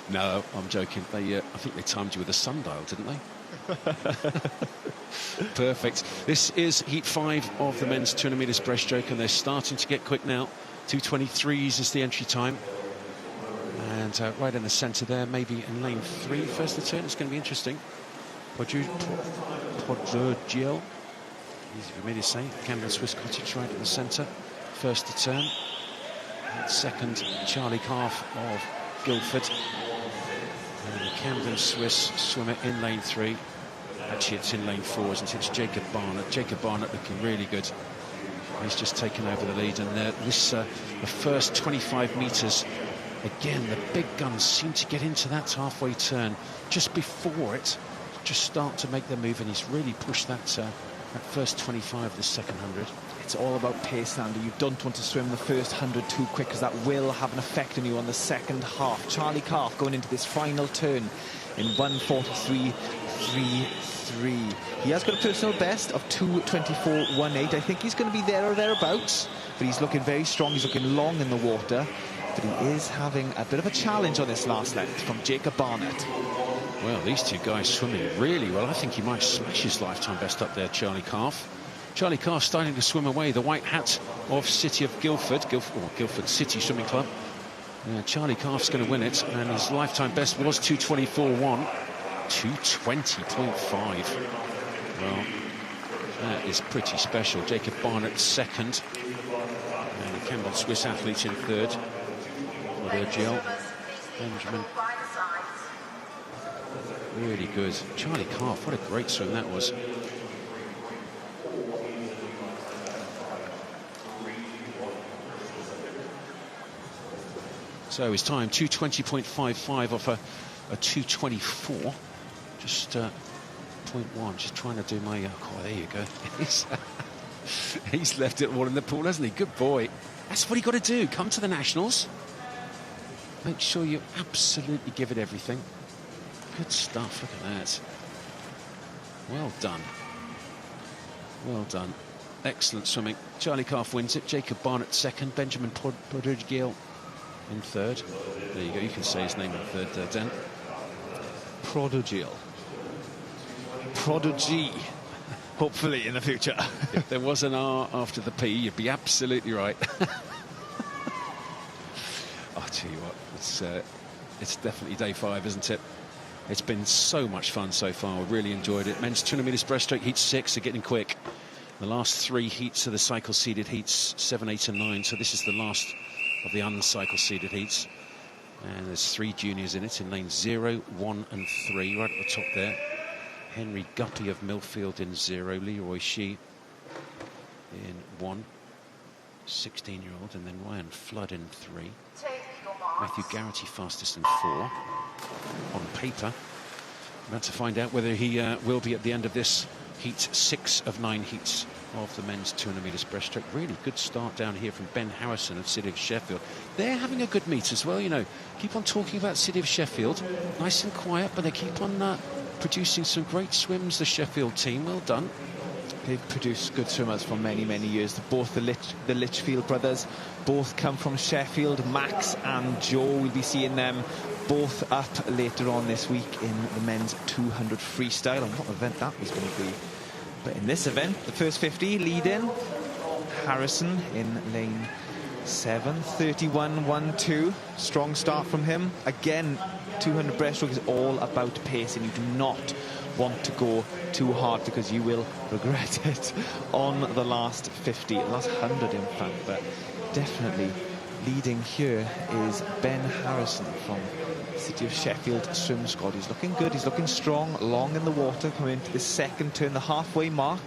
No, I'm joking. I think they timed you with a sundial, didn't they? Perfect. This is heat 5 of the men's 200 metres breaststroke, and they're starting to get quick now. 2:23s is the entry time. And right in the centre there, maybe in lane 3, first the turn. It's going to be interesting. Podrogiel. Easy for me to say. Camden Swiss Cottage right in the centre. First to turn. And second, Charlie Calf of Guildford. And the Camden Swiss swimmer in lane 3. Actually, it's in lane 4, isn't it? It's Jacob Barnett. Jacob Barnett looking really good. He's just taken over the lead. And the first 25 metres, again, the big guns seem to get into that halfway turn just before it. Just start to make their move, and he's really pushed that That first 25 of the second 100. It's all about pace, Andy. You don't want to swim the first 100 too quick, because that will have an effect on you on the second half. Charlie Calf going into this final turn in 1:43.33. He has got a personal best of 2:24.18. I think he's going to be there or thereabouts, but he's looking very strong. He's looking long in the water, but he is having a bit of a challenge on this last length from Jacob Barnett. Well, these two guys swimming really well. I think he might smash his lifetime best up there, Charlie Calf. Charlie Calf starting to swim away. The white hat of City of Guildford, Guildford City Swimming Club. Charlie Calf's going to win it, and his lifetime best was 2:24.1. 2:20.5. Well, that is pretty special. Jacob Barnett second, and the Campbell Swiss athletes in third. Gilles, Benjamin. Really good. Charlie Calf, what a great swim that was. So his time, 2:20.55 off a 2:24. Just 0.1. Just trying to do my... oh, there you go. He's left it all in the pool, hasn't he? Good boy. That's what you got to do. Come to the Nationals. Make sure you absolutely give it everything. Good stuff. Look at that. Well done. Well done. Excellent swimming. Charlie Calf wins it. Jacob Barnett second. Benjamin Prodigal in third. There you go. You can say his name in third there, Dan. Prodigal. Prodigy. Hopefully in the future. If there was an R after the P, you'd be absolutely right. I'll tell you what, it's definitely day 5, isn't it? It's been so much fun so far. We've really enjoyed it. Men's 200 metres breaststroke heat 6 are getting quick. The last 3 heats are the cycle seeded heats 7, 8 and 9. So this is the last of the uncycle seeded heats. And there's 3 juniors in it in lanes 0, 1 and 3 right at the top there. Henry Guppy of Millfield in 0, Leroy Shee in 1, 16-year-old, and then Ryan Flood in 3. Matthew Garrity fastest in 4 on paper. About to find out whether he will be at the end of this heat 6 of 9 heats of the men's 200 metres breaststroke. Really good start down here from Ben Harrison of City of Sheffield. They're having a good meet as well, you know. Keep on talking about City of Sheffield. Nice and quiet, but they keep on producing some great swims, the Sheffield team. Well done. They've produced good swimmers for many, many years. Both the Litchfield brothers both come from Sheffield. Max and Joe, we'll be seeing them both up later on this week in the men's 200 freestyle. And what event that was going to be. But in this event, the first 50 lead in. Harrison in lane 7, 31.12. Strong start from him. Again, 200 breaststroke is all about pace, and you do not want to go too hard because you will regret it on the last 50, last 100 in fact. But definitely leading here is Ben Harrison from City of Sheffield swim squad. He's looking good, he's looking strong, long in the water, coming into the second turn, the halfway mark.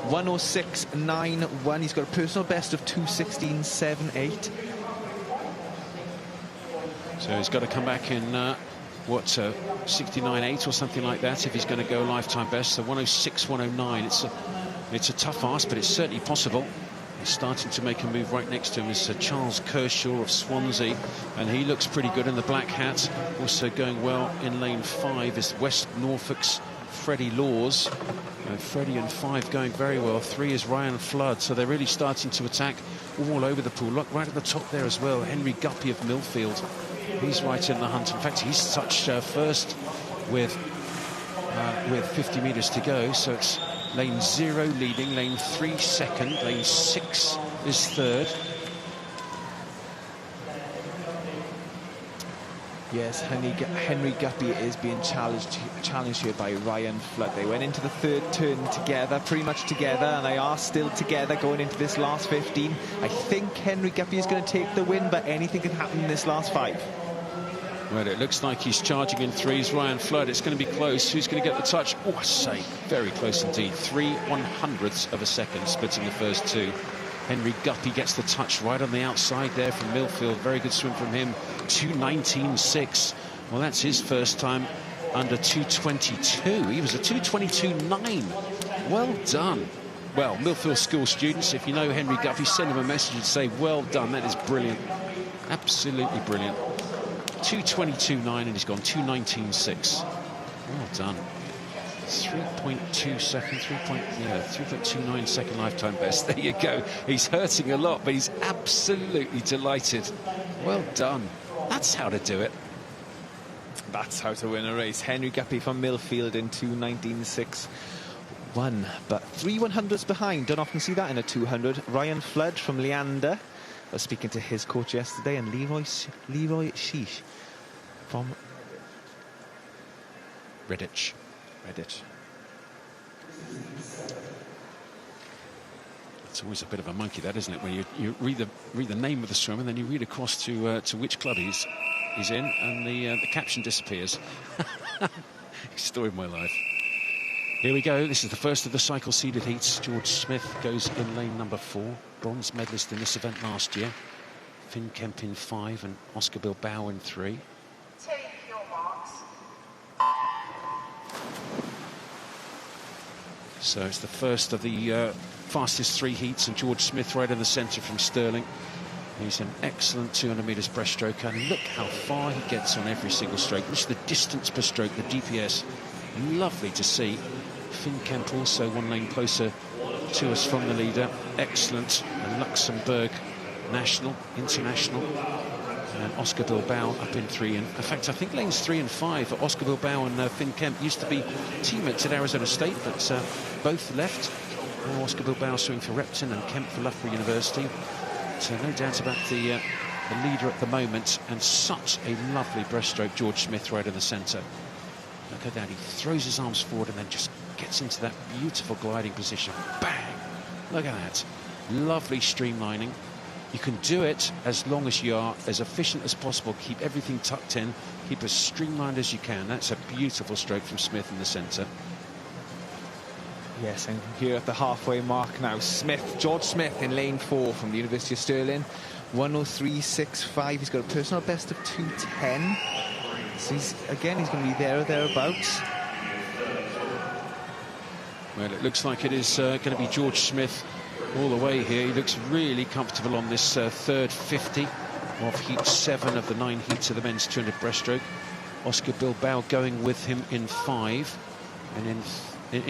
1:06.91. He's got a personal best of 2:16.78. So he's got to come back in, 69.8 or something like that if he's going to go lifetime best. So 1:06.109. It's a tough ask, but it's certainly possible. He's starting to make a move. Right next to him is Charles Kershaw of Swansea, and he looks pretty good in the black hat. Also going well in lane 5 is West Norfolk's Freddie Laws. Freddie and 5 going very well. 3 is Ryan Flood. So they're really starting to attack all over the pool. Look right at the top there as well. Henry Guppy of Millfield. He's right in the hunt. In fact, he's touched first with 50 metres to go. So it's lane 0 leading, lane 3 second, lane 6 is third. Yes, Henry Guppy is being challenged here by Ryan Flood. They went into the third turn together, pretty much together, and they are still together going into this last 15. I think Henry Guppy is going to take the win, but anything can happen in this last 5. Well, it looks like he's charging in 3s. Ryan Flood, it's going to be close. Who's going to get the touch? Oh, I say, very close indeed. 3/100ths of a second, splitting the first 2. Henry Guppy gets the touch right on the outside there from Millfield. Very good swim from him. 2:19.6. Well, that's his first time under 2:22. He was a 2:22.9 Well done. Well, Millfield School students, if you know Henry Guffey, send him a message and say, well done, that is brilliant. Absolutely brilliant. 2:22.9 and he's gone 2:19.6. Well done. 3.2 second, 3.29 second lifetime best. There you go. He's hurting a lot, but he's absolutely delighted. Well done. That's how to do it. That's how to win a race. Henry Guppy from Millfield in 2:19.6. Won, but 3 100s behind. Don't often see that in a 200. Ryan Flood from Leander. I was speaking to his coach yesterday, and Leroy Sheesh from Redditch. It's always a bit of a monkey, that, isn't it? When you read the name of the swimmer, and then you read across to which club he's in, and the caption disappears. Story of my life. Here we go. This is the first of the cycle seeded heats. George Smith goes in lane number 4. Bronze medalist in this event last year. Finn Kemp in 5 and Oscar Bilbao in 3. Take your marks. So it's the first of the fastest 3 heats, and George Smith right in the centre from Stirling. He's an excellent 200 metres breaststroke, and look how far he gets on every single stroke. Look at the distance per stroke, the DPS. Lovely to see. Finn Kemp also 1 lane closer to us from the leader. Excellent. And Luxembourg national, international. And Oscar Bilbao up in 3. And in fact, I think lanes 3 and 5 for Oscar Bilbao and Finn Kemp used to be teammates at Arizona State, but both left. Now Oscar Bilbao swimming for Repton and Kemp for Loughborough University. So no doubt about the leader at the moment, and such a lovely breaststroke. George Smith right in the centre. Look at that, he throws his arms forward and then just gets into that beautiful gliding position. Bang! Look at that. Lovely streamlining. You can do it as long as you are as efficient as possible. Keep everything tucked in. Keep as streamlined as you can. That's a beautiful stroke from Smith in the centre. Yes, and here at the halfway mark now, George Smith in lane 4 from the University of Stirling. 1:03.65. He's got a personal best of 2:10. So he's going to be there or thereabouts. Well, it looks like it is going to be George Smith all the way here. He looks really comfortable on this third 50 of heat 7 of the 9 heats of the men's 200 breaststroke. Oscar Bilbao going with him in 5, and in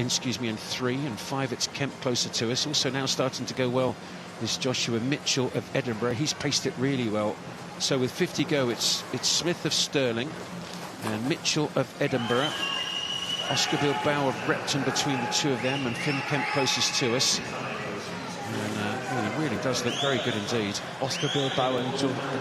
3 and 5 it's Kemp closer to us. Also now starting to go well is Joshua Mitchell of Edinburgh. He's paced it really well. So with 50 go, it's Smith of Stirling and Mitchell of Edinburgh. Oscar Bilbao of Repton between the 2 of them, and Finn Kemp closest to us. And he really does look very good indeed. Oscar Bilbao and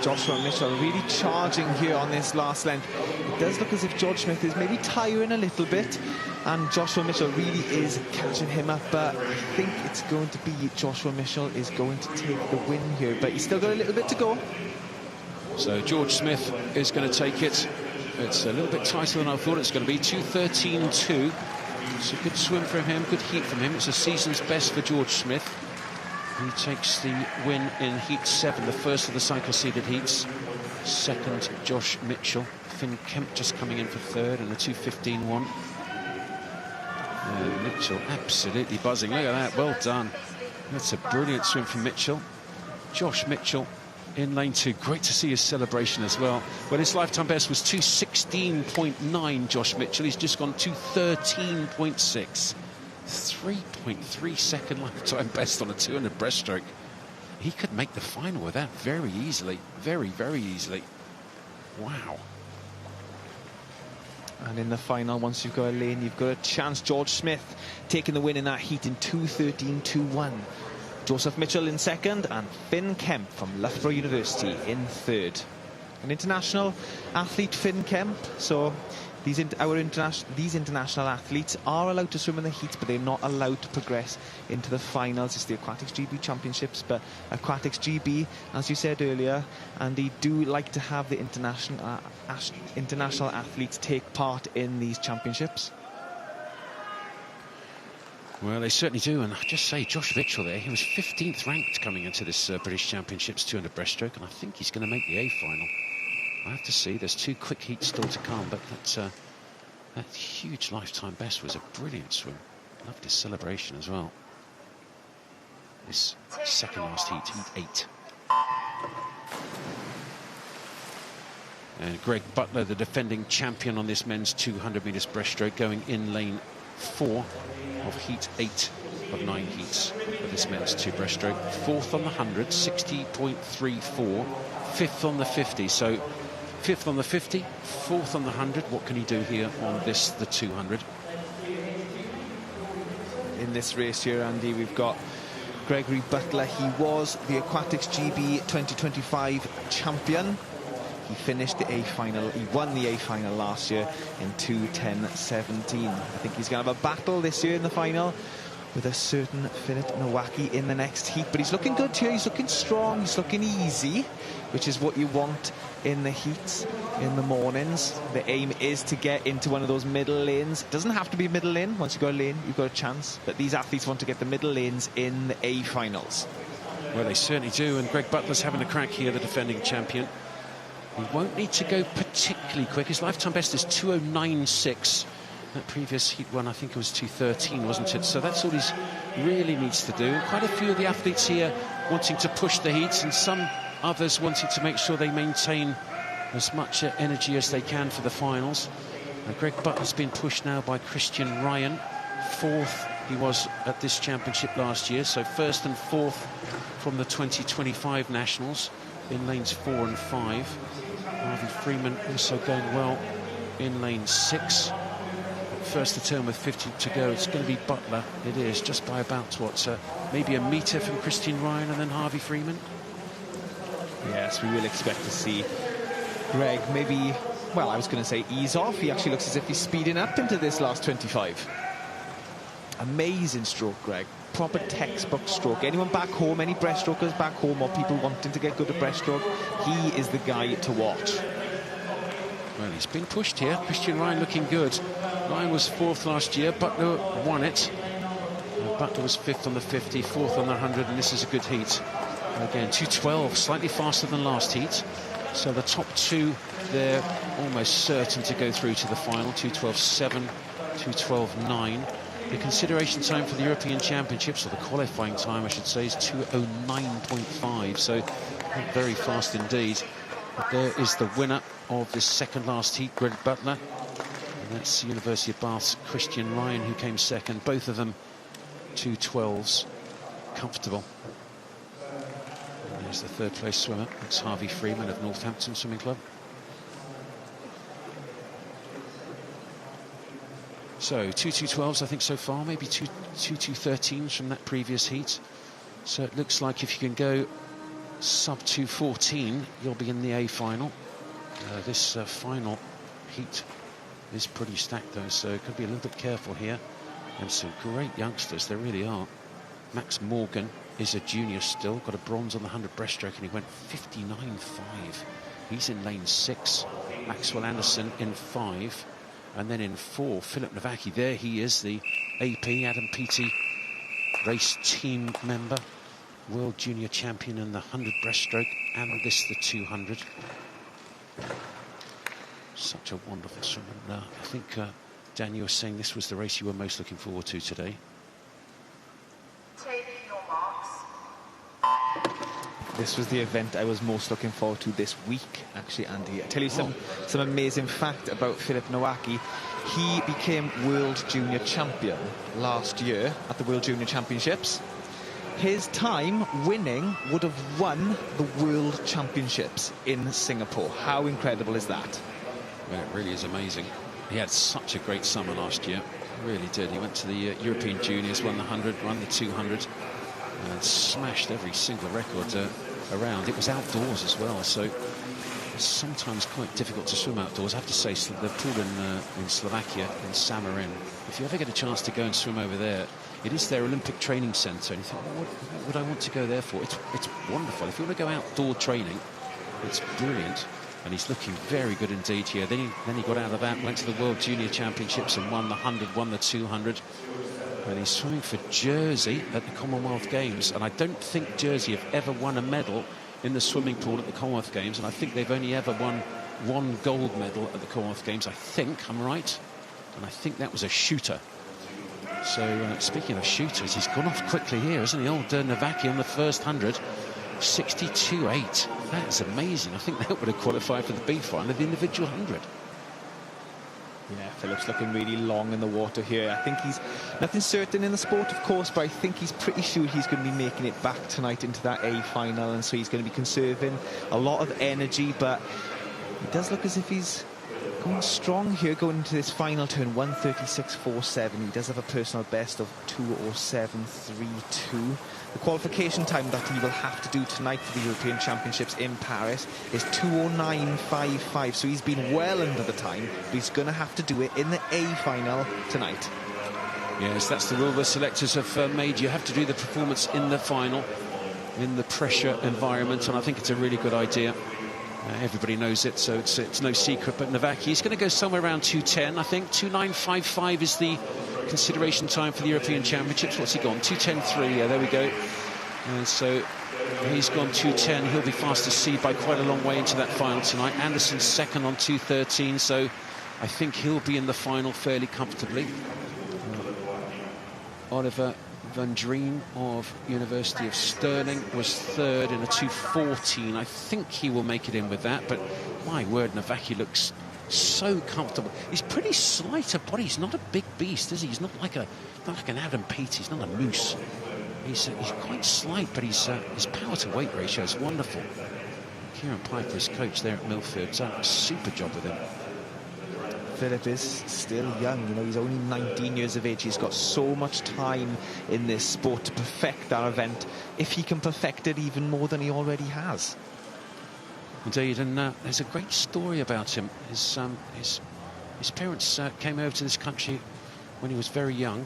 Joshua Mitchell really charging here on this last length. It does look as if George Smith is maybe tiring a little bit, and Joshua Mitchell really is catching him up, but I think it's going to be Joshua Mitchell is going to take the win here, but he's still got a little bit to go. So George Smith is going to take it. It's a little bit tighter than I thought it's going to be. 2:13.2. It's a good swim from him, good heat from him. It's a season's best for George Smith. He takes the win in heat 7, the first of the cycle seeded heats. Second, Josh Mitchell. Finn Kemp just coming in for 3rd in the 2:15.1. Mitchell absolutely buzzing. Look at that, well done. That's a brilliant swim from Mitchell. Josh Mitchell in lane 2. Great to see his celebration as well. Well, his lifetime best was 2:16.9, Josh Mitchell. He's just gone 2:13.6. 3.3 second lifetime best on a 200 breaststroke. He could make the final with that very easily. Very, very easily. Wow. And in the final, once you've got a lane, you've got a chance. George Smith taking the win in that heat in 2:13.21. Joseph Mitchell in 2nd, and Finn Kemp from Loughborough University in 3rd. An international athlete, Finn Kemp. So these international athletes are allowed to swim in the heats, but they're not allowed to progress into the finals. It's the Aquatics GB Championships, but Aquatics GB, as you said earlier, and they do like to have the international athletes take part in these championships. Well, they certainly do, and I just say, Josh Mitchell there, he was 15th ranked coming into this British Championships 200 breaststroke, and I think he's going to make the A final. I have to see, there's 2 quick heats still to come, but that huge lifetime best was a brilliant swim. Lovely celebration as well. This second last heat, heat 8. And Greg Butler, the defending champion on this men's 200 metres breaststroke, going in lane 4 of heat 8 of 9 heats of this men's 2 breaststroke. 4th on the 100, 60.34. 5th on the 50. So 5th on the 50, 4th on the 100. What can he do here on this, the 200? In this race here, Andy, we've got Gregory Butler. He was the Aquatics GB 2025 champion. He finished the A final. He won the A final last year in 2:10.17. I think he's going to have a battle this year in the final with a certain Philip Nowacki in the next heat. But he's looking good here. He's looking strong. He's looking easy, which is what you want in the heats in the mornings. The aim is to get into one of those middle lanes. It doesn't have to be middle lane. Once you've got a lane, you've got a chance. But these athletes want to get the middle lanes in the A finals. Well, they certainly do. And Greg Butler's having a crack here, the defending champion. He won't need to go particularly quick. His lifetime best is 2:09.6. That previous heat one, I think it was 2:13, wasn't it? So that's all he really needs to do. And quite a few of the athletes here wanting to push the heats, and some others wanting to make sure they maintain as much energy as they can for the finals. Greg Butler's been pushed now by Christian Ryan. 4th he was at this championship last year, so 1st and 4th from the 2025 Nationals in lanes 4 and 5. Harvey Freeman also going well in lane 6. First to turn with 50 to go. It's going to be Butler. It is, just by about, what, maybe a metre from Christian Ryan and then Harvey Freeman? Yes, we will expect to see Greg maybe, well, I was going to say ease off. He actually looks as if he's speeding up into this last 25. Amazing stroke, Greg. Proper textbook stroke. Anyone back home, any breaststrokers back home, or people wanting to get good at breaststroke, he is the guy to watch. Well, he's been pushed here. Christian Ryan looking good. Ryan was 4th last year. Butler won it. Butler was 5th on the 50, 4th on the 100, and this is a good heat. Again, 2:12, slightly faster than last heat. So the top 2, they're almost certain to go through to the final. 2:12.7, 2:12.9. The consideration time for the European Championships, or the qualifying time, I should say, is 2:09.5. So not very fast indeed. But there is the winner of this second last heat, Greg Butler. And that's University of Bath's Christian Ryan, who came second. Both of them 2:12s. Comfortable. And there's the 3rd place swimmer. That's Harvey Freeman of Northampton Swimming Club. So 2:12s, I think, so far. Maybe 2:13s from that previous heat. So it looks like if you can go sub 2:14, you'll be in the A final. This final heat is pretty stacked, though, so could be a little bit careful here. And some great youngsters, there really are. Max Morgan is a junior still, got a bronze on the 100 breaststroke, and he went 59.5. He's in lane 6. Maxwell Anderson in 5. And then in 4, Philip Nowacki. There he is, the AP Adam Peaty race team member, world junior champion in the 100 breaststroke and this, the 200. Such a wonderful swimmer. I think, Dan, you were saying this was the race you were most looking forward to today. Take your marks. This was the event I was most looking forward to this week, actually, Andy. I'll tell you some amazing fact about Philip Nowacki. He became World Junior Champion last year at the World Junior Championships. His time winning would have won the World Championships in Singapore. How incredible is that? Well, it really is amazing. He had such a great summer last year. He really did. He went to the European Juniors, won the 100, won the 200, and smashed every single record around. It was outdoors as well, so it's sometimes quite difficult to swim outdoors. I have to say, the pool in Slovakia, in Samarin, if you ever get a chance to go and swim over there, it is their Olympic training centre, and you think, well, what would I want to go there for? It's wonderful. If you want to go outdoor training, it's brilliant. And he's looking very good indeed here. Then he got out of that, went to the World Junior Championships and won the 100, won the 200. And he's swimming for Jersey at the Commonwealth Games. And I don't think Jersey have ever won a medal in the swimming pool at the Commonwealth Games. And I think they've only ever won 1 gold medal at the Commonwealth Games. I think I'm right. And I think that was a shooter. So speaking of shooters, he's gone off quickly here, isn't he? Old Navaki on the first 100, 62.8. That's amazing. I think that would have qualified for the B final of the individual 100. Yeah, Philip's looking really long in the water here. I think he's nothing certain in the sport, of course, but I think he's pretty sure he's going to be making it back tonight into that A final, and so he's going to be conserving a lot of energy, but it does look as if he's going strong here going into this final turn. 1:36.47. He does have a personal best of 2:07.32. The qualification time that he will have to do tonight for the European Championships in Paris is 2:09.55. So he's been well under the time, but he's going to have to do it in the A final tonight. Yes, that's the rule the selectors have made. You have to do the performance in the final, in the pressure environment, and I think it's a really good idea. Everybody knows it, so it's no secret. But Navaki, he's going to go somewhere around 2:10, I think. 2:09.55 is the consideration time for the European Championships. What's he gone? 2:10.3. Yeah, there we go. And so he's gone 2:10. He'll be fastest seed by quite a long way into that final tonight. Anderson's second on 2:13, so I think he'll be in the final fairly comfortably. Oliver Van Dreen of University of Stirling was third in a 2:14. I think he will make it in with that, but my word, Navaki looks so comfortable. He's pretty slight of body. He's not a big beast, is he? He's not like an Adam Peaty. He's not a moose. He's quite slight, but his power to weight ratio is wonderful. Kieran Piper, his coach there at Milford, done a super job with him. Philip is still young, you know, he's only 19 years of age. He's got so much time in this sport to perfect that event, if he can perfect it even more than he already has. Indeed, and there's a great story about him. His parents came over to this country when he was very young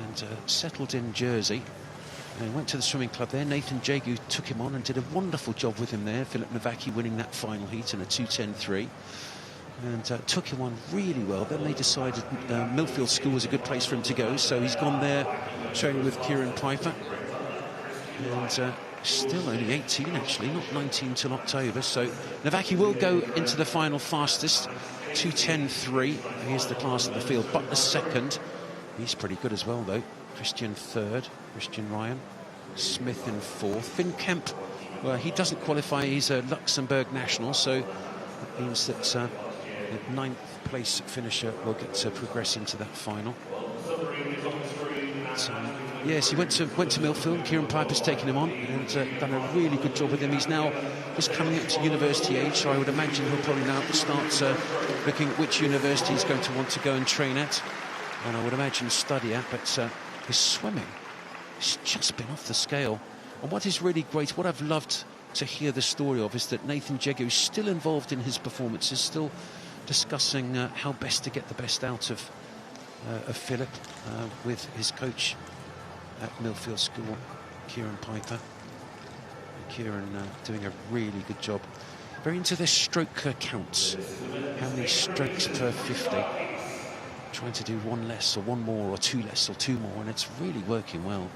and settled in Jersey and went to the swimming club there. Nathan Jagu took him on and did a wonderful job with him there. Philip Navaki winning that final heat in a 2:10.3. And took him on really well. Then they decided Millfield School was a good place for him to go, so he's gone there training with Kieran Piper. And still only 18, actually, not 19 till October. So Navaki will go into the final fastest, 2:10.3. Here's the class of the field. Butler second. He's pretty good as well, though. Christian third. Christian Ryan. Smith in fourth. Finn Kemp, well, he doesn't qualify. He's a Luxembourg national, so that means that the 9th place finisher will get to progress into that final. So, yes, he went to Millfield. Kieran Piper's taken him on and done a really good job with him. He's now just coming up to university age, so I would imagine he'll probably now start looking at which university he's going to want to go and train at, and I would imagine study at. But his swimming has just been off the scale. And what is really great, what I've loved to hear the story of, is that Nathan Jagu is still involved in his performances, still discussing how best to get the best out of Philip with his coach at Millfield School, Kieran Piper. Kieran doing a really good job. Very into their stroke counts. How many strokes per 50? Trying to do one less or one more or two less or two more, and it's really working well.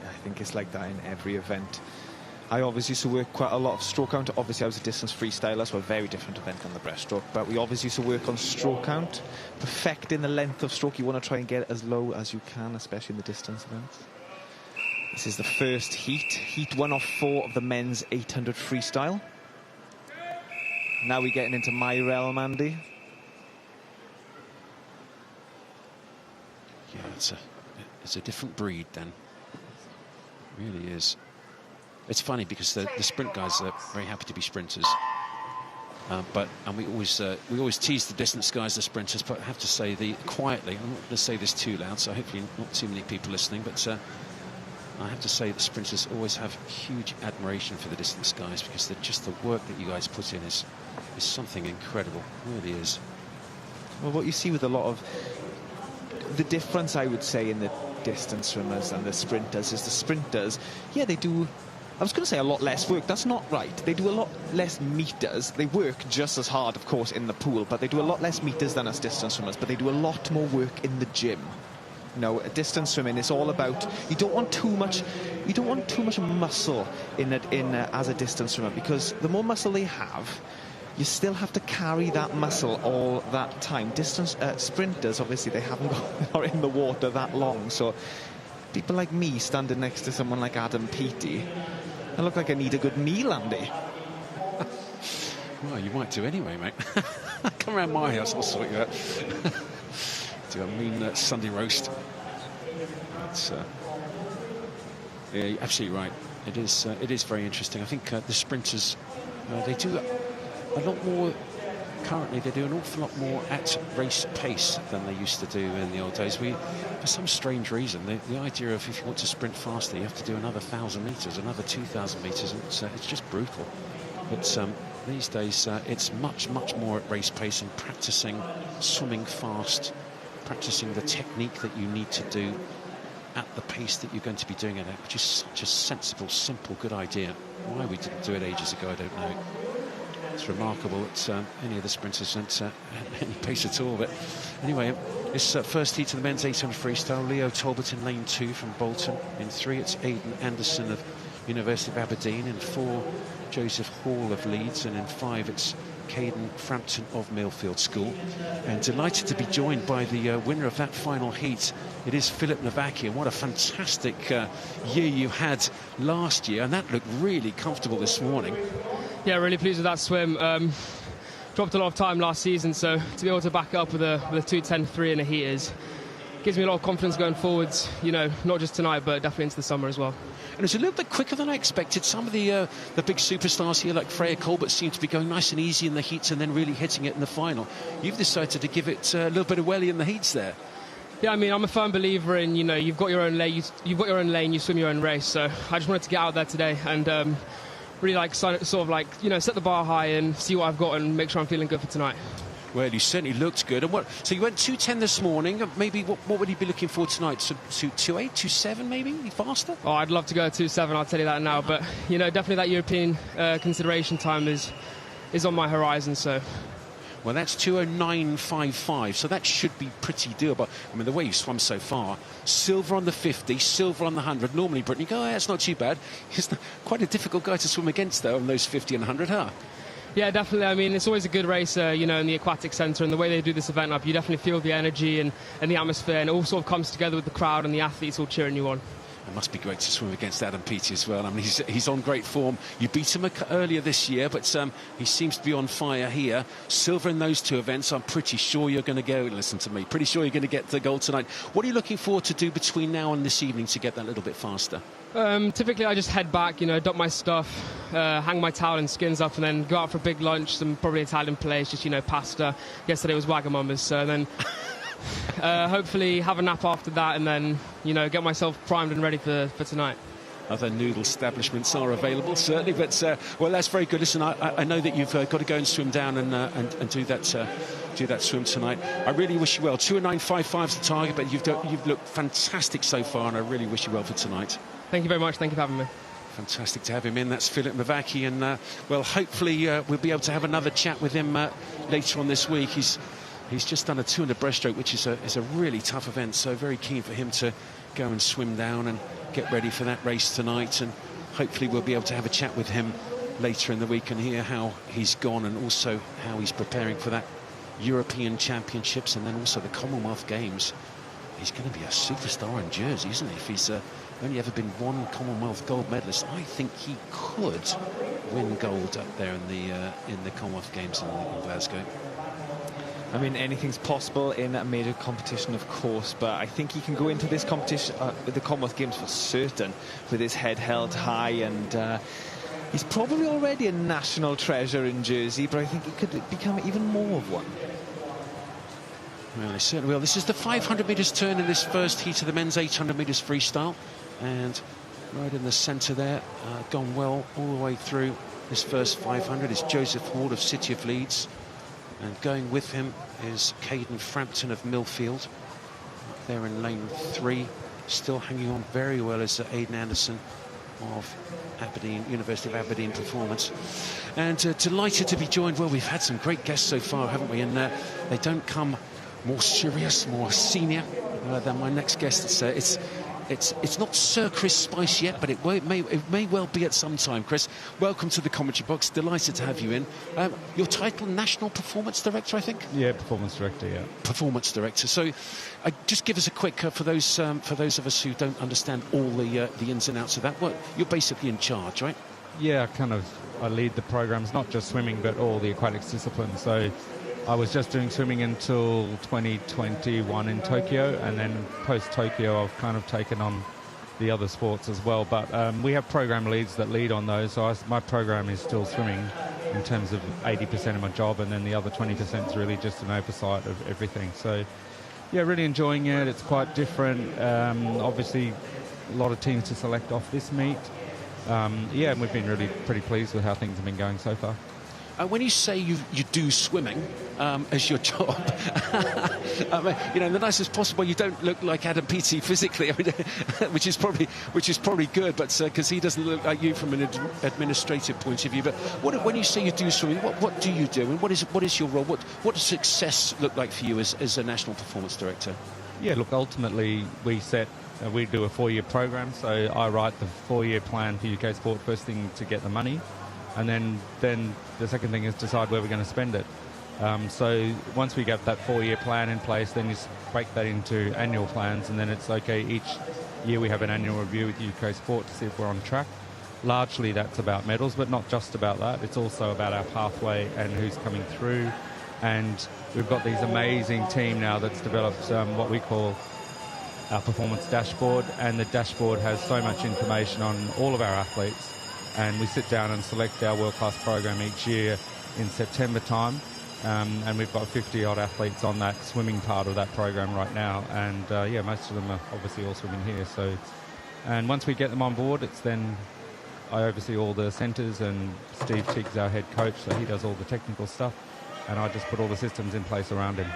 I think it's like that in every event. I obviously used to work quite a lot of stroke count. Obviously, I was a distance freestyler, so a very different event than the breaststroke. But we obviously used to work on stroke count, perfecting the length of stroke. You want to try and get it as low as you can, especially in the distance events. This is the first heat. Heat 1 of 4 of the men's 800 freestyle. Now we're getting into my realm, Andy. Yeah, it's a different breed then. It really is. It's funny because the sprint guys are very happy to be sprinters, and we always tease the distance guys, the sprinters. But I have to say, quietly, I'm not going to say this too loud, so hopefully not too many people listening. But I have to say the sprinters always have huge admiration for the distance guys, because just the work that you guys put in is something incredible. It really is. Well, what you see with a lot of the difference, I would say, in the distance swimmers and the sprinters is the sprinters, yeah, they do, I was going to say a lot less work. That's not right. They do a lot less meters. They work just as hard, of course, in the pool, but they do a lot less meters than us distance swimmers, but they do a lot more work in the gym. You know, distance swimming is all about, you don't want too much muscle in as a distance swimmer, because the more muscle they have, you still have to carry that muscle all that time. Distance sprinters, obviously, they haven't got in the water that long. So people like me standing next to someone like Adam Peaty, I look like I need a good meal, Andy. Well, you might do anyway, mate. Come around my house, I'll sort you out. Do a mean Sunday roast. It's, yeah, you're absolutely right. It is very interesting. I think the sprinters, they do a lot more. Currently, they do an awful lot more at race pace than they used to do in the old days. For some strange reason, the idea of if you want to sprint faster, you have to do another 1,000 metres, another 2,000 metres. It's just brutal. But these days, it's much more at race pace and practicing swimming fast, practicing the technique that you need to do at the pace that you're going to be doing it at, which is such a sensible, simple, good idea. Why we didn't do it ages ago, I don't know. It's remarkable that any of the sprinters went at any pace at all. But anyway, this first heat of the men's 800 freestyle. Leo Talbot in lane 2 from Bolton. In 3, it's Aidan Anderson of University of Aberdeen. In 4, Joseph Hall of Leeds. And in 5, it's Caden Frampton of Millfield School. And delighted to be joined by the winner of that final heat. It is Filip Nowacki, and what a fantastic year you had last year, and that looked really comfortable this morning. Yeah, really pleased with that swim. Dropped a lot of time last season, so to be able to back it up with a 2:10.3 in a heat gives me a lot of confidence going forwards, you know, not just tonight, but definitely into the summer as well. And it's a little bit quicker than I expected. Some of the big superstars here, like Freya Colbert, seem to be going nice and easy in the heats and then really hitting it in the final. You've decided to give it a little bit of welly in the heats there. Yeah, I mean, I'm a firm believer in, you know, you've got your own lane, you swim your own race. So I just wanted to get out there today and really like sort of like, you know, set the bar high and see what I've got and make sure I'm feeling good for tonight. Well, you certainly looked good. And so you went 2:10 this morning. Maybe what would you be looking for tonight? So 2:8, 2:7 maybe? Faster? Oh, I'd love to go 2:7, I'll tell you that now. But, you know, definitely that European consideration time is on my horizon, so... Well, that's 2:09.55, so that should be pretty doable. I mean, the way you swum so far, silver on the 50, silver on the 100. Normally, Britain, you go, oh, that's not too bad. He's quite a difficult guy to swim against, though, on those 50 and 100, huh? Yeah, definitely. I mean, it's always a good race, you know, in the Aquatics Centre, and the way they do this event up, you definitely feel the energy and the atmosphere, and it all sort of comes together with the crowd and the athletes all cheering you on. It must be great to swim against Adam Peaty as well. I mean, he's on great form. You beat him earlier this year, but he seems to be on fire here. Silver in those 2 events. I'm pretty sure you're going to go. Listen to me. Pretty sure you're going to get the gold tonight. What are you looking forward to do between now and this evening to get that little bit faster? Typically, I just head back, you know, dump my stuff, hang my towel and skins up, and then go out for a big lunch, some probably Italian place, just, you know, pasta. Yesterday was Wagamama's, so then... hopefully have a nap after that and then, you know, get myself primed and ready for tonight. Other noodle establishments are available, certainly, but well, that's very good. Listen, I know that you've got to go and swim down and do that swim tonight. I really wish you well. 2:09.55 is the target, but you've looked fantastic so far, and I really wish you well for tonight. Thank you very much. Thank you for having me. Fantastic to have him in. That's Filip Nowacki, and well, hopefully we'll be able to have another chat with him later on this week. He's just done a 200 breaststroke, which is a really tough event, so very keen for him to go and swim down and get ready for that race tonight, and hopefully we'll be able to have a chat with him later in the week and hear how he's gone and also how he's preparing for that European Championships and then also the Commonwealth Games. He's going to be a superstar in Jersey, isn't he? If he's only ever been one Commonwealth gold medalist, I think he could win gold up there in the Commonwealth Games in Glasgow. I mean, anything's possible in a major competition, of course, but I think he can go into this competition, the Commonwealth Games for certain, with his head held high, and he's probably already a national treasure in Jersey, but I think he could become even more of one. Well, they certainly will. This is the 500 metres turn in this first heat of the men's 800 metres freestyle, and right in the centre there, gone well all the way through this first 500 is Joseph Hall of City of Leeds. And going with him is Caden Frampton of Millfield. Up there in lane 3, still hanging on very well is Aidan Anderson of Aberdeen, University of Aberdeen Performance. And delighted to be joined. Well, we've had some great guests so far, haven't we? And they don't come more serious, more senior than my next guest. It's not Sir Chris Spice yet, but it may well be at some time. Chris, welcome to the commentary box. Delighted to have you in. Your title, National Performance Director, I think? Yeah, Performance Director, yeah. Performance Director. So just give us a quick, for those of us who don't understand all the ins and outs of that, you're basically in charge, right? Yeah, I lead the programs, not just swimming, but all the aquatics disciplines. So I was just doing swimming until 2021 in Tokyo, and then post-Tokyo I've kind of taken on the other sports as well. But we have program leads that lead on those, so my program is still swimming in terms of 80% of my job, and then the other 20% is really just an oversight of everything. So, yeah, really enjoying it. It's quite different. Obviously, a lot of teams to select off this meet. Yeah, and we've been really pretty pleased with how things have been going so far. When you say you do swimming as your job, in the nicest possible, you don't look like Adam Peaty physically, which is probably good, but because he doesn't look like you from an administrative point of view. But when you say you do swimming, what do you do, and what is your role? What does success look like for you as a national performance director? Yeah, look, ultimately we do a 4-year program, so I write the 4-year plan for UK sport first thing to get the money. And then the second thing is decide where we're going to spend it. So once we get that 4-year plan in place, then you break that into annual plans, and then it's okay, each year we have an annual review with UK Sport to see if we're on track. Largely that's about medals, but not just about that. It's also about our pathway and who's coming through. And we've got these amazing team now that's developed what we call our performance dashboard, and the dashboard has so much information on all of our athletes. And we sit down and select our world-class program each year in September time. And we've got 50-odd athletes on that swimming part of that program right now. And, yeah, most of them are obviously all swimming here. And once we get them on board, it's then I oversee all the centres, and Steve Tigg's our head coach, so he does all the technical stuff. And I just put all the systems in place around him.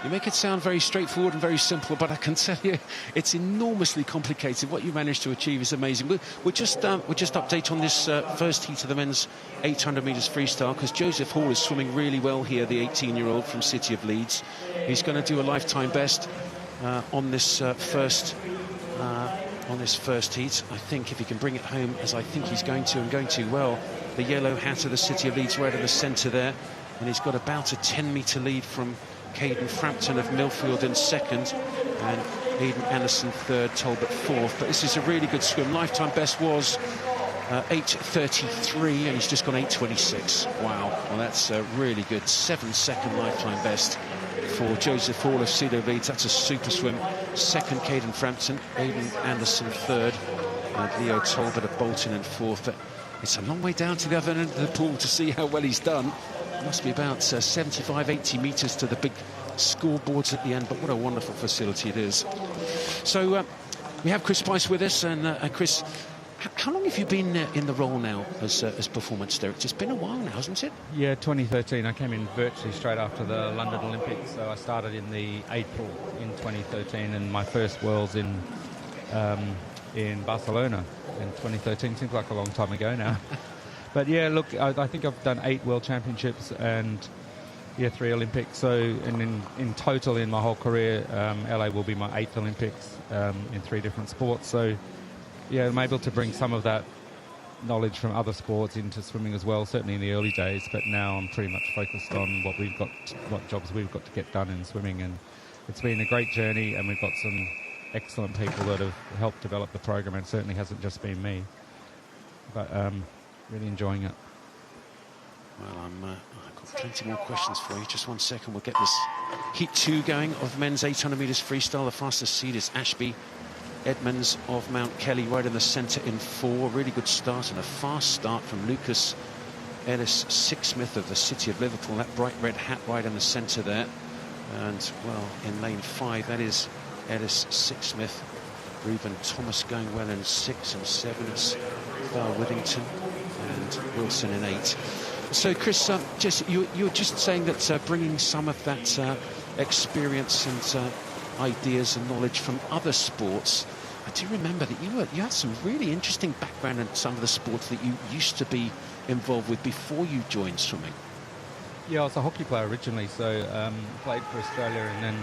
You make it sound very straightforward and very simple, but I can tell you it's enormously complicated. What you managed to achieve is amazing. We'll just update on this first heat of the men's 800 metres freestyle, because Joseph Hall is swimming really well here, the 18-year-old from City of Leeds. He's going to do a lifetime best on this first heat. I think if he can bring it home, as I think he's going to, and going to well, the yellow hat of the City of Leeds right in the centre there, and he's got about a 10-metre lead from Caden Frampton of Millfield in second, and Aidan Anderson third, Talbot fourth. But this is a really good swim. Lifetime best was 8:33, and he's just gone 8:26. Wow, well, that's a really good 7-second lifetime best for Joseph Hall of Cedar Leeds. That's a super swim. Second, Caden Frampton, Aidan Anderson third, and Leo Talbot of Bolton in fourth. But it's a long way down to the other end of the pool to see how well he's done. Must be about 75-80 metres to the big scoreboards at the end, but what a wonderful facility it is. So we have Chris Spice with us, and Chris, how long have you been in the role now as performance director? It's been a while now, hasn't it? Yeah, 2013. I came in virtually straight after the London Olympics, so I started in the April in 2013, and my first Worlds in Barcelona in 2013. Seems like a long time ago now. But yeah, look, I think I've done 8 World Championships and 3 Olympics. So, and in total in my whole career, LA will be my 8th Olympics in 3 different sports. So yeah, I'm able to bring some of that knowledge from other sports into swimming as well, certainly in the early days. But now I'm pretty much focused on what jobs we've got to get done in swimming. And it's been a great journey, and we've got some excellent people that have helped develop the program. And it certainly hasn't just been me. But really enjoying it. Well, I've got plenty more questions for you. Just 1 second, we'll get this Heat 2 going of men's 800 metres freestyle. The fastest seed is Ashby Edmonds of Mount Kelly right in the centre in 4. Really good start, and a fast start from Lucas Ellis Sixsmith of the City of Liverpool. That bright red hat right in the centre there. And, well, in lane 5, that is Ellis Sixsmith. Reuben Thomas going well in 6 and 7. It's Val Withington and Wilson in 8. So, Chris, you were just saying that bringing some of that experience and ideas and knowledge from other sports. I do remember that you had some really interesting background in some of the sports that you used to be involved with before you joined swimming. Yeah, I was a hockey player originally, so played for Australia and then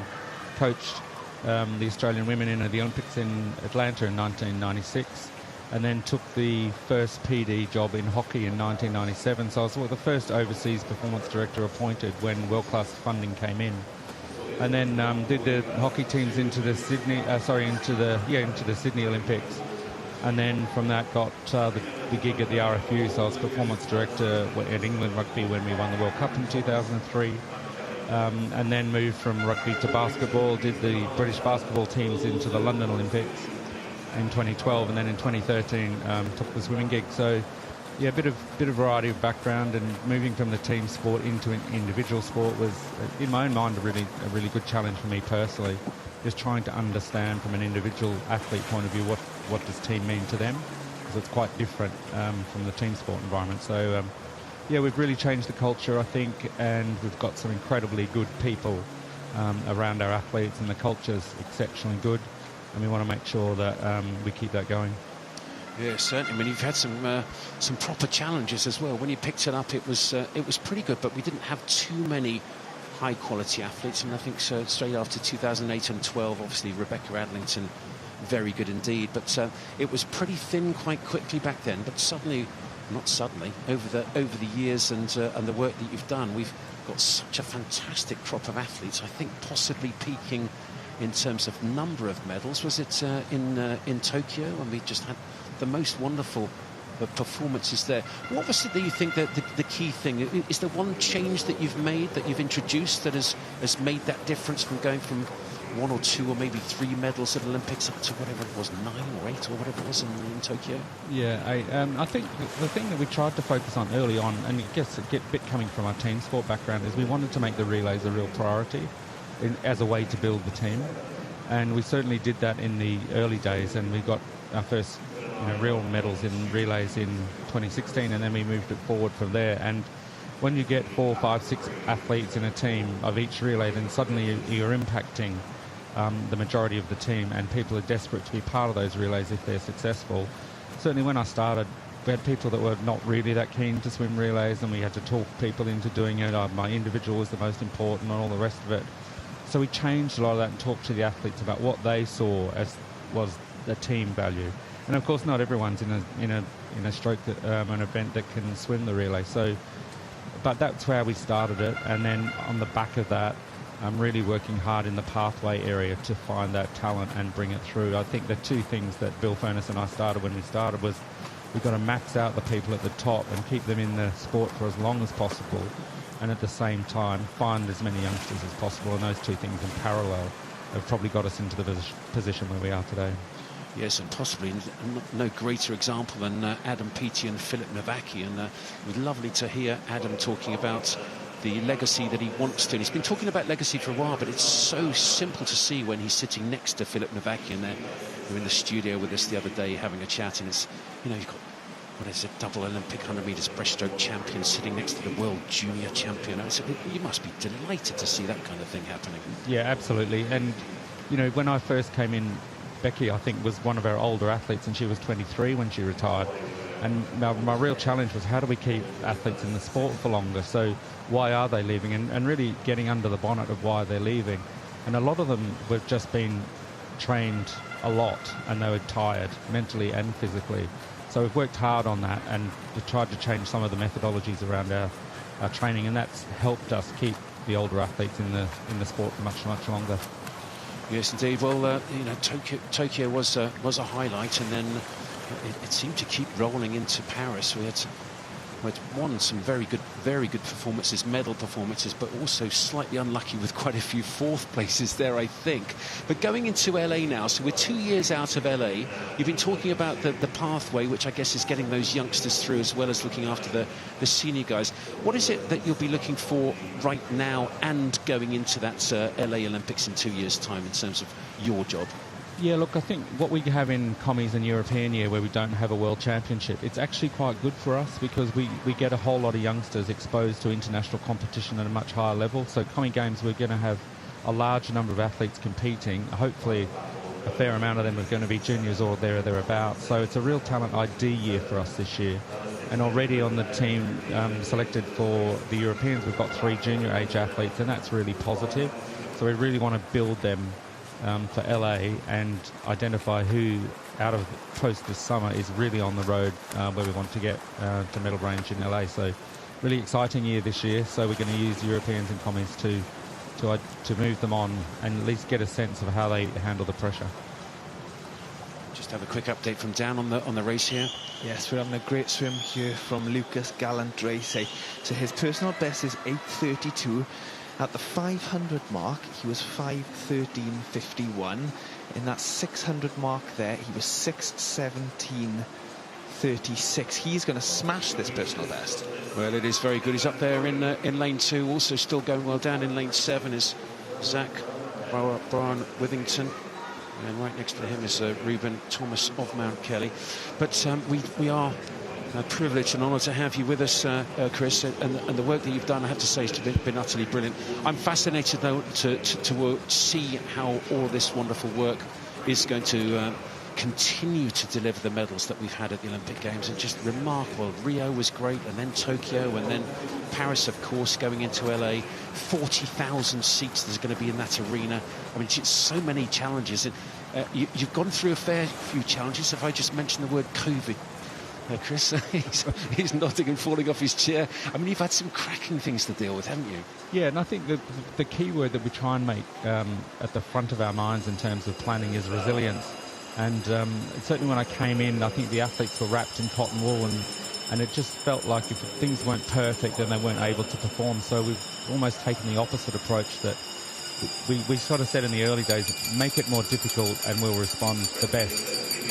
coached the Australian women into the Olympics in Atlanta in 1996, and then took the first PD job in hockey in 1997. So I was the first overseas performance director appointed when world-class funding came in, and then did the hockey teams into the Sydney Olympics, and then from that got the gig at the RFU. So I was performance director at England Rugby when we won the World Cup in 2003. And then moved from rugby to basketball, did the British basketball teams into the London Olympics in 2012, and then in 2013 took the swimming gig. So yeah, a bit of variety of background, and moving from the team sport into an individual sport was, in my own mind, a really good challenge for me personally. Just trying to understand from an individual athlete point of view what does team mean to them, because it's quite different from the team sport environment. So yeah, we've really changed the culture, I think, and we've got some incredibly good people around our athletes, and the culture's exceptionally good, and we want to make sure that we keep that going. Yeah, certainly. I mean, you've had some proper challenges as well. When you picked it up, it was pretty good, but we didn't have too many high-quality athletes. I mean, I think so, straight after 2008 and 12, obviously Rebecca Adlington, very good indeed, but it was pretty thin quite quickly back then. But not suddenly, over the years and the work that you've done, we've got such a fantastic crop of athletes. I think possibly peaking in terms of number of medals. Was it in Tokyo? And we just had the most wonderful performances there. What was it that you think that the key thing is? There one change that you've made, that you've introduced, that has made that difference from going from 1 or 2 or maybe 3 medals at Olympics up to whatever it was, 9 or 8 or whatever it was in Tokyo? Yeah, I think the thing that we tried to focus on early on, and I guess a bit coming from our team sport background, is we wanted to make the relays a real priority as a way to build the team. And we certainly did that in the early days, and we got our first real medals in relays in 2016, and then we moved it forward from there. And when you get 4, 5, 6 athletes in a team of each relay, then suddenly you're impacting the majority of the team, and people are desperate to be part of those relays if they're successful. Certainly when I started, we had people that were not really that keen to swim relays, and we had to talk people into doing it. My individual was the most important and all the rest of it. So we changed a lot of that and talked to the athletes about what they saw as was the team value. And of course, not everyone's in a stroke that, an event that can swim the relay. So, but that's where we started it, and then on the back of that, I'm really working hard in the pathway area to find that talent and bring it through. I think the 2 things that Bill Furness and I started when we started was we've got to max out the people at the top and keep them in the sport for as long as possible, and at the same time find as many youngsters as possible. And those 2 things in parallel have probably got us into the position where we are today. Yes, and possibly no greater example than Adam Peaty and Philip Nowacki. And it was lovely to hear Adam talking about the legacy that he wants to. And he's been talking about legacy for a while, but it's so simple to see when he's sitting next to Philip Nowacki, and they're in the studio with us the other day having a chat, and it's, you've got, what is it, double Olympic 100 metres breaststroke champion sitting next to the world junior champion. You must be delighted to see that kind of thing happening. Yeah, absolutely. And, when I first came in, Becky, I think, was one of our older athletes, and she was 23 when she retired. And my real challenge was, how do we keep athletes in the sport for longer? So why are they leaving? And really getting under the bonnet of why they're leaving. And a lot of them have just been trained a lot, and they were tired mentally and physically. So we've worked hard on that, and we tried to change some of the methodologies around our training, and that's helped us keep the older athletes in the sport for much, much longer. Yes, indeed. Well, Tokyo was a highlight, and then it seemed to keep rolling into Paris. We had won some very good performances, medal performances, but also slightly unlucky with quite a few 4th places there, I think. But going into LA now, so we're 2 years out of LA. You've been talking about the pathway, which I guess is getting those youngsters through as well as looking after the senior guys. What is it that you'll be looking for right now and going into that LA Olympics in 2 years' time in terms of your job? Yeah, look, I think what we have in Commies and European year, where we don't have a World Championship, it's actually quite good for us, because we get a whole lot of youngsters exposed to international competition at a much higher level. So Commie Games, we're going to have a large number of athletes competing. Hopefully a fair amount of them are going to be juniors or thereabouts. So it's a real talent ID year for us this year. And already on the team selected for the Europeans, we've got 3 junior age athletes, and that's really positive. So we really want to build them for LA and identify who out of post this summer is really on the road where we want to get to medal range in LA. So really exciting year this year. So we're going to use Europeans and commies to move them on and at least get a sense of how they handle the pressure. Just have a quick update from Dan on the race here. Yes, we're having a great swim here from Lucas Gallant-Drace. So his personal best is 8:32. At the 500 mark, he was 5:13.51. In that 600 mark there, he was 6:17.36. He's going to smash this personal best. Well, it is very good. He's up there in lane 2. Also still going well down in lane 7 is Zach Brian Withington. And right next to him is Ruben Thomas of Mount Kelly. But we are privileged and honoured to have you with us, Chris, and the work that you've done, I have to say, has been utterly brilliant. I'm fascinated, though, to see how all this wonderful work is going to continue to deliver the medals that we've had at the Olympic Games. It's just remarkable. Rio was great, and then Tokyo, and then Paris, of course, going into LA. 40,000 seats there's going to be in that arena. I mean, it's so many challenges. You've gone through a fair few challenges. If I just mention the word COVID, Chris, he's nodding and falling off his chair. I mean, you've had some cracking things to deal with, haven't you? Yeah, and I think the key word that we try and make at the front of our minds in terms of planning is resilience. And certainly when I came in, I think the athletes were wrapped in cotton wool, and it just felt like if things weren't perfect, then they weren't able to perform. So we've almost taken the opposite approach that we sort of said in the early days, make it more difficult and we'll respond the best.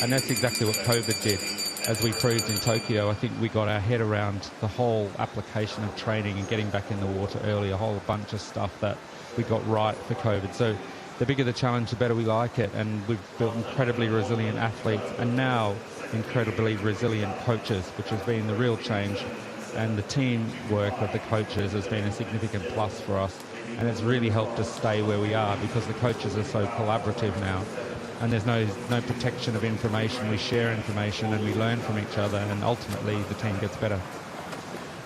And that's exactly what COVID did. As we proved in Tokyo, I think we got our head around the whole application of training and getting back in the water early, a whole bunch of stuff that we got right for COVID. So the bigger the challenge, the better we like it. And we've built incredibly resilient athletes and now incredibly resilient coaches, which has been the real change. And the teamwork of the coaches has been a significant plus for us. And it's really helped us stay where we are because the coaches are so collaborative now. And there's no protection of information. We share information and we learn from each other, and ultimately the team gets better.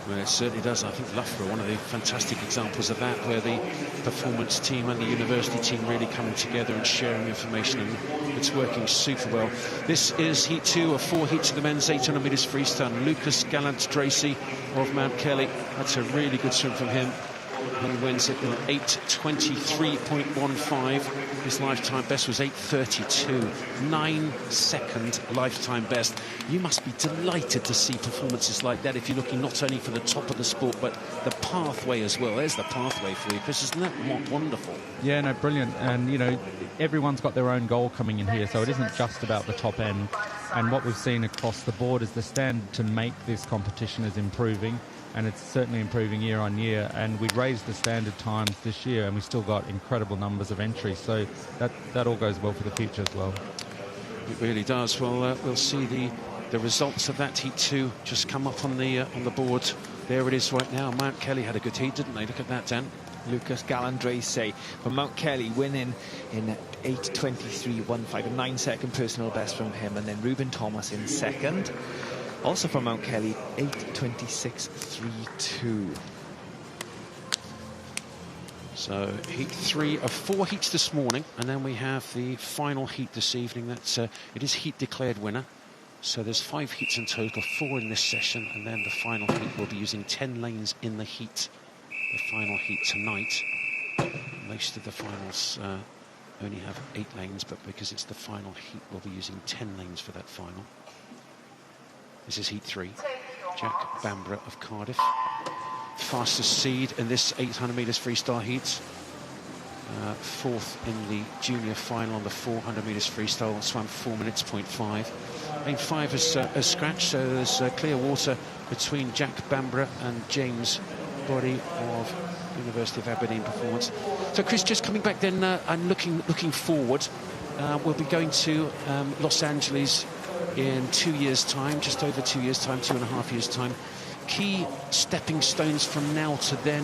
Well, it certainly does. I think Loughborough, one of the fantastic examples of that, where the performance team and the university team really coming together and sharing information, and it's working super well. This is Heat 2 of 4 heats of the men's 800 metres freestyle. Lucas Gallant-Drace of Mount Kelly. That's a really good swim from him. He wins it in 8:23.15. His lifetime best was 8:32. 9-second lifetime best. You must be delighted to see performances like that if you're looking not only for the top of the sport, but the pathway as well. There's the pathway for you, Chris. Isn't that wonderful? Yeah, no, brilliant. And, you know, everyone's got their own goal coming in here, so it isn't just about the top end. And what we've seen across the board is the standard to make this competition is improving. And it's certainly improving year on year, and we raised the standard times this year and we still got incredible numbers of entries, so that all goes well for the future as well. It really does. Well, we'll see the results of that Heat 2 just come up on the board. There it is right now. Mount Kelly had a good heat, didn't they? Look at that, Dan. Lucas Gallant-Drace from Mount Kelly winning in 8:23.15, a 9-second personal best from him, and then Ruben Thomas in second. Also from Mount Kelly, 8:26.32. So Heat 3 of 4 heats this morning, and then we have the final heat this evening. That's it is heat declared winner. So there's 5 heats in total, 4 in this session, and then the final heat will be using 10 lanes in the heat. The final heat tonight. Most of the finals only have 8 lanes, but because it's the final heat, we'll be using 10 lanes for that final. This is Heat 3. Jack Bamborough of Cardiff. Fastest seed in this 800 metres freestyle heat. 4th in the junior final on the 400 metres freestyle. Swam 4 minutes, 0.5. Lane 5 is scratched, so there's clear water between Jack Bamborough and James Body of University of Aberdeen performance. So Chris, just coming back then and looking forward, we'll be going to Los Angeles in 2 years' time, just over 2 years' time, 2.5 years' time. Key stepping stones from now to then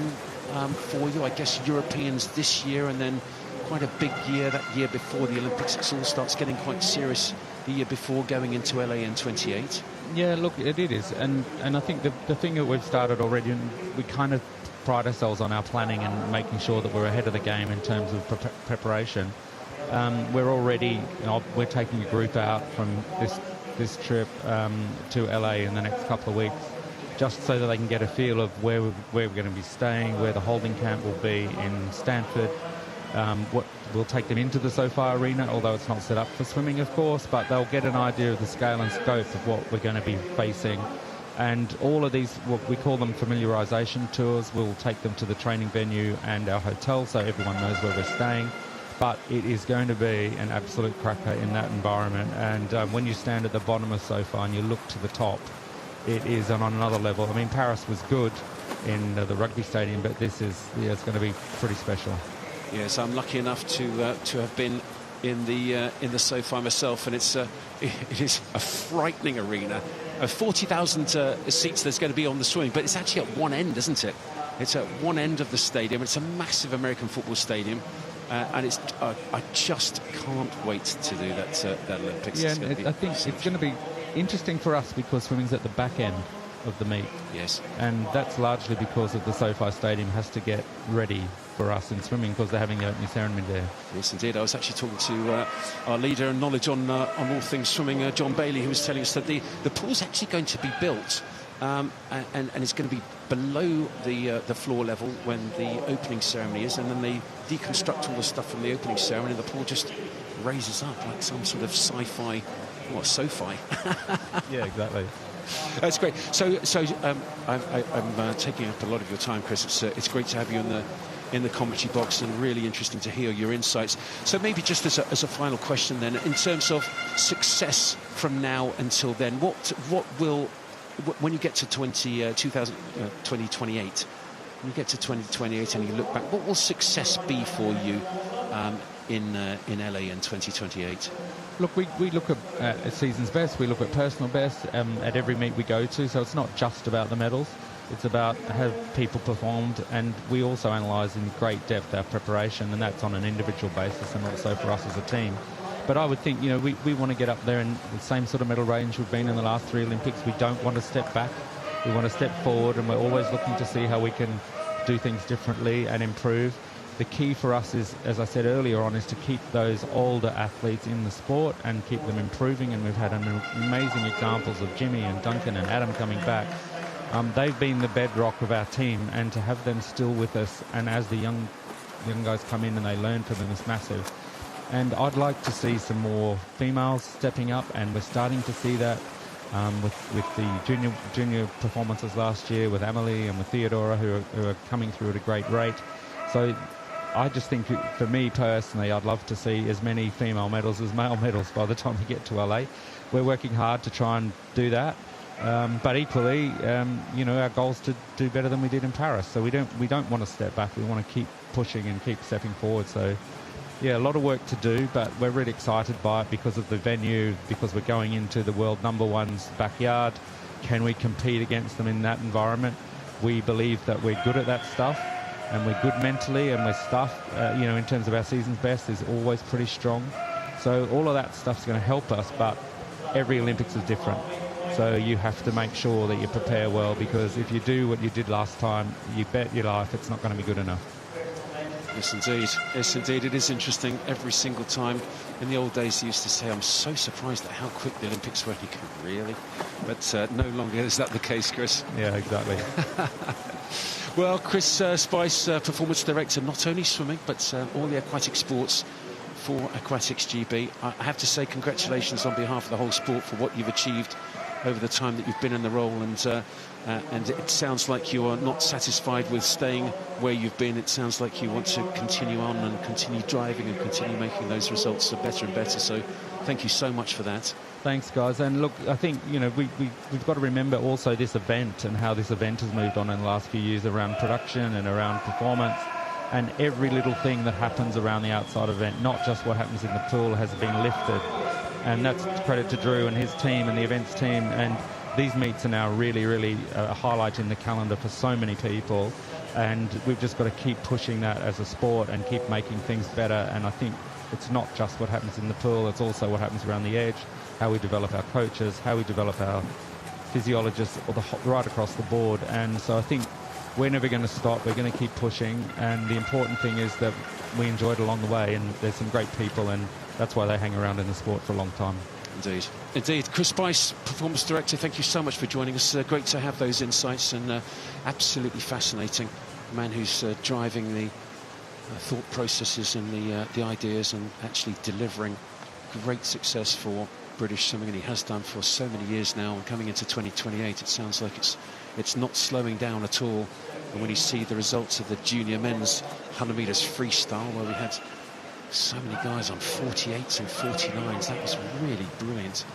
for you, I guess, Europeans this year, and then quite a big year that year before the Olympics. It all starts getting quite serious the year before going into LA in 28. Yeah, look, it is. And I think the thing that we've started already, and we kind of pride ourselves on our planning and making sure that we're ahead of the game in terms of preparation. We're already, we're taking a group out from this trip to LA in the next couple of weeks, just so that they can get a feel of where we're going to be staying, where the holding camp will be in Stanford. We'll take them into the SoFi Arena, although it's not set up for swimming, of course, but they'll get an idea of the scale and scope of what we're going to be facing. And all of these, what we call them familiarisation tours, we'll take them to the training venue and our hotel so everyone knows where we're staying. But it is going to be an absolute cracker in that environment. And when you stand at the bottom of SoFi and you look to the top, it is on another level. I mean, Paris was good in the rugby stadium, but this is, it's going to be pretty special. Yes, I'm lucky enough to have been in the SoFi myself, and it is a frightening arena. 40,000 seats there's going to be on the swimming, but it's actually at one end, isn't it? It's at one end of the stadium. It's a massive American football stadium, and it's I just can't wait to do that Olympics. Yeah, I think it's going to be interesting for us because swimming's at the back end of the meet. Yes. And that's largely because of the SoFi Stadium has to get ready for us in swimming because they're having the opening ceremony there. Yes, indeed. I was actually talking to our leader in knowledge on all things swimming, John Bailey, who was telling us that the pool's actually going to be built and it's going to be below the floor level when the opening ceremony is, and then they deconstruct all the stuff from the opening ceremony and the pool just raises up like some sort of sci-fi, SoFi. Yeah, exactly. That's great. So I'm taking up a lot of your time, Chris. It's great to have you in the commentary box, and really interesting to hear your insights. So maybe just as a final question then, in terms of success from now until then, what will, when you get to 2028, when you get to 2028 and you look back, what will success be for you in LA in 2028? Look, we look at a season's best, we look at personal best at every meet we go to, so it's not just about the medals, it's about how people performed, and we also analyse in great depth our preparation, and that's on an individual basis and also for us as a team. But I would think, we want to get up there in the same sort of medal range we've been in the last 3 Olympics. We don't want to step back, we want to step forward, and we're always looking to see how we can do things differently and improve. The key for us is, as I said earlier on, is to keep those older athletes in the sport and keep them improving. And we've had amazing examples of Jimmy and Duncan and Adam coming back. They've been the bedrock of our team, and to have them still with us, and as the young guys come in and they learn from them, is massive. And I'd like to see some more females stepping up, and we're starting to see that with the junior performances last year with Amelie and with Theodora, who are coming through at a great rate. So I just think, for me personally, I'd love to see as many female medals as male medals by the time we get to LA. We're working hard to try and do that, but equally, our goal is to do better than we did in Paris. So we don't want to step back. We want to keep pushing and keep stepping forward. So, yeah, a lot of work to do, but we're really excited by it because of the venue, because we're going into the world #1's backyard. Can we compete against them in that environment? We believe that we're good at that stuff. And we're good mentally, and we're stuff, in terms of our season's best, is always pretty strong. So all of that stuff's going to help us, but every Olympics is different. So you have to make sure that you prepare well, because if you do what you did last time, you bet your life it's not going to be good enough. Yes, indeed. Yes, indeed. It is interesting every single time. In the old days, they used to say, I'm so surprised at how quick the Olympics were. You go, really? But no longer is that the case, Chris. Yeah, exactly. Well, Chris Spice, Performance Director, not only swimming, but all the aquatic sports for Aquatics GB. I have to say congratulations on behalf of the whole sport for what you've achieved over the time that you've been in the role, and it sounds like you are not satisfied with staying where you've been. It sounds like you want to continue on and continue driving and continue making those results better and better. So thank you so much for that. Thanks, guys. And look, I think, we've got to remember also this event and how this event has moved on in the last few years around production and around performance, and every little thing that happens around the outside event, not just what happens in the pool, has been lifted. And that's credit to Drew and his team and the events team. And these meets are now really, really a highlight in the calendar for so many people. And we've just got to keep pushing that as a sport and keep making things better. And I think it's not just what happens in the pool, it's also what happens around the edge, how we develop our coaches, how we develop our physiologists, right across the board. And so I think we're never going to stop. We're going to keep pushing. And the important thing is that we enjoy it along the way, and there's some great people, and that's why they hang around in the sport for a long time. Indeed. Indeed. Chris Bice, Performance Director, thank you so much for joining us. Great to have those insights, and absolutely fascinating. A man who's driving the thought processes and the ideas, and actually delivering great success for British swimming, and he has done for so many years now. And coming into 2028, it sounds like it's not slowing down at all. And when you see the results of the junior men's 100 metres freestyle, where we had so many guys on 48s and 49s, that was really brilliant.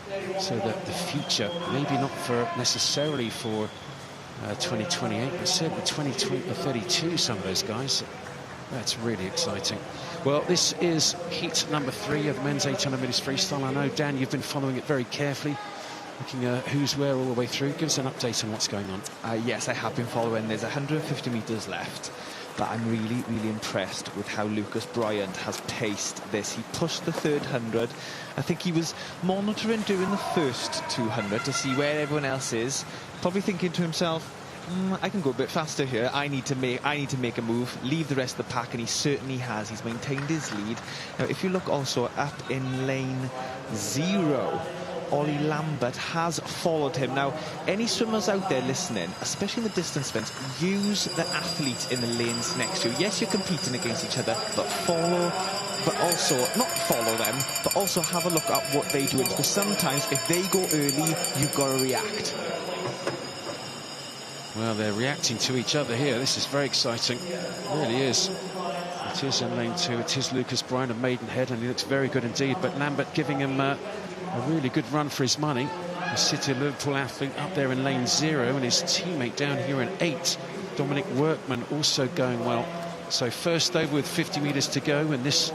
So that the future, maybe not for necessarily for 2028, but certainly 2032, some of those guys, that's really exciting. Well, this is heat number 3 of the men's 800 metres freestyle. I know, Dan, you've been following it very carefully, looking at who's where all the way through. Give us an update on what's going on. Yes, I have been following. There's 150 metres left. But I'm really, really impressed with how Lucas Bryant has paced this. He pushed the third 100. I think he was monitoring doing the first 200 to see where everyone else is. Probably thinking to himself, I can go a bit faster here. I need to make a move, leave the rest of the pack, and he certainly has. He's maintained his lead. Now, if you look also up in lane 0, Ollie Lambert has followed him. Now, any swimmers out there listening, especially in the distance events, use the athlete in the lanes next to you. Yes, you're competing against each other, but also not follow them, but also have a look at what they do, because sometimes if they go early, you've got to react. Well, they're reacting to each other here. This is very exciting. It really is. It is in lane 2. It is Lucas Bryant of Maidenhead, and he looks very good indeed. But Lambert giving him a really good run for his money. The City of Liverpool athlete up there in lane 0, and his teammate down here in 8, Dominic Workman, also going well. So first over with 50 metres to go, and this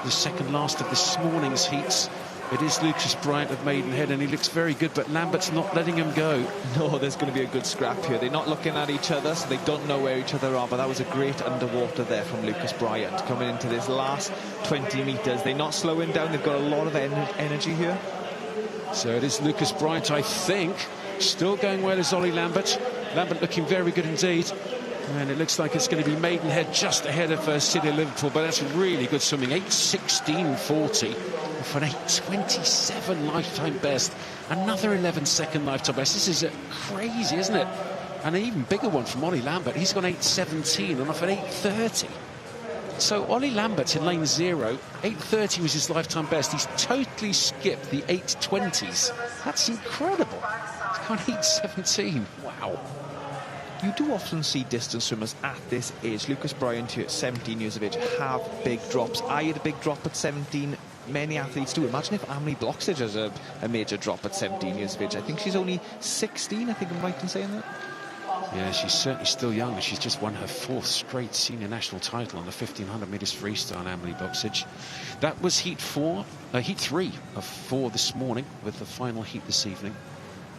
the second last of this morning's heats. It is Lucas Bryant of Maidenhead, and he looks very good, but Lambert's not letting him go. No, there's going to be a good scrap here. They're not looking at each other, so they don't know where each other are, but that was a great underwater there from Lucas Bryant. Coming into this last 20 metres, they're not slowing down. They've got a lot of energy here. So it is Lucas Bryant, I think. Still going well as Ollie Lambert. Lambert looking very good indeed. And it looks like it's going to be Maidenhead just ahead of City of Liverpool, but that's really good swimming. 8:16.40 for an 8:27 lifetime best. Another 11-second lifetime best. This is crazy, isn't it? And an even bigger one from Ollie Lambert. He's gone 8:17 and off at 8:30. So Ollie Lambert in lane 0, 8:30 was his lifetime best. He's totally skipped the 8:20s. That's incredible. He's gone 8:17. Wow. You do often see distance swimmers at this age. Lucas Bryant here at 17 years of age have big drops. I had a big drop at 17. Many athletes do. Imagine if Emily Blocksidge has a major drop at 17 years of age. I think she's only 16, I think I'm right in saying that. Yeah, she's certainly still young, and she's just won her 4th straight senior national title on the 1500 metres freestyle, Emily Blocksidge. That was heat 3 of 4 this morning, with the final heat this evening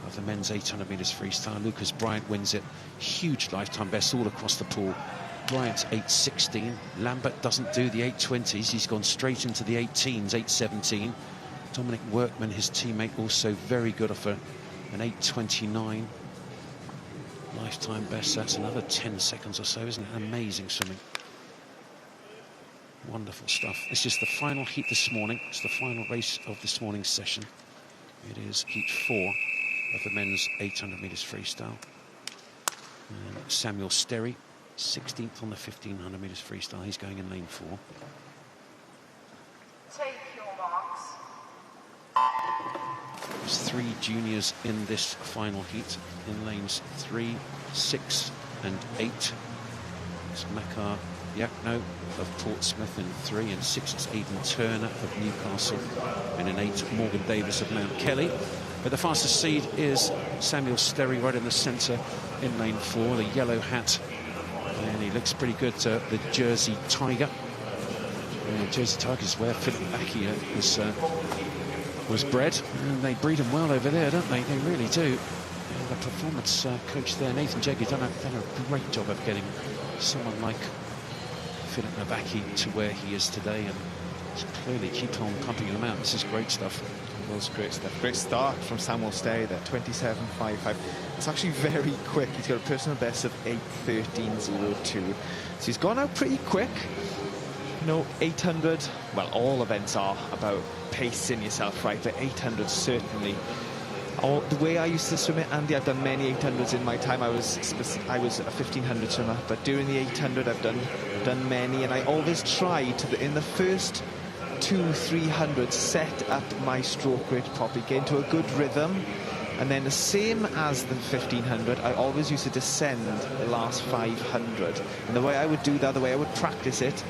of the men's 800 metres freestyle. Lucas Bryant wins it. Huge lifetime best all across the pool. Bryant's 8:16. Lambert doesn't do the 8:20s. He's gone straight into the 18s, 8:17. Dominic Workman, his teammate, also very good off an 8:29. Lifetime best. That's another 10 seconds or so, isn't it? Amazing swimming. Wonderful stuff. This is the final heat this morning. It's the final race of this morning's session. It is heat 4 of the men's 800 metres freestyle. And Samuel Sterry, 16th on the 1500 metres freestyle. He's going in lane 4. Take your marks. There's 3 juniors in this final heat in lanes 3, 6 and 8. It's Makar Yakno of Portsmouth in 3, and 6 is Aidan Turner of Newcastle, and in 8 Morgan Davis of Mount Kelly. But the fastest seed is Samuel Sterry right in the centre in lane 4, the yellow hat, and he looks pretty good, the Jersey Tiger. Jersey Tiger is where Philip Aki was bred, and they breed them well over there, don't they? They really do. And the performance coach there, Nathan Jeggy, done a great job of getting someone like Philip Navaki to where he is today, and clearly keep on pumping them out. This is great stuff. It was great stuff. Great start from Samuel Sterry there, 27.55. It's actually very quick. He's got a personal best of 8:13.02. So he's gone out pretty quick. You know, 800, well, all events are about pacing yourself right, but 800 certainly. The way I used to swim it, Andy, I've done many 800s in my time. I was a 1500 swimmer, but during the 800 I've done many, and I always try to, in the first 200-300, set up my stroke rate properly, get into a good rhythm, and then the same as the 1500, I always used to descend the last 500. And the way I would do that, the way I would practice it,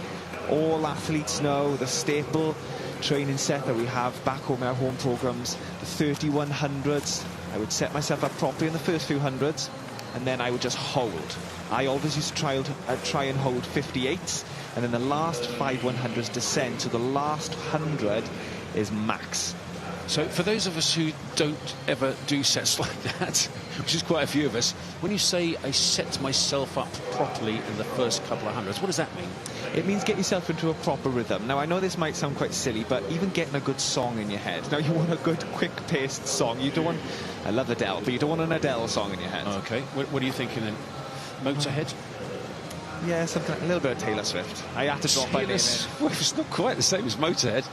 all athletes know the staple training set that we have back home in our home programs, the 3100s. I would set myself up properly in the first few hundreds, and then I would just hold. I always used to try and hold 58s, and then the last 5 100s descend, so the last 100 is max. So for those of us who don't ever do sets like that, which is quite a few of us, when you say I set myself up properly in the first couple of hundreds, what does that mean? It means get yourself into a proper rhythm. Now, I know this might sound quite silly, but even getting a good song in your head. Now, you want a good, quick-paced song. You don't want... I love Adele, but you don't want an Adele song in your head. OK. What are you thinking then? Motorhead? Yeah, something like a little bit of Taylor Swift. I had to drop my name in. Well, it's not quite the same as Motorhead.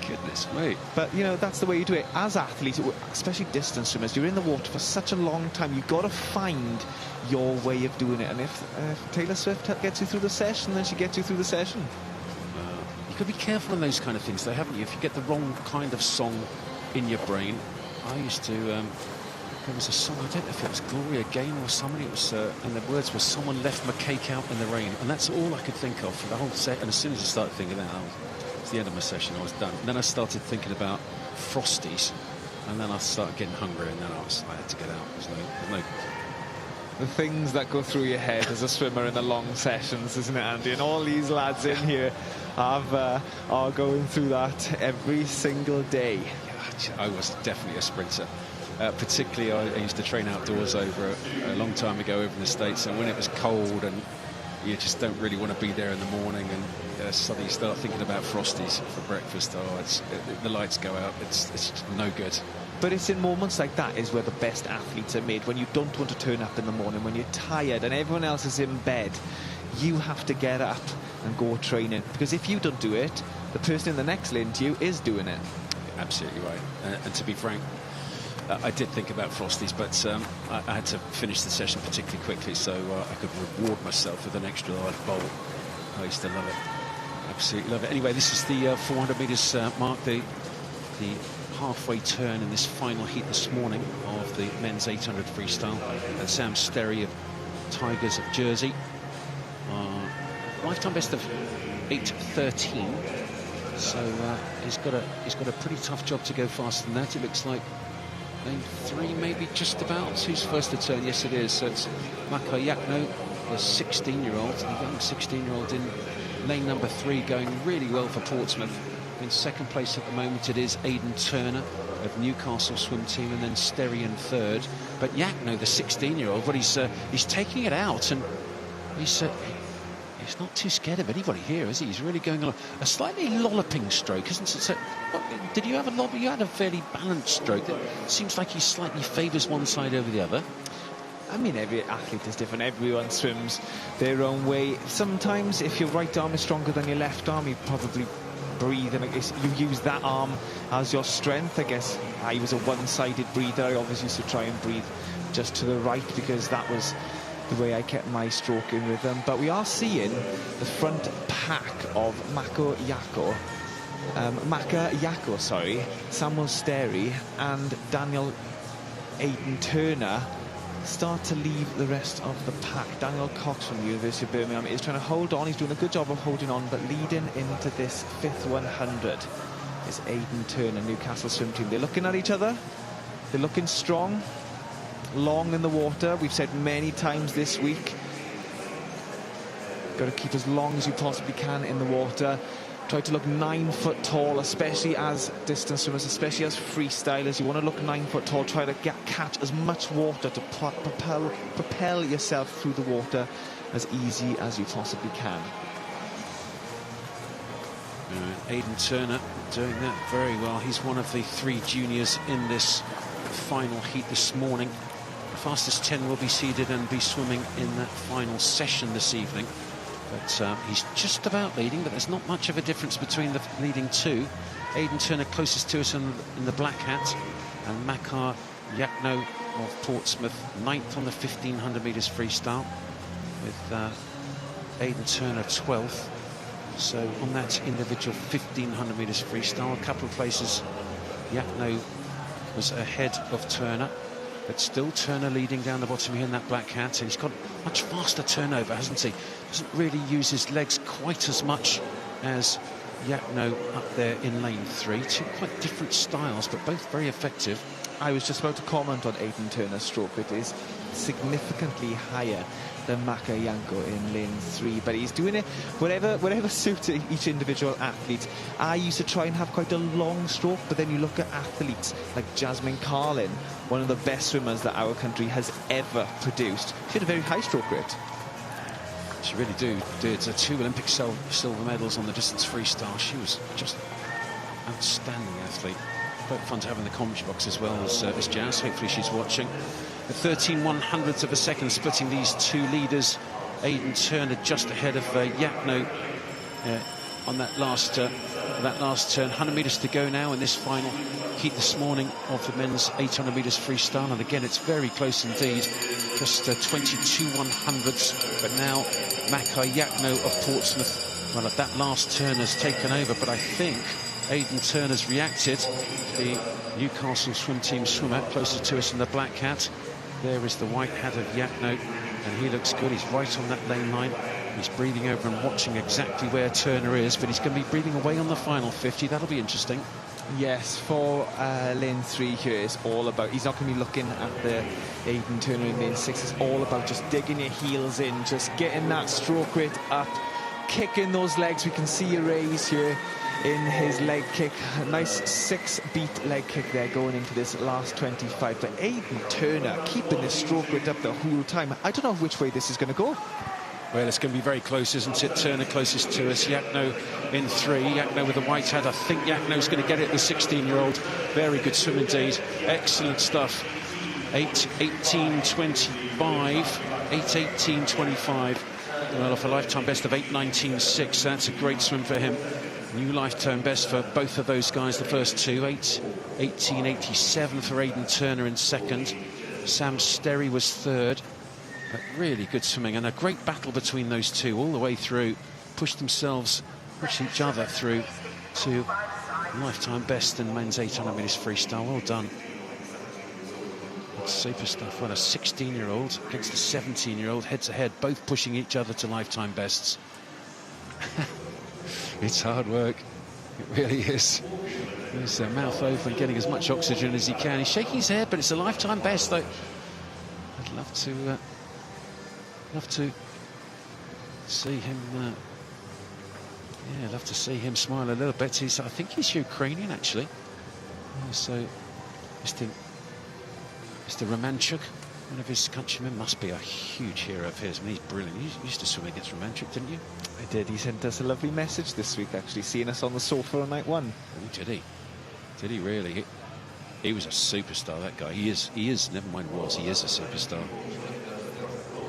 Goodness me. But, you know, that's the way you do it. As athletes, especially distance swimmers, you're in the water for such a long time. You've got to find your way of doing it. And if Taylor Swift gets you through the session, then she gets you through the session. You've got to be careful on those kind of things, though, haven't you? If you get the wrong kind of song in your brain. I used to... there was a song, I don't know if it was Gloria Gaynor or somebody, it was, and the words were "Someone left my cake out in the rain," and that's all I could think of for the whole set. And as soon as I started thinking that, it's the end of my session, I was done. And then I started thinking about Frosties, and then I started getting hungry, and then I had to get out. There's no The things that go through your head as a swimmer in the long sessions, isn't it, Andy? And all these lads in here are going through that every single day. I was definitely a sprinter. Particularly, I used to train outdoors over a long time ago over in the States, and when it was cold and you just don't really want to be there in the morning, and suddenly you start thinking about Frosties for breakfast. The lights go out. It's no good. But it's in moments like that is where the best athletes are made, when you don't want to turn up in the morning, when you're tired and everyone else is in bed. You have to get up and go training, because if you don't do it, the person in the next lane to you is doing it. Absolutely right. And to be frank, I did think about Frosties, but I had to finish the session particularly quickly, so I could reward myself with an extra large bowl. I used to love it. Absolutely love it. Anyway, this is the 400 metres mark, the halfway turn in this final heat this morning of the men's 800 freestyle. And Sam Sterry of Tigers of Jersey. Lifetime best of 8:13. So he's got a pretty tough job to go faster than that. It looks like lane 3, maybe just about. Who's first to turn? Yes, it is. So it's Mako Yakno, the 16-year-old, the young 16-year-old in lane number 3, going really well for Portsmouth. In second place at the moment, it is Aidan Turner of Newcastle swim team, and then Sterry in third. But Yakno, the 16-year-old, but he's taking it out, and he's not too scared of anybody here, is he? He's really going on a slightly lolloping stroke, isn't it? So, did you have a lob? You had a fairly balanced stroke. It seems like he slightly favours one side over the other. I mean, every athlete is different. Everyone swims their own way. Sometimes, if your right arm is stronger than your left arm, you probably breathe, and I guess you use that arm as your strength. I guess I was a one-sided breather. I always used to try and breathe just to the right, because that was the way I kept my stroke in rhythm. But we are seeing the front pack of Maka Yako, Samuel Sterry and Daniel Aidan Turner start to leave the rest of the pack. Daniel Cox from the University of Birmingham is trying to hold on. He's doing a good job of holding on, but leading into this 5th 100 is Aidan Turner, Newcastle swim team. They're looking at each other. They're looking strong. Long in the water. We've said many times this week, got to keep as long as you possibly can in the water. Try to look 9 foot tall, especially as distance swimmers, especially as freestylers. You want to look 9 foot tall. Try to catch as much water to propel yourself through the water as easy as you possibly can. Aidan Turner doing that very well. He's one of the 3 juniors in this final heat this morning. The fastest 10 will be seeded and be swimming in that final session this evening. But he's just about leading, but there's not much of a difference between the leading two. Aidan Turner closest to us in the black hat, and Makar Yakno of Portsmouth 9th on the 1500 metres freestyle, with Aidan Turner 12th. So on that individual 1500 metres freestyle, a couple of places Yakno was ahead of Turner, but still Turner leading down the bottom here in that black hat. And he's got much faster turnover, hasn't he? Doesn't really use his legs quite as much as Yakno up there in lane 3. Two quite different styles, but both very effective. I was just about to comment on Aidan Turner's stroke. It is significantly higher than Maka Yanko in lane 3, but he's doing it whatever suits each individual athlete. I used to try and have quite a long stroke, but then you look at athletes like Jasmine Carlin, one of the best swimmers that our country has ever produced. She had a very high stroke rate. She really did. 2 Olympic silver medals on the distance freestyle. She was just outstanding athlete. Quite fun to have in the commentary box as well as Jazz. Hopefully she's watching. At 13/100ths of a second, splitting these two leaders. Aidan Turner just ahead of Yakno on that last turn. 100 metres to go now in this final heat this morning of the men's 800 metres freestyle. And again, it's very close indeed. Just 22/100ths. But now Makar Yakno of Portsmouth, well, at that last turn has taken over. But I think Aidan Turner's reacted. The Newcastle swim team swimmer closest to us in the black hat. There is the white hat of Yakno, and he looks good. He's right on that lane line. He's breathing over and watching exactly where Turner is, but he's going to be breathing away on the final 50. That'll be interesting. Yes, for lane 3 here, it's all about, he's not going to be looking at the Aidan Turner in lane 6. It's all about just digging your heels in, just getting that stroke rate up, kicking those legs. We can see a raise here in his leg kick. A nice 6-beat leg kick there going into this last 25. But Aidan Turner keeping this stroke rate up the whole time. I don't know which way this is going to go. Well, it's going to be very close, isn't it? Turner closest to us. Yakno in 3. Yakno with the white hat. I think Yakno's going to get it, the 16-year-old. Very good swim indeed. Excellent stuff. 8:18.25. 8:18.25. Well, off a lifetime best of 8:19.6. That's a great swim for him. New lifetime best for both of those guys, the first two. 8:18.87 for Aidan Turner in second. Sam Sterry was third. But really good swimming, and a great battle between those two all the way through. Pushed each other through to lifetime best in men's 800 metres freestyle. Well done. That's super stuff. Well, a 16-year-old against a 17-year-old, head to head, both pushing each other to lifetime bests. It's hard work. It really is. He's mouth open, getting as much oxygen as he can. He's shaking his head, but it's a lifetime best, though. I'd love to see him. Yeah, love to see him smile a little bit. I think he's Ukrainian, actually. So, Mr. Romanchuk, one of his countrymen, must be a huge hero of his. I mean, he's brilliant. You used to swim against Romanchuk, didn't you? I did. He sent us a lovely message this week, actually, seeing us on the sofa on night 1. Oh, did he? Did he really? He was a superstar, that guy. He is. Never mind was. He is a superstar.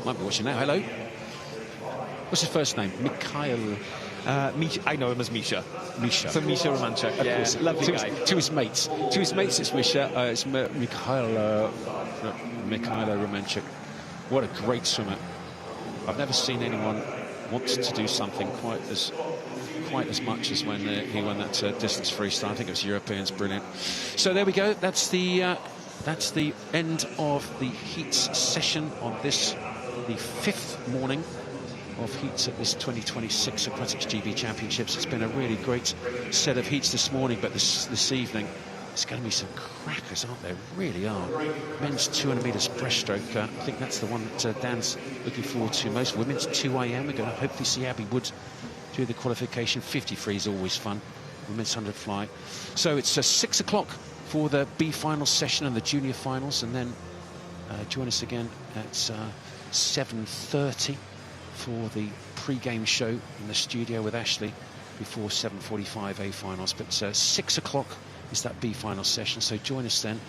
Might be watching now. Hello. What's his first name? Mikhail. I know him as Misha. Misha. So Misha Romanchuk. Yeah, lovely guy. To his mates. To his mates, it's Misha. It's Mikhail Romanchuk. What a great swimmer. I've never seen anyone want to do something quite as much as when he won that distance freestyle. I think it was Europeans. Brilliant. So there we go. That's the end of the heats session on this, the 5th morning of heats at this 2026 Aquatics GB Championships. It's been a really great set of heats this morning, but this evening there's going to be some crackers, aren't there? Really are. Men's 200 metres breaststroke. I think that's the one that Dan's looking forward to most. Women's 2 AM. We're going to hopefully see Abby Wood do the qualification. 50 free is always fun. Women's 100 fly. So it's 6 o'clock for the B final session and the junior finals, and then join us again at 7:30 for the pre-game show in the studio with Ashley before 7:45 A finals. But 6 o'clock is that B final session, so join us then.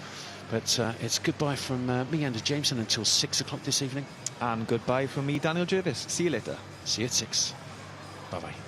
But it's goodbye from me, Andy Jameson, until 6 o'clock this evening. And goodbye from me, Daniel Jervis. See you later. See you at 6. Bye-bye.